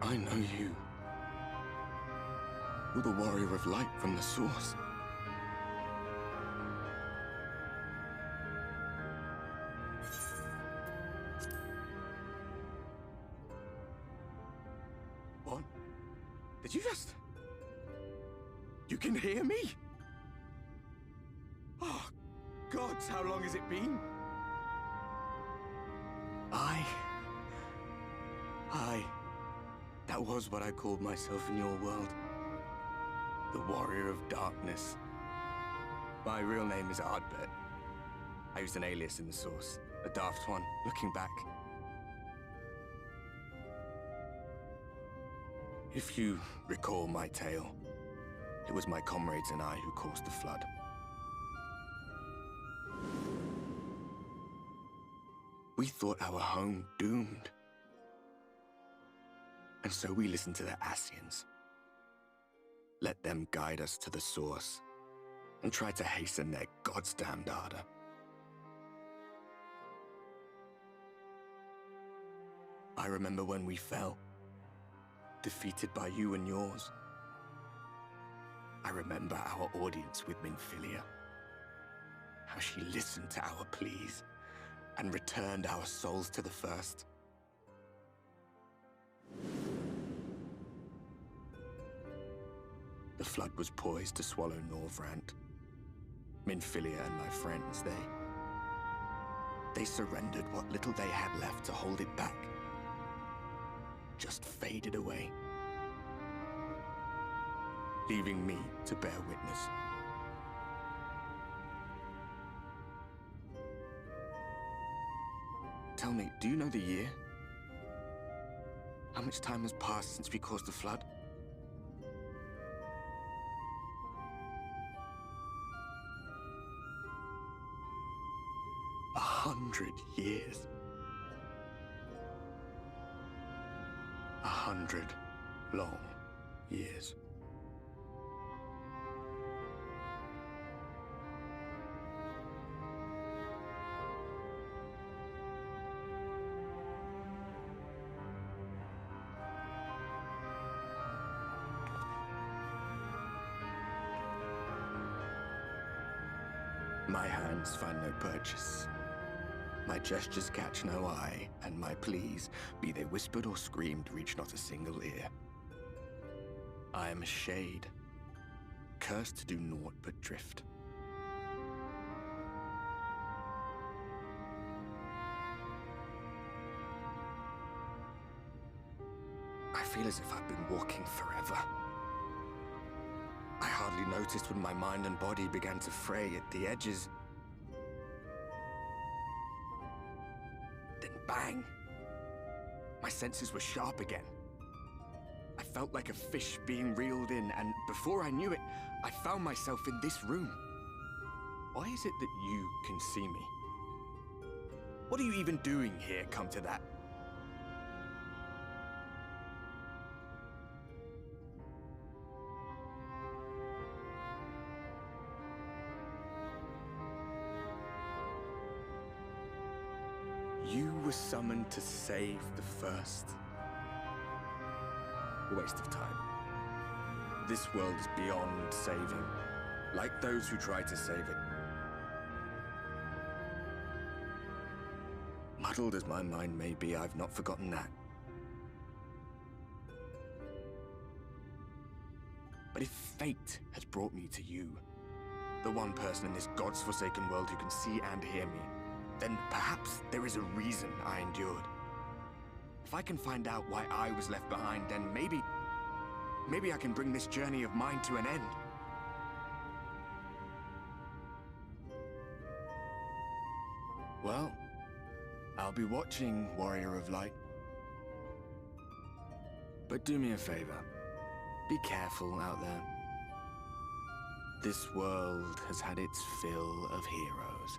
I know you. You're the warrior of light from the Source. What? Did you just... You can hear me? Oh, gods, how long has it been? That was what I called myself in your world. The Warrior of Darkness. My real name is Ardbert. I used an alias in the Source, a daft one, looking back. If you recall my tale, it was my comrades and I who caused the flood. We thought our home doomed. And so we listen to the Ascians. Let them guide us to the source and try to hasten their goddamned ardor. I remember when we fell, defeated by you and yours. I remember our audience with Minfilia, how she listened to our pleas and returned our souls to the First. The flood was poised to swallow Norvrant. Minfilia and my friends, they surrendered what little they had left to hold it back. Just faded away, leaving me to bear witness. Tell me, do you know the year? How much time has passed since we caused the flood? A 100 years. 100 long years. My hands find no purchase. My gestures catch no eye, and my pleas, be they whispered or screamed, reach not a single ear. I am a shade, cursed to do naught but drift. I feel as if I've been walking forever. I hardly noticed when my mind and body began to fray at the edges. Then bang! My senses were sharp again. I felt like a fish being reeled in, and before I knew it, I found myself in this room. Why is it that you can see me? What are you even doing here, come to that? You were summoned to save the First. A waste of time. This world is beyond saving, like those who try to save it. Muddled as my mind may be, I've not forgotten that. But if fate has brought me to you, the one person in this God's forsaken world who can see and hear me, then perhaps there is a reason I endured. If I can find out why I was left behind, then maybe I can bring this journey of mine to an end. Well, I'll be watching, Warrior of Light. But do me a favor. Be careful out there. This world has had its fill of heroes.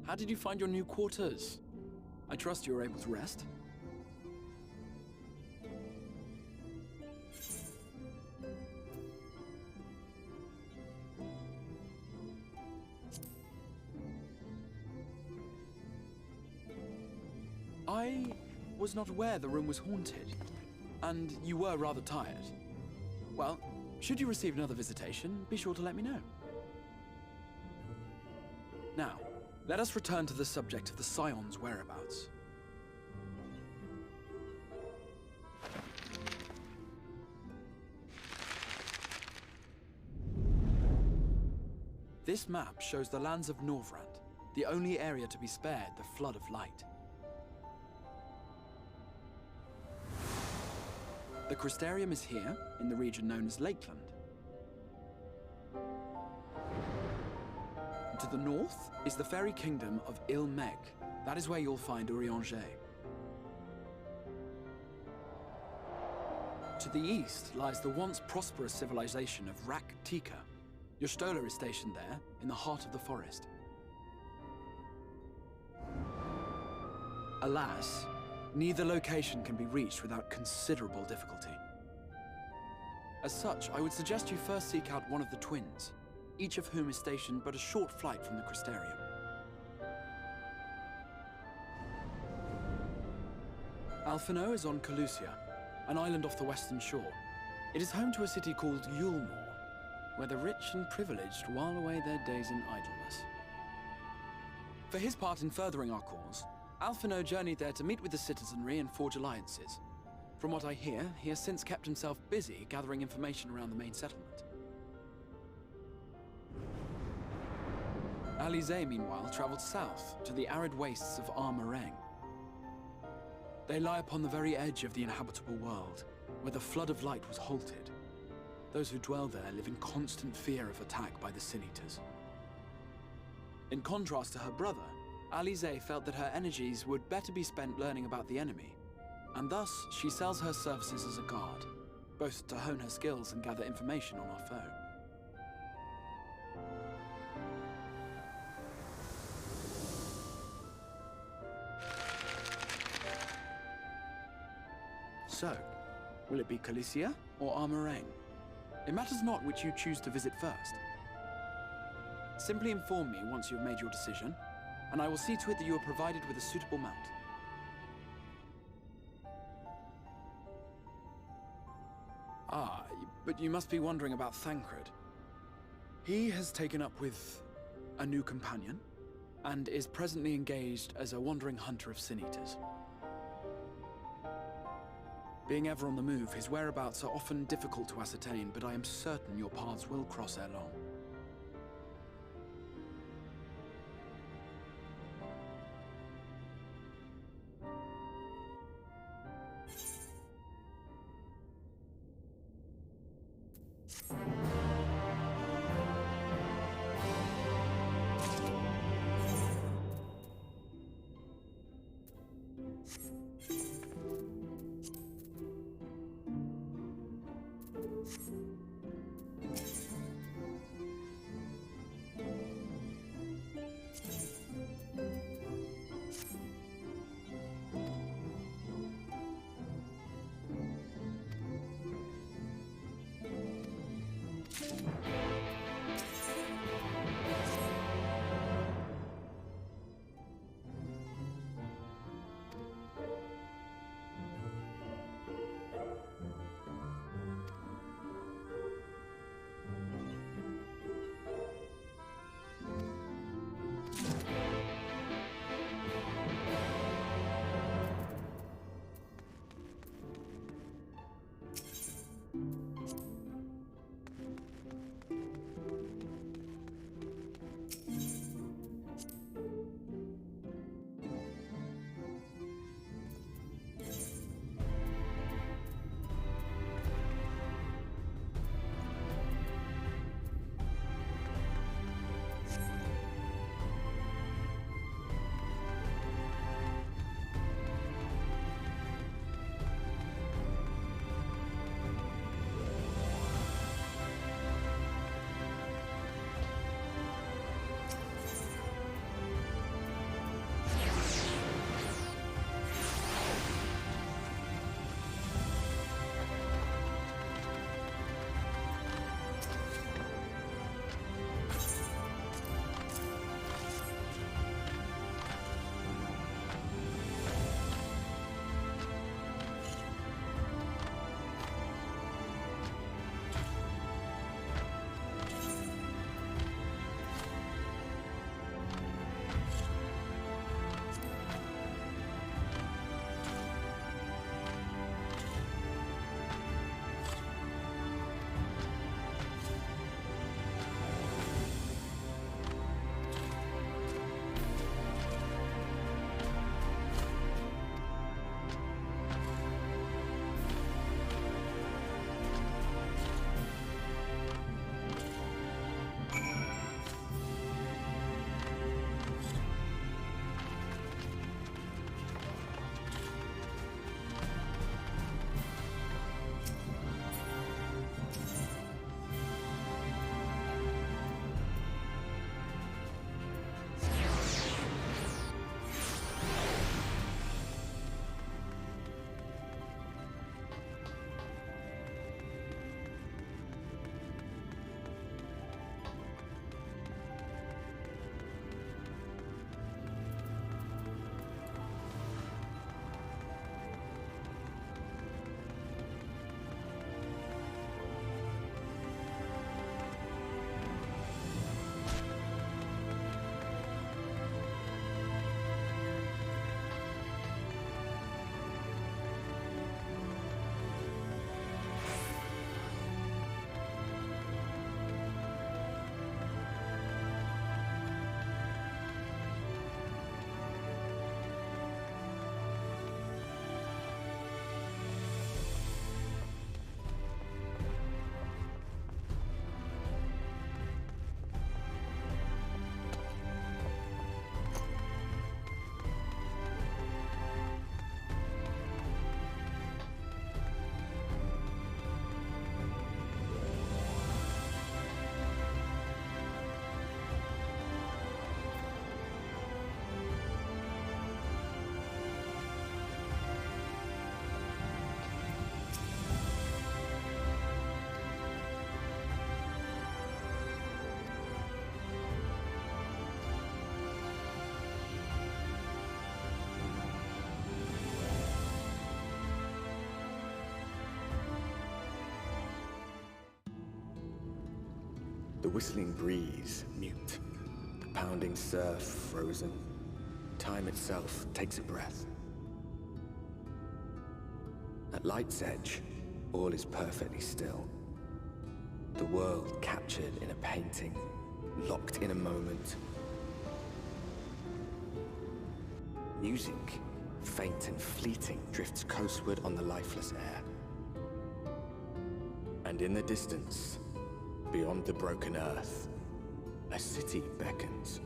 How did you find your new quarters? I trust you were able to rest? I was not aware the room was haunted, and you were rather tired. Well, should you receive another visitation, be sure to let me know. Now, let us return to the subject of the Scion's whereabouts. This map shows the lands of Norvrand, the only area to be spared the Flood of Light. The Crystarium is here, in the region known as Lakeland. To the north is the fairy kingdom of Il-Meg. That is where you'll find Urianger. To the east lies the once prosperous civilization of Rak-Tika. Your Stola is stationed there, in the heart of the forest. Alas, neither location can be reached without considerable difficulty. As such, I would suggest you first seek out one of the twins, each of whom is stationed but a short flight from the Crystarium. Alphino is on Calusia, an island off the western shore. It is home to a city called Yulmore, where the rich and privileged while away their days in idleness. For his part in furthering our cause, Alphino journeyed there to meet with the citizenry and forge alliances. From what I hear, he has since kept himself busy gathering information around the main settlement. Alize, meanwhile, traveled south to the arid wastes of Armareng. They lie upon the very edge of the inhabitable world, where the Flood of Light was halted. Those who dwell there live in constant fear of attack by the Sin-Eaters. In contrast to her brother, Alize felt that her energies would better be spent learning about the enemy, and thus she sells her services as a guard, both to hone her skills and gather information on our foe. So, will it be Calicia or Armareng? It matters not which you choose to visit first. Simply inform me once you have made your decision, and I will see to it that you are provided with a suitable mount. Ah, but you must be wondering about Thancred. He has taken up with a new companion, and is presently engaged as a wandering hunter of Sin-Eaters. Being ever on the move, his whereabouts are often difficult to ascertain, but I am certain your paths will cross ere long. The whistling breeze, mute. The pounding surf, frozen. Time itself takes a breath. At light's edge, all is perfectly still. The world captured in a painting, locked in a moment. Music, faint and fleeting, drifts coastward on the lifeless air. And in the distance, beyond the broken earth, a city beckons.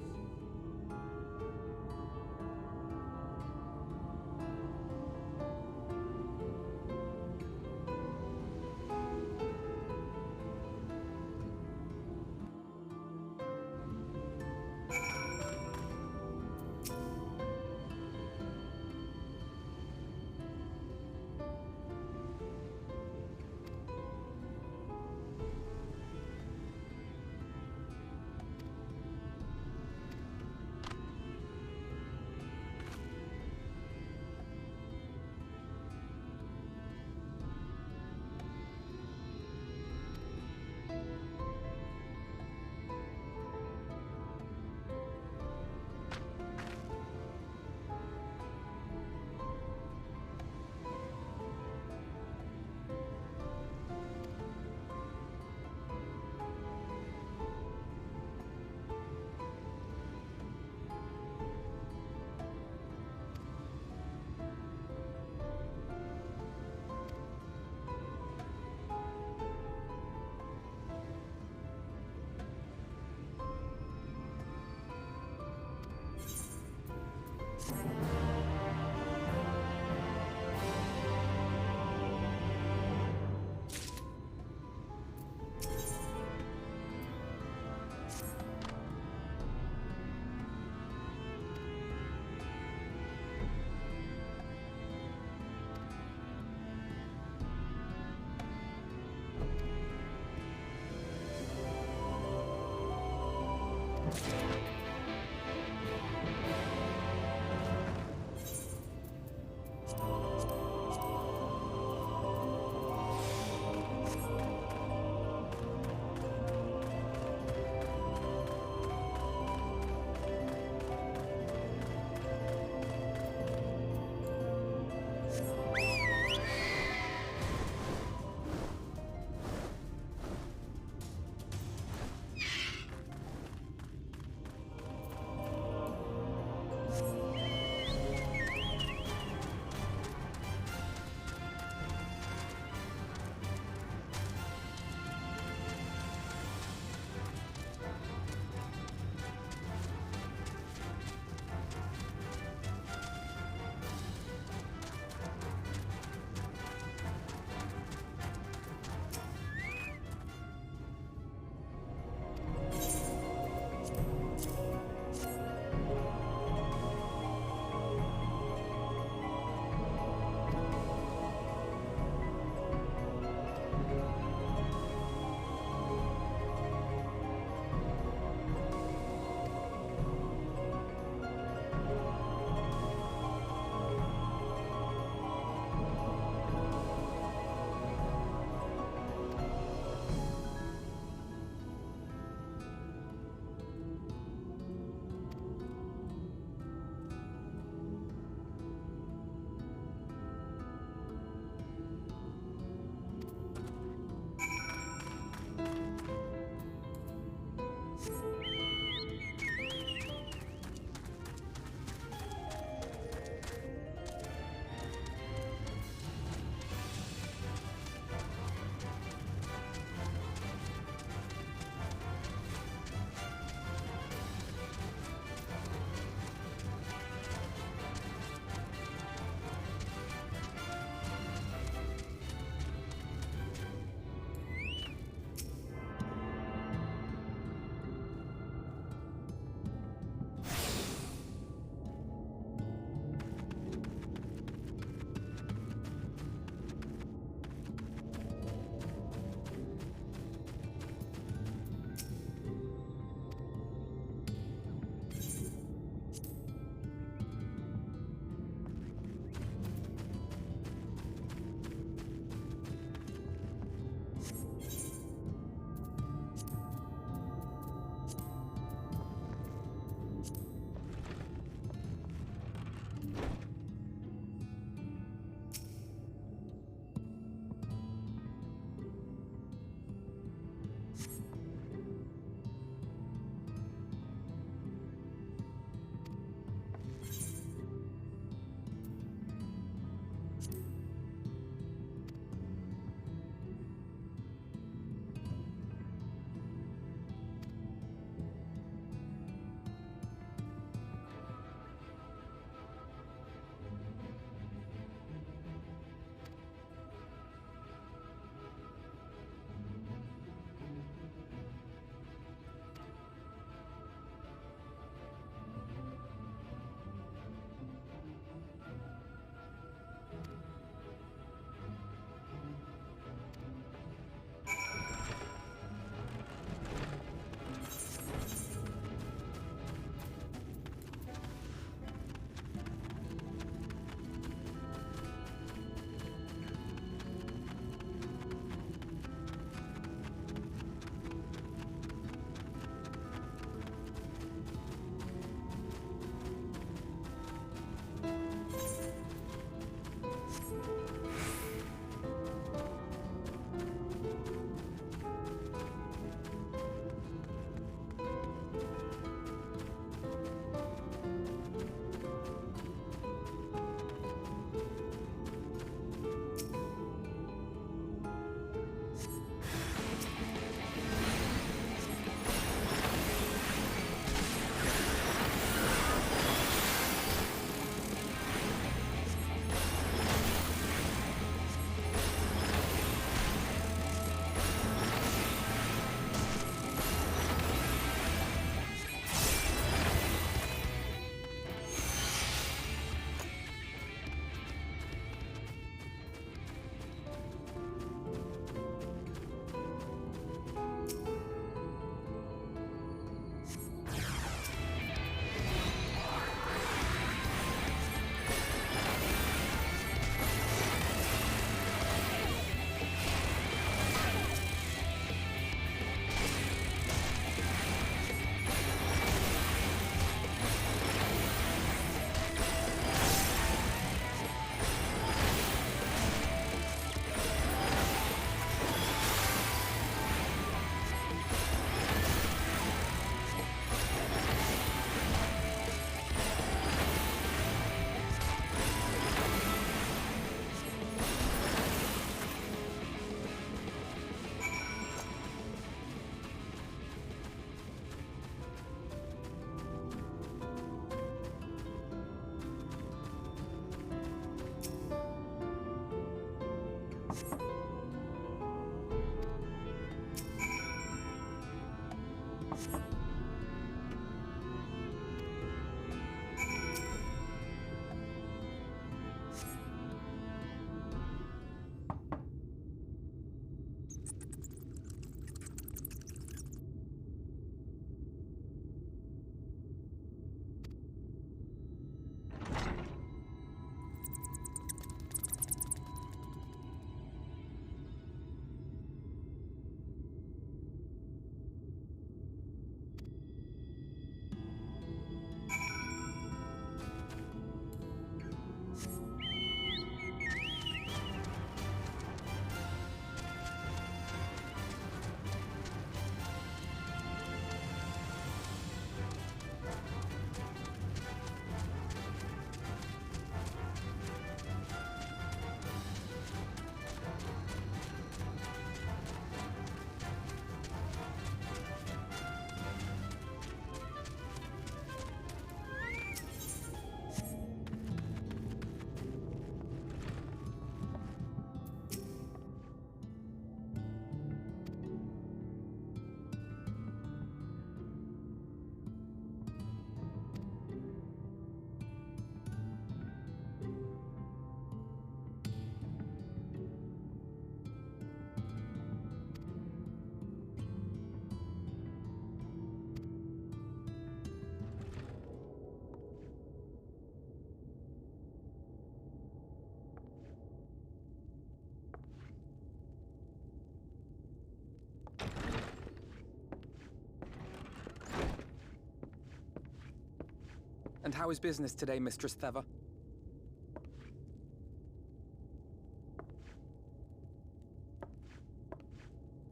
And how is business today, Mistress Theva?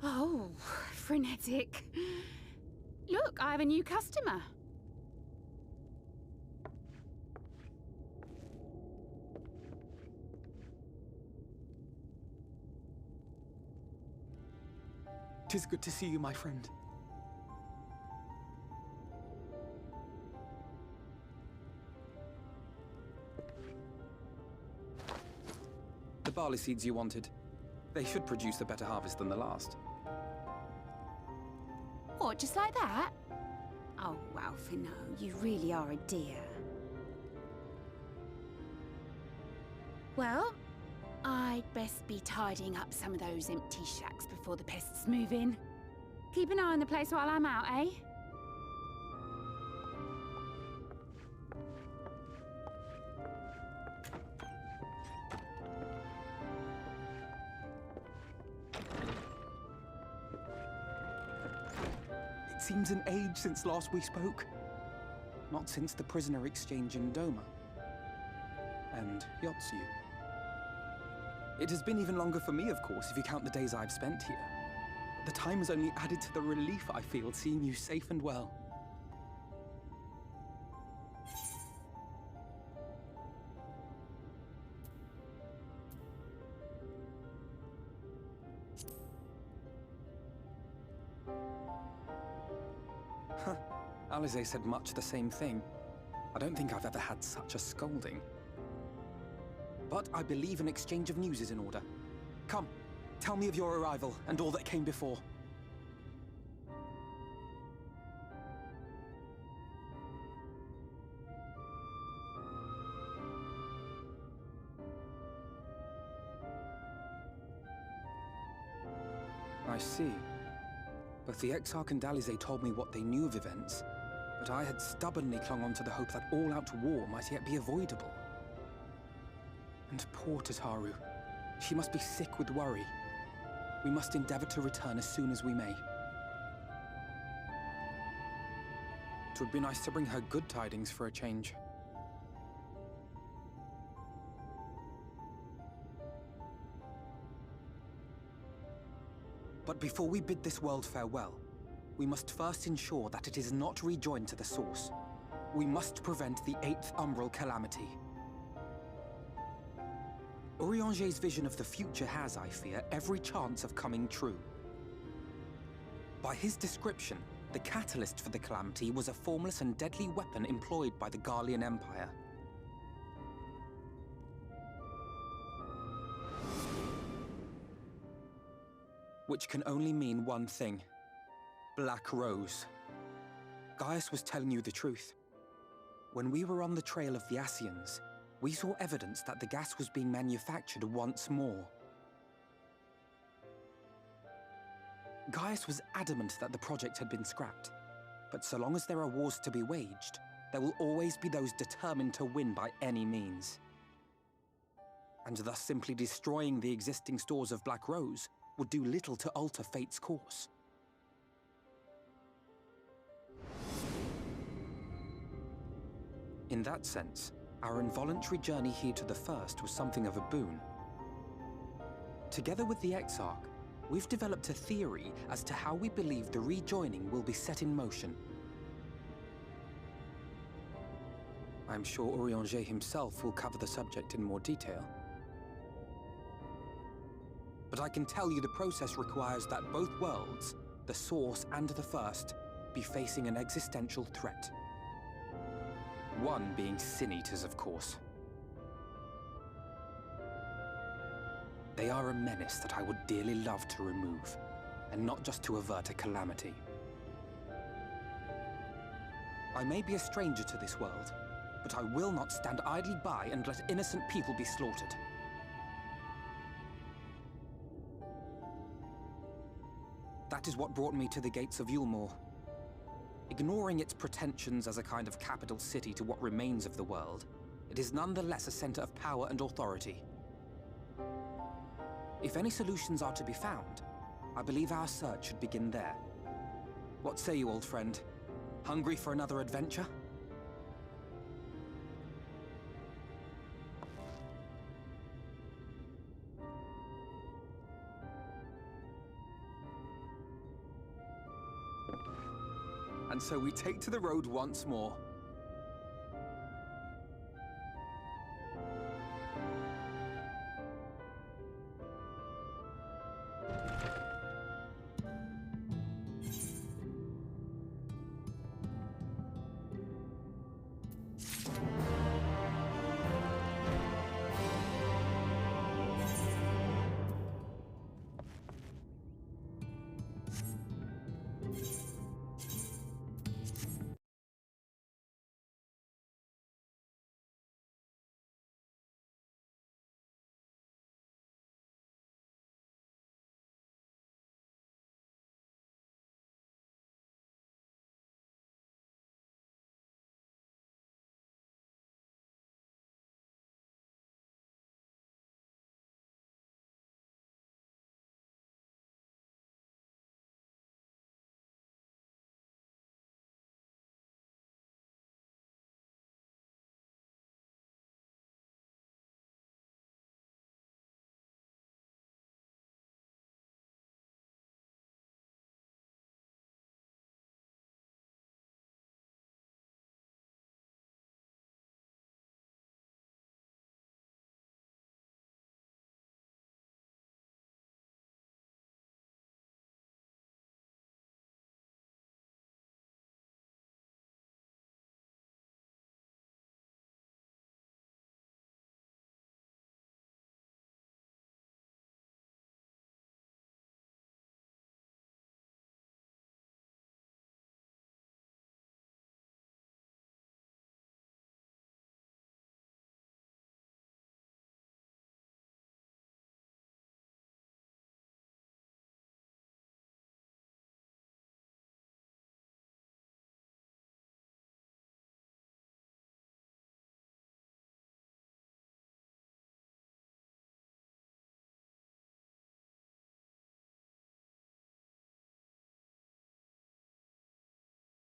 Oh, frenetic. Look, I have a new customer. Tis good to see you, my friend. The barley seeds you wanted. They should produce a better harvest than the last. What, just like that? Oh, well, Fino, you really are a dear. Well, I'd best be tidying up some of those empty shacks before the pests move in. Keep an eye on the place while I'm out, eh? It seems an age since last we spoke. Not since the prisoner exchange in Doma. And Yotsu. It has been even longer for me, of course, if you count the days I've spent here. The time has only added to the relief I feel seeing you safe and well. Huh. Alize said much the same thing. I don't think I've ever had such a scolding. But I believe an exchange of news is in order. Come, tell me of your arrival and all that came before. I see. Both the Exarch and Alize told me what they knew of events, but I had stubbornly clung on to the hope that all-out war might yet be avoidable. And poor Tataru. She must be sick with worry. We must endeavor to return as soon as we may. It would be nice to bring her good tidings for a change. But before we bid this world farewell, we must first ensure that it is not rejoined to the Source. We must prevent the 8th Umbral Calamity. Urianger's vision of the future has, I fear, every chance of coming true. By his description, the catalyst for the calamity was a formless and deadly weapon employed by the Garlean Empire. Which can only mean one thing. Black Rose. Gaius was telling you the truth. When we were on the trail of the Ascians, we saw evidence that the gas was being manufactured once more. Gaius was adamant that the project had been scrapped. But so long as there are wars to be waged, there will always be those determined to win by any means. And thus simply destroying the existing stores of Black Rose would do little to alter fate's course. In that sense, our involuntary journey here to the First was something of a boon. Together with the Exarch, we've developed a theory as to how we believe the rejoining will be set in motion. I'm sure Urianger himself will cover the subject in more detail. But I can tell you the process requires that both worlds, the Source and the First, be facing an existential threat. One being Sin-Eaters, of course. They are a menace that I would dearly love to remove, and not just to avert a calamity. I may be a stranger to this world, but I will not stand idly by and let innocent people be slaughtered. That is what brought me to the gates of Yulmore. Ignoring its pretensions as a kind of capital city to what remains of the world, it is nonetheless a center of power and authority. If any solutions are to be found, I believe our search should begin there. What say you, old friend? Hungry for another adventure? And so we take to the road once more,